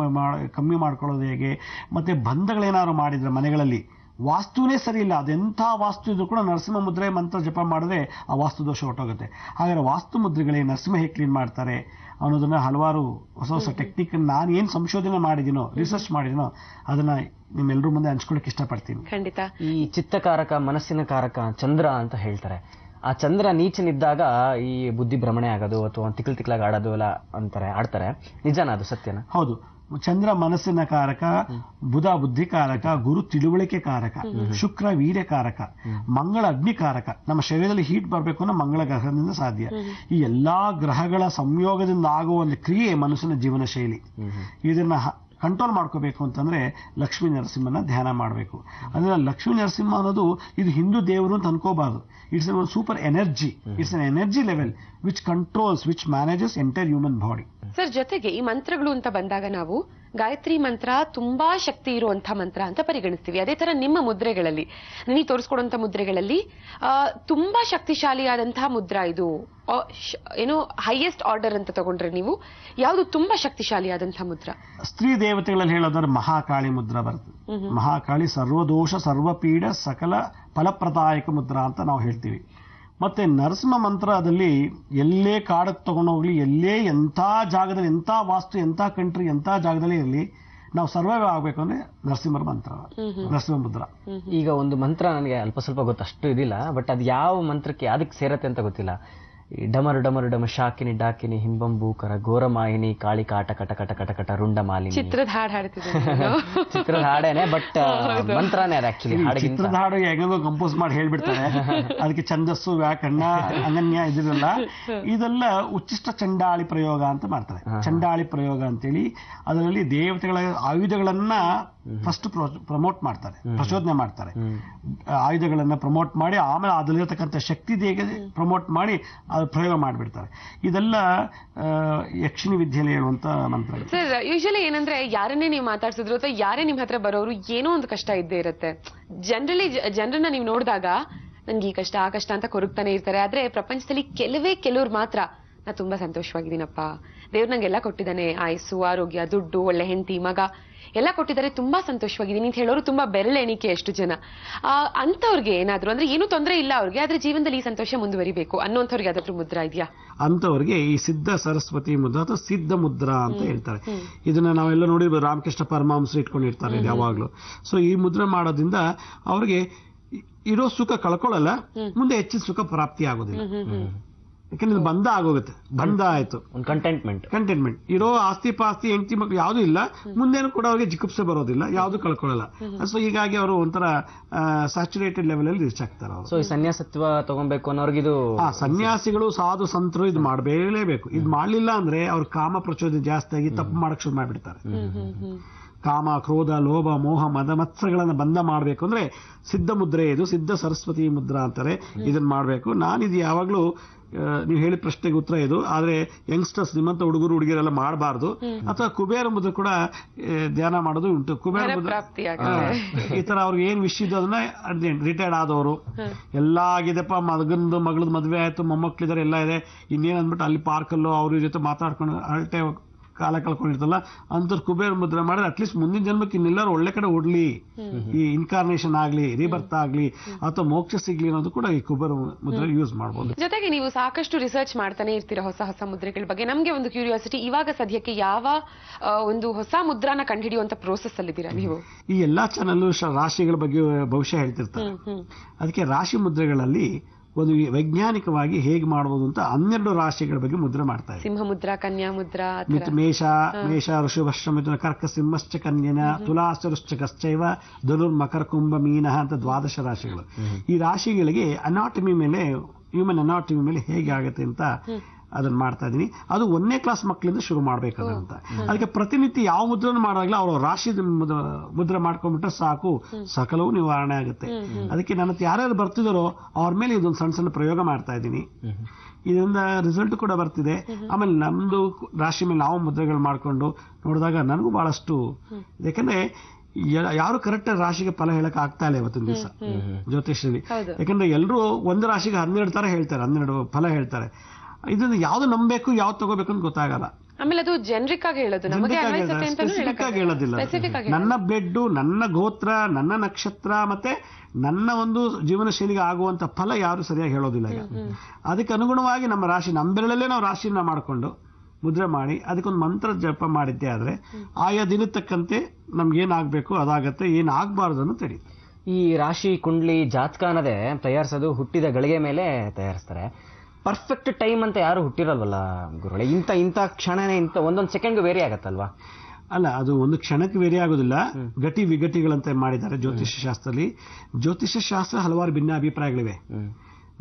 ಕಮ್ಮಿ ಮಾಡ್ಕೊಳ್ಳೋದು ಹೇಗೆ, ಮತ್ತೆ ಬಂಧಗಳೇನಾದ್ರು ಮಾಡಿದ್ರೆ ಮನೆಗಳಲ್ಲಿ ವಾಸ್ತುನೇ ಸರಿ ಇಲ್ಲ, ಅದೆಂಥ ವಾಸ್ತು ಇದ್ರೂ ಕೂಡ ನರಸಿಂಹ ಮುದ್ರೆ ಮಂತ್ರ ಜಪ ಮಾಡಿದ್ರೆ ಆ ವಾಸ್ತು ದೋಷ ಹೊರಟೋಗುತ್ತೆ. ಹಾಗಾದ್ರೆ ವಾಸ್ತು ಮುದ್ರೆಗಳೇ ನರಸಿಂಹ ಹೇಗೆ ಕ್ಲೀನ್ ಮಾಡ್ತಾರೆ ಅನ್ನೋದನ್ನ ಹಲವಾರು ಹೊಸ ಟೆಕ್ನಿಕ್ ನಾನು ಏನು ಸಂಶೋಧನೆ ಮಾಡಿದ್ದೀನೋ, ರಿಸರ್ಚ್ ಮಾಡಿದ್ದೀನೋ ಅದನ್ನ ನಿಮ್ಮೆಲ್ಲರೂ ಮುಂದೆ ಹಂಚ್ಕೊಳ್ಳಿಕ್ಕೆ ಇಷ್ಟಪಡ್ತೀನಿ. ಖಂಡಿತ. ಈ ಚಿತ್ತಕಾರಕ, ಮನಸ್ಸಿನ ಕಾರಕ ಚಂದ್ರ ಅಂತ ಹೇಳ್ತಾರೆ. ಆ ಚಂದ್ರ ನೀಚನಿದ್ದಾಗ ಈ ಬುದ್ಧಿ ಭ್ರಮಣೆ ಆಗೋದು ಅಥವಾ ತಿಕ್ಲಾಗಿ ಆಡೋದು ಎಲ್ಲ ಆಡ್ತಾರೆ. ನಿಜಾನ ಅದು, ಸತ್ಯನ? ಹೌದು. ಚಂದ್ರ ಮನಸ್ಸಿನ ಕಾರಕ, ಬುಧ ಬುದ್ಧಿಕಾರಕ, ಗುರು ತಿಳುವಳಿಕೆ ಕಾರಕ, ಶುಕ್ರ ವೀರ್ಯಕಾರಕ, ಮಂಗಳ ಅಗ್ನಿಕಾರಕ. ನಮ್ಮ ಶರೀರದಲ್ಲಿ ಹೀಟ್ ಬರಬೇಕು ಅನ್ನೋ ಮಂಗಳ ಗ್ರಹದಿಂದ ಸಾಧ್ಯ. ಈ ಎಲ್ಲಾ ಗ್ರಹಗಳ ಸಂಯೋಗದಿಂದ ಆಗುವ ಒಂದು ಕ್ರಿಯೆ ಮನುಷ್ಯನ ಜೀವನ ಶೈಲಿ. ಇದನ್ನ ಕಂಟ್ರೋಲ್ ಮಾಡ್ಕೋಬೇಕು ಅಂತಂದ್ರೆ ಲಕ್ಷ್ಮೀ ನರಸಿಂಹನ ಧ್ಯಾನ ಮಾಡಬೇಕು. ಅಂದ್ರೆ ಲಕ್ಷ್ಮೀ ನರಸಿಂಹ ಅನ್ನೋದು ಇದು ಹಿಂದೂ ದೇವರು ಅಂತ ಅನ್ಕೋಬಾರ್ದು. ಇಟ್ಸ್ ಒಂದು super energy. It's an energy level which controls, which manages entire human body. Sir, ಜೊತೆಗೆ ಈ ಮಂತ್ರಗಳು ಅಂತ ಬಂದಾಗ ನಾವು ಗಾಯತ್ರಿ ಮಂತ್ರ ತುಂಬಾ ಶಕ್ತಿ ಇರುವಂತಹ ಮಂತ್ರ ಅಂತ ಪರಿಗಣಿಸ್ತೀವಿ. ಅದೇ ತರ ನಿಮ್ಮ ಮುದ್ರೆಗಳಲ್ಲಿ, ನೀವು ತೋರಿಸ್ಕೊಡುವಂತಹ ಮುದ್ರೆಗಳಲ್ಲಿ ತುಂಬಾ ಶಕ್ತಿಶಾಲಿಯಾದಂತಹ ಮುದ್ರಾ ಇದು, ಏನೋ ಹೈಯೆಸ್ಟ್ ಆರ್ಡರ್ ಅಂತ ತಗೊಂಡ್ರೆ ನೀವು ಯಾವುದು ತುಂಬಾ ಶಕ್ತಿಶಾಲಿಯಾದಂತಹ ಮುದ್ರ? ಸ್ತ್ರೀ ದೇವತೆಗಳಲ್ಲಿ ಹೇಳೋದಾದ್ರೆ ಮಹಾಕಾಳಿ ಮುದ್ರ ಬರ್ತದೆ. ಮಹಾಕಾಳಿ ಸರ್ವದೋಷ ಸರ್ವಪೀಡ ಸಕಲ ಫಲಪ್ರದಾಯಕ ಮುದ್ರ ಅಂತ ನಾವು ಹೇಳ್ತೀವಿ. ಮತ್ತೆ ನರಸಿಂಹ ಮಂತ್ರದಲ್ಲಿ ಎಲ್ಲೇ ಕಾಡಕ್ಕೆ ತಗೊಂಡೋಗ್ಲಿ, ಎಲ್ಲೇ ಎಂಥ ಜಾಗದಲ್ಲಿ, ಎಂಥ ವಾಸ್ತು, ಎಂಥ ಕಂಟ್ರಿ, ಎಂಥ ಜಾಗದಲ್ಲಿ ಇರಲಿ, ನಾವು ಸರ್ವೈವ್ ಆಗ್ಬೇಕು ಅಂದ್ರೆ ನರಸಿಂಹರ ಮಂತ್ರ, ನರಸಿಂಹ ಮುದ್ರ. ಈಗ ಒಂದು ಮಂತ್ರ ನನಗೆ ಅಲ್ಪ ಸ್ವಲ್ಪ ಗೊತ್ತು, ಅಷ್ಟು ಇದಿಲ್ಲ. ಬಟ್ ಅದು ಯಾವ ಮಂತ್ರಕ್ಕೆ ಅದಕ್ಕೆ ಸೇರತ್ತೆ ಅಂತ ಗೊತ್ತಿಲ್ಲ. ಡಮರು ಡಮರು ಡಮ ಶಾಕಿನಿ ಡಾಕಿನಿ ಹಿಂಬಂಬೂಕರ ಘೋರಮಾಯಿನಿ ಕಾಳಿ ಕಾಟ ಕಟ ಕಟ ಕಟ ಕಟ ರುಂಡ ಮಾಲಿನಿ. ಚಿತ್ರದ ಹಾಡು ಹಾಡ್ತಿದ್ದೆ. ಚಿತ್ರದ ಹಾಡೇನೆ, ಬಟ್ ಮಂತ್ರನೇ ಅದು ಆಕ್ಚುಲಿ. ಚಿತ್ರದ ಹಾಡು ಹೆಂಗೋ ಕಂಪೋಸ್ ಮಾಡಿ ಹೇಳ್ಬಿಡ್ತಾರೆ. ಅದಕ್ಕೆ ಛಂದಸ್ಸು, ವ್ಯಾಕರಣ, ಅನನ್ಯ ಇದಿರಲ್ಲ. ಇದೆಲ್ಲ ಉಚ್ಚಿಷ್ಟ ಚಂಡಾಳಿ ಪ್ರಯೋಗ ಅಂತ ಮಾಡ್ತಾರೆ. ಚಂಡಾಳಿ ಪ್ರಯೋಗ ಅಂತೇಳಿ ಅದರಲ್ಲಿ ದೇವತೆಗಳ ಆಯುಧಗಳನ್ನ ಫಸ್ಟ್ ಪ್ರಮೋಟ್ ಮಾಡ್ತಾರೆ, ಪ್ರಚೋದನೆ ಮಾಡ್ತಾರೆ, ಆಯುಧಗಳನ್ನ ಪ್ರಮೋಟ್ ಮಾಡಿ ಆಮೇಲೆ ಅದರಲ್ಲಿರತಕ್ಕಂಥ ಶಕ್ತಿ ದೇಹಕ್ಕೆ ಪ್ರಮೋಟ್ ಮಾಡಿ ಅದು ಪ್ರಯೋಗ ಮಾಡಿಬಿಡ್ತಾರೆ. ಇದೆಲ್ಲ ಯಕ್ಷಿಣಿ ವಿದ್ಯೆಯಲ್ಲಿ ಹೇಳುವಂತ ಮಂತ್ರ. ಸರ್ ಯೂಶಲಿ ಏನಂದ್ರೆ ಯಾರನ್ನೇ ನೀವು ಮಾತಾಡ್ಸಿದ್ರು ಅಥವಾ ಯಾರೇ ನಿಮ್ ಹತ್ರ ಬರೋರು ಏನೋ ಒಂದು ಕಷ್ಟ ಇದ್ದೇ ಇರುತ್ತೆ. ಜನರನ್ನ ನೀವು ನೋಡಿದಾಗ ನನ್ಗೆ ಈ ಕಷ್ಟ ಆ ಕಷ್ಟ ಅಂತ ಕೊರಗ್ತಾನೆ ಇರ್ತಾರೆ. ಆದ್ರೆ ಪ್ರಪಂಚದಲ್ಲಿ ಕೆಲವ್ರು ಮಾತ್ರ ನಾ ತುಂಬಾ ಸಂತೋಷವಾಗಿದ್ದೀನಪ್ಪ, ದೇವ್ರು ನಂಗೆಲ್ಲ ಕೊಟ್ಟಿದ್ದಾನೆ, ಆಯಸ್ಸು, ಆರೋಗ್ಯ, ದುಡ್ಡು, ಒಳ್ಳೆ ಹೆಂಡತಿ, ಮಗ ಎಲ್ಲ ಕೊಟ್ಟಿದ್ದಾರೆ, ತುಂಬಾ ಸಂತೋಷವಾಗಿದ್ದೀನಿ ಅಂತ ಹೇಳೋರು ತುಂಬಾ ಬೆರಳೆಣಿಕೆ ಎಷ್ಟು ಜನ. ಅಂತವ್ರಿಗೆ ಏನಾದ್ರು ಅಂದ್ರೆ ಏನೂ ತೊಂದರೆ ಇಲ್ಲ ಅವ್ರಿಗೆ, ಆದ್ರೆ ಜೀವನದಲ್ಲಿ ಈ ಸಂತೋಷ ಮುಂದುವರಿಬೇಕು ಅನ್ನೋಂಥವ್ರಿಗೆ ಯಾವ್ದಾದ್ರು ಮುದ್ರಾ ಇದೆಯಾ? ಅಂತವ್ರಿಗೆ ಈ ಸಿದ್ಧ ಸರಸ್ವತಿ ಮುದ್ರಾ ಅಥವಾ ಸಿದ್ಧ ಮುದ್ರಾ ಅಂತ ಹೇಳ್ತಾರೆ. ಇದನ್ನ ನಾವೆಲ್ಲ ನೋಡಿರ್ಬೋದು, ರಾಮಕೃಷ್ಣ ಪರಮಹಂಸರು ಇಟ್ಕೊಂಡಿರ್ತಾರೆ ಯಾವಾಗ್ಲೂ. ಸೊ ಈ ಮುದ್ರಾ ಮಾಡೋದ್ರಿಂದ ಅವ್ರಿಗೆ ಇರೋ ಸುಖ ಕಳ್ಕೊಳ್ಳಲ್ಲ, ಮುಂದೆ ಹೆಚ್ಚಿನ ಸುಖ ಪ್ರಾಪ್ತಿ ಆಗೋದಿಲ್ಲ. ಯಾಕಂದ್ರೆ ಬಂಧ ಆಗೋಗುತ್ತೆ, ಬಂಧ ಆಯ್ತು, ಕಂಟೆಂಟ್ಮೆಂಟ್ ಇರೋ ಆಸ್ತಿ ಪಾಸ್ತಿ ಹೆಂಡತಿ ಮಕ್ಳು ಯಾವ್ದು ಇಲ್ಲ, ಮುಂದೇನು ಕೂಡ ಅವ್ರಿಗೆ ಜಿಗುಪ್ಸೆ ಬರೋದಿಲ್ಲ, ಯಾವ್ದು ಕಳ್ಕೊಳ್ಳಲ್ಲ. ಸೊ ಹೀಗಾಗಿ ಅವರು ಒಂಥರ ಸ್ಯಾಚುರೇಟೆಡ್ ಲೆವೆಲ್ ಅಲ್ಲಿ ರೀಚ್ ಆಗ್ತಾರೆ ಅವರು. ಸೊ ಈ ಸನ್ಯಾಸತ್ವ ತಗೊಬೇಕು ಅನ್ನೋರ್ಗಿದು ಸನ್ಯಾಸಿಗಳು ಸಾಧು ಸಂತರು ಇದು ಮಾಡಲೇಬೇಕು. ಇದು ಮಾಡ್ಲಿಲ್ಲ ಅಂದ್ರೆ ಅವ್ರ ಕಾಮ ಪ್ರಚೋದನೆ ಜಾಸ್ತಿ ಆಗಿ ತಪ್ಪು ಮಾಡಕ್ ಶುರು ಮಾಡ್ಬಿಡ್ತಾರೆ. ಕಾಮ, ಕ್ರೋಧ, ಲೋಭ, ಮೋಹ, ಮದ, ಮತ್ಸರಗಳನ್ನ ಬಂಧ ಮಾಡ್ಬೇಕು ಅಂದ್ರೆ ಸಿದ್ಧ ಮುದ್ರೆ, ಇದು ಸಿದ್ಧ ಸರಸ್ವತಿ ಮುದ್ರಾ ಅಂತಾರೆ. ಇದನ್ನ ಮಾಡ್ಬೇಕು. ನಾನಿದು ಯಾವಾಗ್ಲೂ ನೀವು ಹೇಳಿದ ಪ್ರಶ್ನೆಗೆ ಉತ್ತರ ಇದು. ಆದ್ರೆ ಯಂಗ್ಸ್ಟರ್ಸ್, ನಿಮ್ಮಂತ ಹುಡುಗಿರೆಲ್ಲ ಮಾಡಬಾರ್ದು. ಅಥವಾ ಕುಬೇರ ಮುದ್ರೆ ಕೂಡ ಧ್ಯಾನ ಮಾಡೋದು ಉಂಟು. ಕುಬೇರ ಮುದ್ರೆ ಈ ತರ ಅವ್ರಿಗೆ ಏನ್ ವಿಷಯ ಇದ್ದು ಅದನ್ನ ರಿಟೈರ್ಡ್ ಆದವರು ಎಲ್ಲ ಆಗಿದೆಪ್ಪ, ಮಗಳದ್ ಮದ್ವೆ ಆಯ್ತು, ಮೊಮ್ಮಕ್ಳಿದಾರೆ, ಎಲ್ಲ ಇದೆ, ಇನ್ನೇನ್ ಅಂದ್ಬಿಟ್ಟು ಅಲ್ಲಿ ಪಾರ್ಕಲ್ಲೋ ಅವ್ರ ಜೊತೆ ಮಾತಾಡ್ಕೊಂಡು ಅಳಟೆ ಕಾಲ ಕಳ್ಕೊಂಡಿರ್ತಲ್ಲ ಅಂತವ್ರು ಕುಬೇರ ಮುದ್ರೆ ಮಾಡಿದ್ರೆ ಅಟ್ಲೀಸ್ಟ್ ಮುಂದಿನ ಜನ್ಮಕ್ಕೆ ಇನ್ನೆಲ್ಲರೂ ಒಳ್ಳೆ ಕಡೆ ಓಡ್ಲಿ, ಈ ಇನ್ಕಾರ್ನೇಷನ್ ಆಗ್ಲಿ, ರೀಬರ್ತ್ ಆಗ್ಲಿ, ಅಥವಾ ಮೋಕ್ಷ ಸಿಗ್ಲಿ ಅನ್ನೋದು ಕೂಡ ಈ ಕುಬೇರ ಮುದ್ರೆ ಯೂಸ್ ಮಾಡಬಹುದು. ಜೊತೆಗೆ ನೀವು ಸಾಕಷ್ಟು ರಿಸರ್ಚ್ ಮಾಡ್ತಾನೆ ಇರ್ತೀರಾ ಹೊಸ ಹೊಸ ಮುದ್ರೆಗಳ ಬಗ್ಗೆ. ನಮ್ಗೆ ಒಂದು ಕ್ಯೂರಿಯಾಸಿಟಿ, ಇವಾಗ ಸದ್ಯಕ್ಕೆ ಯಾವ ಒಂದು ಹೊಸ ಮುದ್ರಾನ ಕಂಡುಹಿಡಿಯುವಂತ ಪ್ರೋಸೆಸ್ ಅಲ್ಲಿದ್ದೀರಾ ನೀವು? ಈ ಎಲ್ಲಾ ಚಾನಲ್ ರಾಶಿಗಳ ಬಗ್ಗೆ ಭವಿಷ್ಯ ಹೇಳ್ತಿರ್ತಾರೆ. ಅದಕ್ಕೆ ರಾಶಿ ಮುದ್ರೆಗಳಲ್ಲಿ ಒಂದು ವೈಜ್ಞಾನಿಕವಾಗಿ ಹೇಗೆ ಮಾಡಬಹುದು ಅಂತ 12 ರಾಶಿಗಳ ಬಗ್ಗೆ ಮುದ್ರೆ ಮಾಡ್ತಾರೆ. ಸಿಂಹ ಮುದ್ರಾ, ಕನ್ಯಾ ಮುದ್ರಾ, ಮೇಷ ಋಷಭಶ್ಚ ಮಿಥುನ ಕರ್ಕ ಸಿಂಹಶ್ಚ ಕನ್ಯನ ತುಲಾಶ್ಚ ವೃಶ್ಚಿಕಶ್ಚೈವ ಧನುರ್ ಮಕರ ಕುಂಭ ಮೀನ ಅಂತ 12 ರಾಶಿಗಳು. ಈ ರಾಶಿಗಳಿಗೆ ಅನಾಟಮಿ ಮೇಲೆ, ಹ್ಯೂಮನ್ ಅನಾಟಮಿ ಮೇಲೆ ಹೇಗೆ ಆಗುತ್ತೆ ಅಂತ ಅದನ್ನ ಮಾಡ್ತಾ ಇದೀನಿ. ಅದು 1ನೇ ಕ್ಲಾಸ್ ಮಕ್ಕಳಿಂದ ಶುರು ಮಾಡ್ಬೇಕಂತ. ಅದಕ್ಕೆ ಪ್ರತಿನಿತ್ಯ ಯಾವ ಮುದ್ರನ್ನು ಮಾಡುವಾಗಲೂ ಅವ್ರ ರಾಶಿ ಮುದ್ರೆ ಮಾಡ್ಕೊಂಡ್ಬಿಟ್ರೆ ಸಾಕು, ಸಕಲವೂ ನಿವಾರಣೆ ಆಗುತ್ತೆ. ಅದಕ್ಕೆ ನನ್ನ ಯಾರ್ಯಾರು ಬರ್ತಿದಾರೋ ಅವ್ರ ಮೇಲೆ ಇದೊಂದು ಸಣ್ಣ ಸಣ್ಣ ಪ್ರಯೋಗ ಮಾಡ್ತಾ ಇದ್ದೀನಿ. ಇದರಿಂದ ರಿಸಲ್ಟ್ ಕೂಡ ಬರ್ತಿದೆ. ಆಮೇಲೆ ನಮ್ದು ರಾಶಿ ಮೇಲೆ ನಾವು ಮುದ್ರೆಗಳು ಮಾಡ್ಕೊಂಡು ನೋಡಿದಾಗ ನನಗೂ ಬಹಳಷ್ಟು, ಯಾಕಂದ್ರೆ ಯಾರು ಕರೆಕ್ಟ್ ರಾಶಿಗೆ ಫಲ ಹೇಳಕ್ ಆಗ್ತಾ ಇಲ್ಲ ಇವತ್ತಿನ ದಿವಸ ಜ್ಯೋತಿಷ್ಯದಲ್ಲಿ. ಯಾಕಂದ್ರೆ ಎಲ್ಲರೂ ಒಂದು ರಾಶಿಗೆ 12 ತರ ಹೇಳ್ತಾರೆ, 12 ಫಲ ಹೇಳ್ತಾರೆ. ಇದನ್ನ ಯಾವ್ದು ನಂಬಬೇಕು, ಯಾವ್ದು ತಗೋಬೇಕು ಅಂತ ಗೊತ್ತಾಗಲ್ಲ. ಆಮೇಲೆ ಅದು ಜನರಿಕ್ ಆಗಿ ಹೇಳೋದು, ಸ್ಪೆಸಿಫಿಕ್ ಆಗಿ ಹೇಳೋದಿಲ್ಲ. ನನ್ನ ಬ್ಲಡ್, ನನ್ನ ಗೋತ್ರ, ನನ್ನ ನಕ್ಷತ್ರ ಮತ್ತೆ ನನ್ನ ಒಂದು ಜೀವನ ಶೈಲಿಗೆ ಆಗುವಂತ ಫಲ ಯಾರು ಸರಿಯಾಗಿ ಹೇಳೋದಿಲ್ಲ. ಅದಕ್ಕೆ ಅನುಗುಣವಾಗಿ ನಮ್ಮ ರಾಶಿ, ನಮ್ಮ ಬೆರಳಲ್ಲೇ ನಾವು ರಾಶಿಯನ್ನ ಮಾಡಿಕೊಂಡು ಮುದ್ರೆ ಮಾಡಿ ಅದಕ್ಕೊಂದು ಮಂತ್ರ ಜಪ ಮಾಡಿದ್ದೆ ಆದ್ರೆ ಆಯಾ ದಿನ ತಕ್ಕಂತೆ ನಮ್ಗೆ ಏನಾಗ್ಬೇಕು ಅದಾಗತ್ತೆ, ಏನಾಗಬಾರ್ದು ಅನ್ನೋ ತಿಳಿಯುತ್ತೆ. ಈ ರಾಶಿ ಕುಂಡ್ಲಿ ಜಾತಕ ಅನ್ನೋದೇ ತಯಾರಿಸೋದು ಹುಟ್ಟಿದ ಗಳಿಗೆ ಮೇಲೆ ತಯಾರಿಸ್ತಾರೆ. ಪರ್ಫೆಕ್ಟ್ ಟೈಮ್ ಅಂತ ಯಾರು ಹುಟ್ಟಿರಲ್ವಲ್ಲ ಗುರುಗಳೇ, ಇಂಥ ಕ್ಷಣನೇ ಇಂಥ ಒಂದೊಂದು ಸೆಕೆಂಡ್ ವೇರಿ ಆಗತ್ತಲ್ವಾ? ಅಲ್ಲ, ಅದು ಒಂದು ಕ್ಷಣಕ್ಕೆ ವೇರಿ ಆಗೋದಿಲ್ಲ. ಗಟಿ ವಿಗಟಿಗಳಂತ ಮಾಡಿದ್ದಾರೆ ಜ್ಯೋತಿಷ್ಯ ಶಾಸ್ತ್ರದಲ್ಲಿ. ಜ್ಯೋತಿಷ್ಯ ಶಾಸ್ತ್ರ ಹಲವಾರು ಭಿನ್ನ ಅಭಿಪ್ರಾಯಗಳಿವೆ.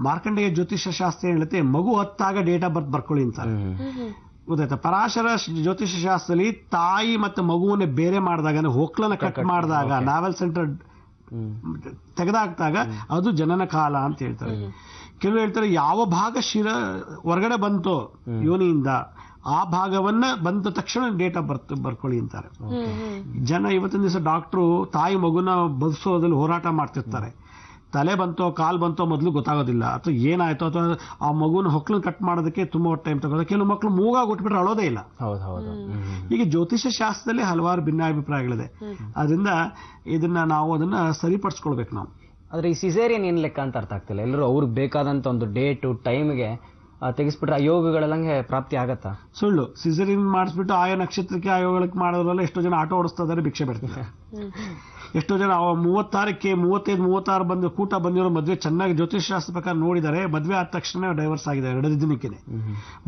ಮಾರ್ಕಂಡೇಯ ಜ್ಯೋತಿಷ್ಯ ಶಾಸ್ತ್ರ ಹೇಳುತ್ತೆ ಮಗು ಹೊತ್ತಾಗ ಡೇಟ್ ಆಫ್ ಬರ್ತ್ ಬರ್ಕೊಳ್ಳಿ ಅಂತ, ಗೊತ್ತಾಯ್ತಾ? ಪರಾಶರ ಜ್ಯೋತಿಷ್ಯ ಶಾಸ್ತ್ರದಲ್ಲಿ ತಾಯಿ ಮತ್ತೆ ಮಗುವನ್ನೇ ಬೇರೆ ಮಾಡಿದಾಗ, ಹೊಕ್ಲನ್ನ ಕಟ್ ಮಾಡಿದಾಗ, ನಾವೆಲ್ ಸೆಂಟರ್ ತೆಗೆದಾಕ್ದಾಗ ಅದು ಜನನ ಕಾಲ ಅಂತ ಹೇಳ್ತಾರೆ. ಕೆಲವು ಹೇಳ್ತಾರೆ ಯಾವ ಭಾಗ ಶಿರ ಹೊರಗಡೆ ಬಂತೋ ಯೋನಿಯಿಂದ ಆ ಭಾಗವನ್ನ ಬಂದ ತಕ್ಷಣ ಡೇಟ್ ಆಫ್ ಬರ್ತ್ ಬರ್ಕೊಳ್ಳಿ ಅಂತಾರೆ. ಜನ ಇವತ್ತಿನ ದಿವಸ ಡಾಕ್ಟ್ರು ತಾಯಿ ಮಗುನ ಬದುಸೋದ್ರಲ್ಲಿ ಹೋರಾಟ ಮಾಡ್ತಿರ್ತಾರೆ. ತಲೆ ಬಂತೋ ಕಾಲ್ ಬಂತೋ ಮೊದಲು ಗೊತ್ತಾಗೋದಿಲ್ಲ, ಅಥವಾ ಏನಾಯ್ತೋ, ಅಥವಾ ಆ ಮಗುನ ಹೊಕ್ಳನ್ನ ಕಟ್ ಮಾಡೋದಕ್ಕೆ ತುಂಬಾ ಟೈಮ್ ತಗೋದು. ಕೆಲವು ಮಕ್ಕಳು ಮೂಗಾಗಿ ಉಟ್ಬಿಟ್ರೆ ಅಳೋದೇ ಇಲ್ಲ. ಈಗ ಜ್ಯೋತಿಷ್ಯ ಶಾಸ್ತ್ರದಲ್ಲಿ ಹಲವಾರು ಭಿನ್ನಾಭಿಪ್ರಾಯಗಳಿದೆ. ಅದರಿಂದ ಇದನ್ನ ನಾವು ಅದನ್ನ ಸರಿಪಡಿಸ್ಕೊಳ್ಬೇಕು ನಾವು. ಆದ್ರೆ ಈ ಸಿಸೇರಿಯನ್ ಏನ್ ಲೆಕ್ಕ ಅಂತ ಅರ್ಥ ಆಗ್ತಿಲ್ಲ. ಎಲ್ಲರೂ ಅವ್ರಿಗೆ ಬೇಕಾದಂತ ಒಂದು ಡೇಟು ಟೈಮ್ಗೆ ತೆಗಿಸ್ಬಿಟ್ರೆ ಆ ಯೋಗಗಳೆಲ್ಲಂಗೆ ಪ್ರಾಪ್ತಿ ಆಗತ್ತಾ? ಸುಳ್ಳು. ಸಿಸೇರಿಯನ್ ಮಾಡಿಸ್ಬಿಟ್ಟು ಆಯಾ ನಕ್ಷತ್ರಕ್ಕೆ ಆ ಯೋಗಗಳಿಗೆ ಮಾಡೋದ್ರಲ್ಲ ಎಷ್ಟೋ ಜನ ಆಟೋ ಓಡಿಸ್ತಾ ಇದಾರೆ, ಭಿಕ್ಷೆ ಬಿಡ್ತಾರೆ. ಎಷ್ಟೋ ಜನ 36ಕ್ಕೆ 35, 36 ಬಂದು ಕೂಟ ಬಂದಿರೋ ಮದ್ವೆ ಚೆನ್ನಾಗಿ ಜ್ಯೋತಿಷ್ ಶಾಸ್ತ್ರ ಪ್ರಕಾರ ನೋಡಿದ್ದಾರೆ. ಮದ್ವೆ ಆದ ತಕ್ಷಣ ಡೈವರ್ಸ್ ಆಗಿದೆ, 2 ದಿನಕ್ಕೆ.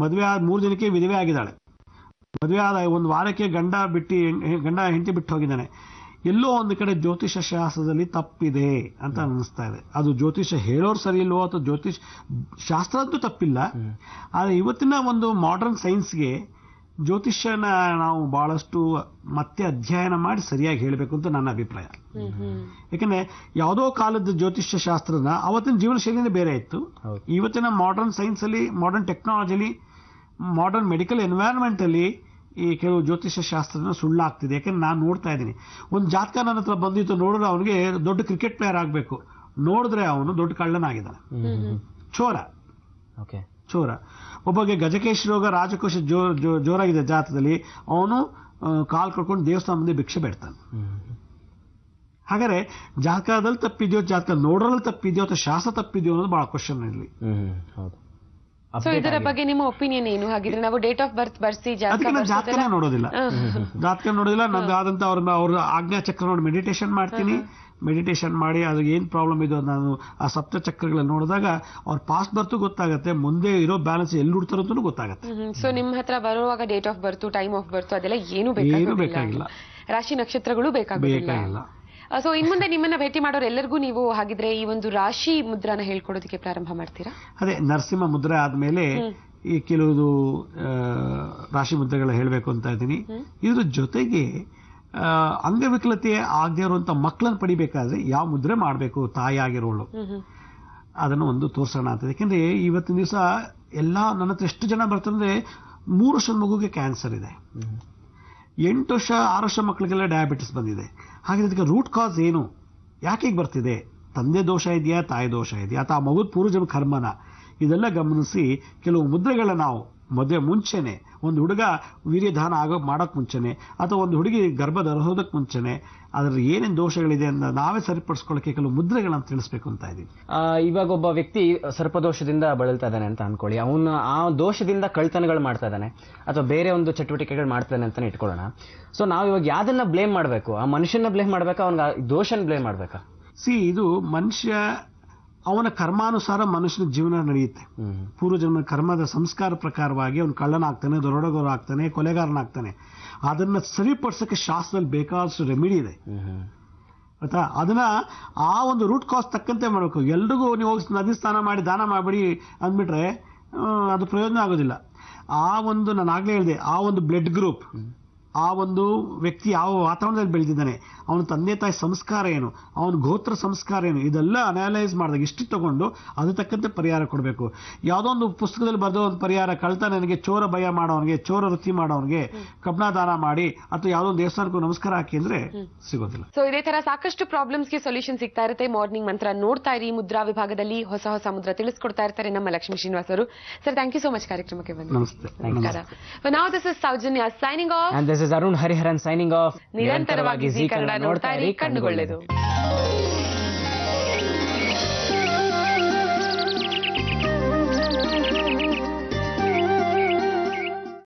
ಮದ್ವೆ ಆದ 3 ದಿನಕ್ಕೆ ವಿಧವೆ ಆಗಿದ್ದಾಳೆ. ಮದ್ವೆ ಆದ 1 ವಾರಕ್ಕೆ ಗಂಡ ಹೆಂಡತಿ ಬಿಟ್ಟು ಹೋಗಿದ್ದಾನೆ. ಎಲ್ಲೋ ಒಂದು ಕಡೆ ಜ್ಯೋತಿಷ ಶಾಸ್ತ್ರದಲ್ಲಿ ತಪ್ಪಿದೆ ಅಂತ ಅನಿಸ್ತಾ ಇದೆ. ಅದು ಜ್ಯೋತಿಷ ಹೇಳೋರು ಸರಿ ಇಲ್ವೋ ಅಥವಾ ಜ್ಯೋತಿಷ್ ಶಾಸ್ತ್ರ ಅಂತೂ ತಪ್ಪಿಲ್ಲ. ಆದ್ರೆ ಇವತ್ತಿನ ಒಂದು ಮಾಡರ್ನ್ ಸೈನ್ಸ್ಗೆ ಜ್ಯೋತಿಷ್ಯನ ನಾವು ಬಹಳಷ್ಟು ಮತ್ತೆ ಅಧ್ಯಯನ ಮಾಡಿ ಸರಿಯಾಗಿ ಹೇಳಬೇಕು ಅಂತ ನನ್ನ ಅಭಿಪ್ರಾಯ. ಯಾಕಂದ್ರೆ ಯಾವುದೋ ಕಾಲದ ಜ್ಯೋತಿಷ್ಯ ಶಾಸ್ತ್ರನ ಅವತ್ತಿನ ಜೀವನ ಶೈಲಿನೇ ಬೇರೆ ಇತ್ತು. ಇವತ್ತಿನ ಮಾಡರ್ನ್ ಸೈನ್ಸ್ ಅಲ್ಲಿ, ಮಾಡರ್ನ್ ಟೆಕ್ನಾಲಜಿಲಿ, ಮಾಡರ್ನ್ ಮೆಡಿಕಲ್ ಎನ್ವೈರನ್ಮೆಂಟ್ ಅಲ್ಲಿ ಈ ಕೆಲವು ಜ್ಯೋತಿಷ್ಯ ಶಾಸ್ತ್ರನ ಸುಳ್ಳಾಗ್ತಿದೆ. ಯಾಕಂದ್ರೆ ನಾನು ನೋಡ್ತಾ ಇದ್ದೀನಿ, ಒಂದು ಜಾತಕ ನನ್ನ ಹತ್ರ ಬಂದಿತ್ತು, ನೋಡಿದ್ರೆ ಅವನಿಗೆ ದೊಡ್ಡ ಕ್ರಿಕೆಟ್ ಪ್ಲೇಯರ್ ಆಗಬೇಕು, ನೋಡಿದ್ರೆ ಅವನು ದೊಡ್ಡ ಕಳ್ಳನಾಗಿದ್ದಾನೆ, ಚೋರ. ಒಬ್ಬಗೆ ಗಜಕೇಶ್ ರೋಗ, ರಾಜಕೋಶ ಜೋರಾಗಿದೆ ಜಾತಕದಲ್ಲಿ, ಅವನು ಕಾಲ್ ಕಳ್ಕೊಂಡು ದೇವಸ್ಥಾನ ಮುಂದೆ ಭಿಕ್ಷೆ ಬೇಡ್ತಾನೆ. ಹಾಗಾದ್ರೆ ಜಾತಕದಲ್ಲಿ ತಪ್ಪಿದೆಯೋ, ಜಾತಕ ನೋಡೋರಲ್ಲಿ ತಪ್ಪಿದೆಯೋ ಅಥವಾ ಶಾಸ್ತ್ರ ತಪ್ಪಿದೆಯೋ ಅನ್ನೋದು ಬಹಳ ಕ್ವಶನ್ ಇರಲಿ. ಸೊ ಇದರ ಬಗ್ಗೆ ನಿಮ್ಮ ಒಪಿನಿಯನ್ ಏನು? ಹಾಗಿದ್ರೆ ನಾವು ಡೇಟ್ ಆಫ್ ಬರ್ತ್ ಬರ್ಸಿ ಜಾತಕನೇ ನೋಡೋದಿಲ್ಲ, ನಂದು ಆದಂತ ಅವ್ರ ಆಜ್ಞಾ ಚಕ್ರ ನೋಡಿ ಮೆಡಿಟೇಷನ್ ಮಾಡ್ತೀನಿ. ಮೆಡಿಟೇಷನ್ ಮಾಡಿ ಅದು ಏನ್ ಪ್ರಾಬ್ಲಮ್ ಇದೋ ನಾನು ಆ ಸಪ್ತ ಚಕ್ರಗಳಲ್ಲಿ ನೋಡಿದಾಗ ಅವ್ರ ಪಾಸ್ಟ್ ಬರ್ತು ಗೊತ್ತಾಗತ್ತೆ, ಮುಂದೆ ಇರೋ ಬ್ಯಾಲೆನ್ಸ್ ಎಲ್ಲಿ ಹುಡ್ತಾರೋ ಅಂತ ಗೊತ್ತಾಗತ್ತೆ. ಸೊ ನಿಮ್ಮ ಹತ್ರ ಬರುವಾಗ date of birth, time of birth ಅದೆಲ್ಲ ಏನು ಬೇಕಾಗಿಲ್ಲ, ರಾಶಿ ನಕ್ಷತ್ರಗಳು ಬೇಕಾಗಿಲ್ಲ. ಸೊ ಇನ್ ಮುಂದೆ ನಿಮ್ಮನ್ನ ಭೇಟಿ ಮಾಡೋರು ಎಲ್ಲರಿಗೂ ನೀವು ಹಾಗಿದ್ರೆ ಈ ಒಂದು ರಾಶಿ ಮುದ್ರಾನ ಹೇಳ್ಕೊಡೋದಕ್ಕೆ ಪ್ರಾರಂಭ ಮಾಡ್ತೀರಾ? ಅದೇ ನರಸಿಂಹ ಮುದ್ರೆ ಆದ್ಮೇಲೆ ಈ ಕೆಲವು ರಾಶಿ ಮುದ್ರೆಗಳ ಹೇಳ್ಬೇಕು ಅಂತ ಇದ್ದೀನಿ. ಇದ್ರ ಜೊತೆಗೆ ಅಂಗವಿಕಲತೆ ಆಗದೆ ಇರುವಂತ ಮಕ್ಕಳನ್ನ ಪಡಿಬೇಕಾದ್ರೆ ಯಾವ ಮುದ್ರೆ ಮಾಡಬೇಕು, ತಾಯಿ ಆಗಿರೋಳು ಅದನ್ನು ಒಂದು ತೋರ್ಸೋಣ ಅಂತ. ಯಾಕಂದ್ರೆ ಇವತ್ತಿನ ದಿವಸ ಎಲ್ಲ ನನ್ನ ಹತ್ರ ಎಷ್ಟು ಜನ ಬರ್ತಾರೆ, 3 ವರ್ಷದ ಮಗುಗೆ ಕ್ಯಾನ್ಸರ್ ಇದೆ, 8 ವರ್ಷ 6 ವರ್ಷ ಮಕ್ಕಳಿಗೆಲ್ಲ ಡಯಾಬಿಟಿಸ್ ಬಂದಿದೆ. ಹಾಗೆ ಇದಕ್ಕೆ ರೂಟ್ ಕಾಸ್ ಏನು, ಯಾಕೆ ಬರ್ತಿದೆ? ತಂದೆ ದೋಷ ಇದೆಯಾ, ತಾಯಿ ದೋಷ ಇದೆಯಾ, ಅಥವಾ ಆ ಮಗುದ ಪೂರ್ವಜನ್ಮ ಕರ್ಮನ? ಇದೆಲ್ಲ ಗಮನಿಸಿ ಕೆಲವು ಮುದ್ರೆಗಳನ್ನ ನಾವು ಮದುವೆ ಮುಂಚೆನೆ, ಒಂದು ಹುಡುಗ ವೀರ್ಯದಾನ ಮಾಡೋಕ್ ಮುಂಚೆನೆ ಅಥವಾ ಒಂದು ಹುಡುಗಿ ಗರ್ಭ ಧರಿಸೋದಕ್ಕೆ ಮುಂಚೆನೆ ಅದ್ರ ಏನೇನು ದೋಷಗಳಿದೆ ಅಂತ ನಾವೇ ಸರಿಪಡಿಸ್ಕೊಳ್ಳೋಕೆ ಕೆಲವು ಮುದ್ರೆಗಳನ್ನ ತಿಳಿಸ್ಬೇಕು ಅಂತ ಇದೀವಿ. ಇವಾಗ ಒಬ್ಬ ವ್ಯಕ್ತಿ ಸರ್ಪದೋಷದಿಂದ ಬಳಲ್ತಾ ಇದ್ದಾನೆ ಅಂತ ಅನ್ಕೊಳ್ಳಿ, ಅವನು ಆ ದೋಷದಿಂದ ಕಳ್ತನಗಳು ಮಾಡ್ತಾ ಇದ್ದಾನೆ ಅಥವಾ ಬೇರೆ ಒಂದು ಚಟುವಟಿಕೆಗಳು ಮಾಡ್ತಾನೆ ಅಂತಾನೆ ಇಟ್ಕೊಳ್ಳೋಣ. ಸೊ ನಾವು ಇವಾಗ ಯಾವ್ದನ್ನ ಬ್ಲೇಮ್ ಮಾಡ್ಬೇಕು? ಆ ಮನುಷ್ಯನ ಬ್ಲೇಮ್ ಮಾಡ್ಬೇಕಾ, ಅವನಿಗೆ ದೋಷನ ಬ್ಲೇಮ್ ಮಾಡ್ಬೇಕಾ? ಇದು ಮನುಷ್ಯ ಅವನ ಕರ್ಮಾನುಸಾರ ಮನುಷ್ಯನ ಜೀವನ ನಡೆಯುತ್ತೆ. ಪೂರ್ವಜನ್ಮ ಕರ್ಮದ ಸಂಸ್ಕಾರ ಪ್ರಕಾರವಾಗಿ ಅವನು ಕಳ್ಳನಾಗ್ತಾನೆ, ದರೋಡೆಗಾರ ಆಗ್ತಾನೆ, ಕೊಲೆಗಾರನಾಗ್ತಾನೆ. ಅದನ್ನ ಸರಿಪಡಿಸಕ್ಕೆ ಶಾಸ್ತ್ರದಲ್ಲಿ ಬೇಕಾದಷ್ಟು ರೆಮಿಡಿ ಇದೆ ಆಯ್ತಾ. ಅದನ್ನ ಆ ಒಂದು ರೂಟ್ ಕಾಸ್ ತಕ್ಕಂತೆ ಮಾಡಬೇಕು. ಎಲ್ರಿಗೂ ನೀವು ಹೋಗಿ ನದಿ ಸ್ನಾನ ಮಾಡಿ ದಾನ ಮಾಡಿಬಿಡಿ ಅಂದ್ಬಿಟ್ರೆ ಅದು ಪ್ರಯೋಜನ ಆಗೋದಿಲ್ಲ. ಆ ಒಂದು ನಾನು ಆಗ್ಲೇ ಹೇಳಿದೆ, ಆ ಒಂದು ಬ್ಲಡ್ ಗ್ರೂಪ್, ಆ ಒಂದು ವ್ಯಕ್ತಿ ಯಾವ ವಾತಾವರಣದಲ್ಲಿ ಬೆಳೆದಿದ್ದಾನೆ, ಅವನ ತಂದೆ ತಾಯಿ ಸಂಸ್ಕಾರ ಏನು, ಅವನ ಗೋತ್ರ ಸಂಸ್ಕಾರ ಏನು, ಇದೆಲ್ಲ ಅನಲೈಸ್ ಮಾಡಿದಾಗ ಇಷ್ಟು ತಗೊಂಡು ಅದು ತಕ್ಕಂತೆ ಪರಿಹಾರ ಕೊಡಬೇಕು. ಯಾವುದೋ ಒಂದು ಪುಸ್ತಕದಲ್ಲಿ ಬರೆದೋ ಒಂದು ಪರಿಹಾರ, ಕಳ್ತನಿಗೆ ಚೋರ ಭಯ ಮಾಡೋನಿಗೆ, ಚೋರ ವೃತ್ತಿ ಮಾಡೋನಿಗೆ ಕಬ್ಣ ದಾನ ಮಾಡಿ ಅಥವಾ ಯಾವುದೋ ಒಂದು ದೇವಸ್ಥಾನಕ್ಕೂ ನಮಸ್ಕಾರ ಹಾಕಿ ಅಂದ್ರೆ ಸಿಗೋದಿಲ್ಲ. ಸೊ ಇದೇ ತರ ಸಾಕಷ್ಟು ಪ್ರಾಬ್ಲಮ್ಸ್ಗೆ ಸೊಲ್ಯೂಷನ್ ಸಿಗ್ತಾ ಇರುತ್ತೆ. ಮಾರ್ನಿಂಗ್ ಮಂತ್ರ ನೋಡ್ತಾ ಇರಿ. ಮುದ್ರಾ ವಿಭಾಗದಲ್ಲಿ ಹೊಸ ಹೊಸ ಮುದ್ರ ತಿಳಿಸ್ಕೊಡ್ತಾ ಇರ್ತಾರೆ ನಮ್ಮ ಲಕ್ಷ್ಮೀ ಶ್ರೀನಿವಾಸ್ ಅವರು. Sir, thank you so much ಕಾರ್ಯಕ್ರಮಕ್ಕೆ ಬಂದು. ನಮಸ್ತೆ. ನಮಸ್ಕಾರ. Now this is Saujanya signing off. And this is Arun Hariharan signing off. ನಿರಂತರವಾಗಿ ಜೀ ಕನ್ನಡ ನೋಡ್ತಾ ಇರಿ, ಕಣ್ಣುಗೊಳ್ಳೆದು.